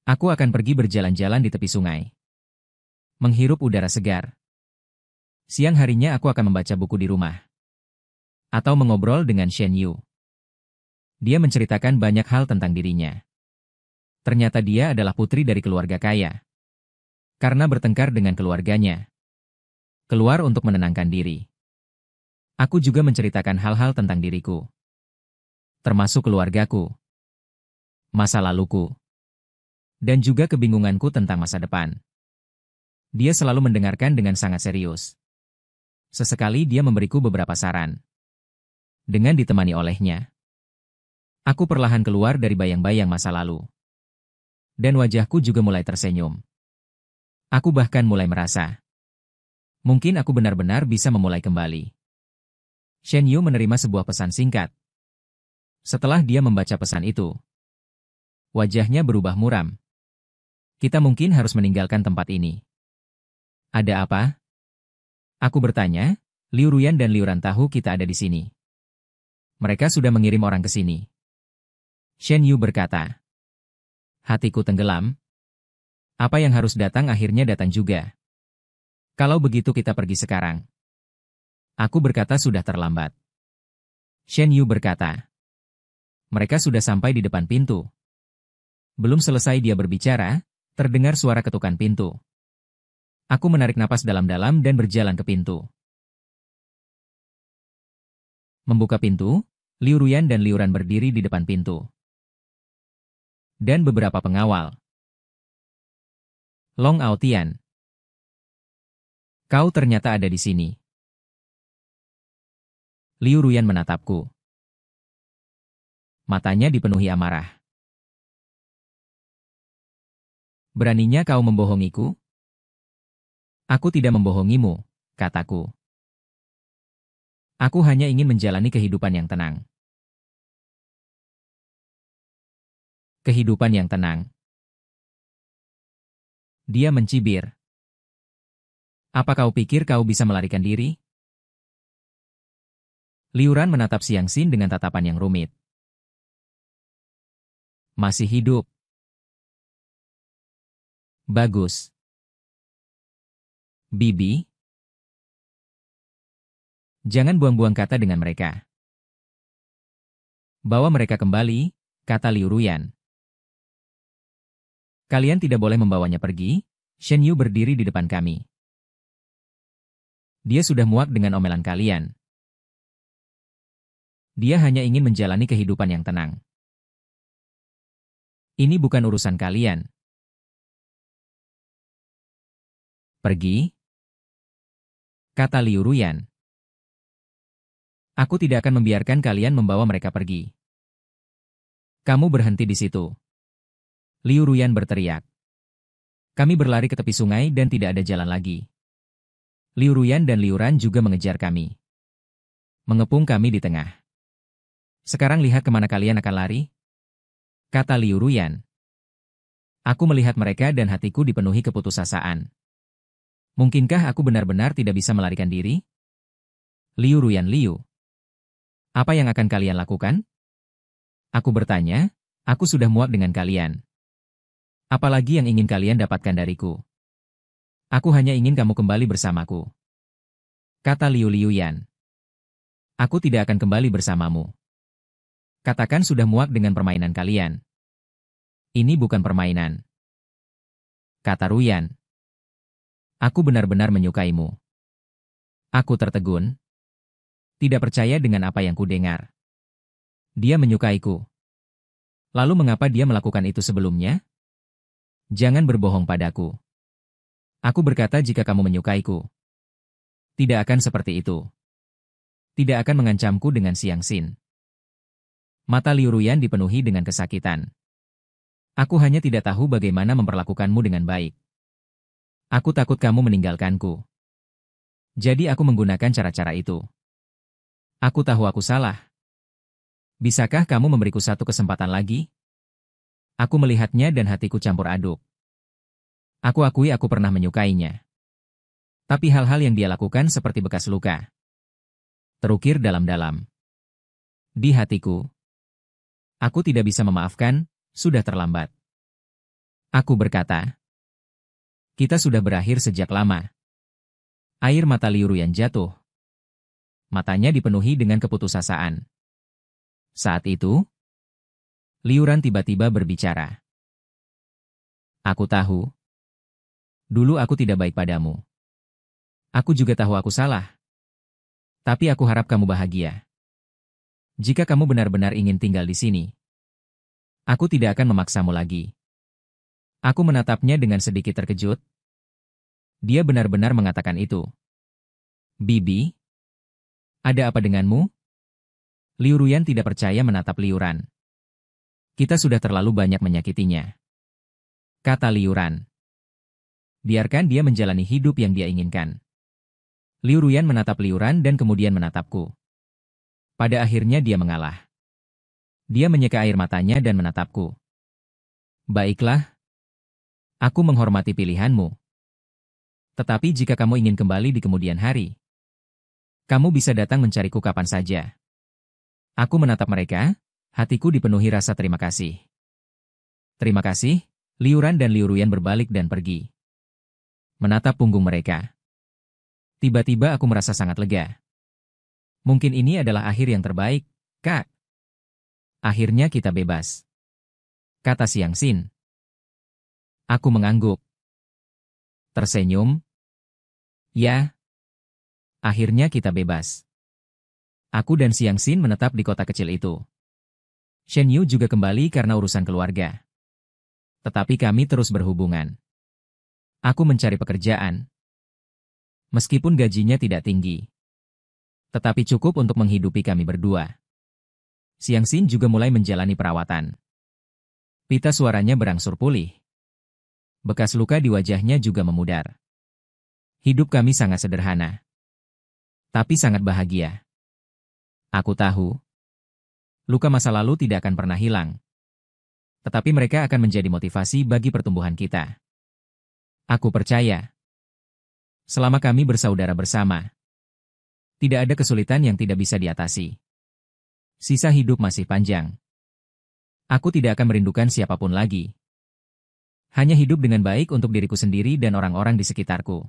aku akan pergi berjalan-jalan di tepi sungai. Menghirup udara segar. Siang harinya aku akan membaca buku di rumah. Atau mengobrol dengan Shen Yu. Dia menceritakan banyak hal tentang dirinya. Ternyata dia adalah putri dari keluarga kaya. Karena bertengkar dengan keluarganya. Keluar untuk menenangkan diri. Aku juga menceritakan hal-hal tentang diriku. Termasuk keluargaku. Masa laluku. Dan juga kebingunganku tentang masa depan. Dia selalu mendengarkan dengan sangat serius. Sesekali dia memberiku beberapa saran. Dengan ditemani olehnya. Aku perlahan keluar dari bayang-bayang masa lalu. Dan wajahku juga mulai tersenyum. Aku bahkan mulai merasa. Mungkin aku benar-benar bisa memulai kembali. Shen Yu menerima sebuah pesan singkat. Setelah dia membaca pesan itu, wajahnya berubah muram. Kita mungkin harus meninggalkan tempat ini. Ada apa? Aku bertanya, Liu Ruyan dan Liuran tahu kita ada di sini. Mereka sudah mengirim orang ke sini. Shen Yu berkata. Hatiku tenggelam. Apa yang harus datang akhirnya datang juga. Kalau begitu kita pergi sekarang. Aku berkata sudah terlambat. Shen Yu berkata. Mereka sudah sampai di depan pintu. Belum selesai dia berbicara, terdengar suara ketukan pintu. Aku menarik napas dalam-dalam dan berjalan ke pintu. Membuka pintu, Liu Ruyan dan Liuran berdiri di depan pintu. Dan beberapa pengawal. Long Aotian. Kau ternyata ada di sini. Liu Ruyan menatapku. Matanya dipenuhi amarah. Beraninya kau membohongiku? Aku tidak membohongimu, kataku. Aku hanya ingin menjalani kehidupan yang tenang. Kehidupan yang tenang. Dia mencibir. Apa kau pikir kau bisa melarikan diri? Liuran menatap Siang Xin dengan tatapan yang rumit. Masih hidup. Bagus. Bibi. Jangan buang-buang kata dengan mereka. Bawa mereka kembali, kata Liu Ruyan. Kalian tidak boleh membawanya pergi. Shen Yu berdiri di depan kami. Dia sudah muak dengan omelan kalian. Dia hanya ingin menjalani kehidupan yang tenang. Ini bukan urusan kalian. Pergi, kata Liu Ruyan. Aku tidak akan membiarkan kalian membawa mereka pergi. Kamu berhenti di situ. Liu Ruyan berteriak. Kami berlari ke tepi sungai dan tidak ada jalan lagi. Liu Ruyan dan Liu Ran juga mengejar kami. Mengepung kami di tengah. Sekarang lihat kemana kalian akan lari? Kata Liu Ruyan. Aku melihat mereka dan hatiku dipenuhi keputusasaan. Mungkinkah aku benar-benar tidak bisa melarikan diri? Liu Ruyan Liu. Apa yang akan kalian lakukan? Aku bertanya, aku sudah muak dengan kalian. Apalagi yang ingin kalian dapatkan dariku? Aku hanya ingin kamu kembali bersamaku. Kata Liu Liuyan. Aku tidak akan kembali bersamamu. Katakan sudah muak dengan permainan kalian. Ini bukan permainan. Kata Ruyan. Aku benar-benar menyukaimu. Aku tertegun. Tidak percaya dengan apa yang kudengar. Dia menyukaiku. Lalu mengapa dia melakukan itu sebelumnya? Jangan berbohong padaku. Aku berkata jika kamu menyukaiku. Tidak akan seperti itu. Tidak akan mengancamku dengan Xiangxin. Mata Liu Ruyan dipenuhi dengan kesakitan. Aku hanya tidak tahu bagaimana memperlakukanmu dengan baik. Aku takut kamu meninggalkanku. Jadi aku menggunakan cara-cara itu. Aku tahu aku salah. Bisakah kamu memberiku satu kesempatan lagi? Aku melihatnya dan hatiku campur aduk. Aku akui aku pernah menyukainya. Tapi hal-hal yang dia lakukan seperti bekas luka. Terukir dalam-dalam. Di hatiku. Aku tidak bisa memaafkan, sudah terlambat. Aku berkata. Kita sudah berakhir sejak lama. Air mata Liu Ruyan jatuh. Matanya dipenuhi dengan keputusasaan. Saat itu, Liu Ran tiba-tiba berbicara. Aku tahu. Dulu aku tidak baik padamu. Aku juga tahu aku salah. Tapi aku harap kamu bahagia. Jika kamu benar-benar ingin tinggal di sini, aku tidak akan memaksamu lagi. Aku menatapnya dengan sedikit terkejut. Dia benar-benar mengatakan itu. Bibi? Ada apa denganmu? Liu Ruyan tidak percaya menatap Liu Ran. Kita sudah terlalu banyak menyakitinya. Kata Liu Ran. Biarkan dia menjalani hidup yang dia inginkan. Liu Ruyan menatap Liu Ran dan kemudian menatapku. Pada akhirnya dia mengalah. Dia menyeka air matanya dan menatapku. Baiklah. Aku menghormati pilihanmu. Tetapi jika kamu ingin kembali di kemudian hari, kamu bisa datang mencariku kapan saja. Aku menatap mereka. Hatiku dipenuhi rasa terima kasih. Terima kasih, Liu Ran dan Liu Ruyan berbalik dan pergi. Menatap punggung mereka. Tiba-tiba aku merasa sangat lega. Mungkin ini adalah akhir yang terbaik, Kak. Akhirnya kita bebas. Kata Xiangxin. Aku mengangguk. Tersenyum. Ya. Akhirnya kita bebas. Aku dan Xiangxin menetap di kota kecil itu. Shen Yu juga kembali karena urusan keluarga. Tetapi kami terus berhubungan. Aku mencari pekerjaan. Meskipun gajinya tidak tinggi. Tetapi cukup untuk menghidupi kami berdua. Xiangxin juga mulai menjalani perawatan. Pita suaranya berangsur pulih. Bekas luka di wajahnya juga memudar. Hidup kami sangat sederhana. Tapi sangat bahagia. Aku tahu. Luka masa lalu tidak akan pernah hilang. Tetapi mereka akan menjadi motivasi bagi pertumbuhan kita. Aku percaya. Selama kami bersaudara bersama, tidak ada kesulitan yang tidak bisa diatasi. Sisa hidup masih panjang. Aku tidak akan merindukan siapapun lagi. Hanya hidup dengan baik untuk diriku sendiri dan orang-orang di sekitarku.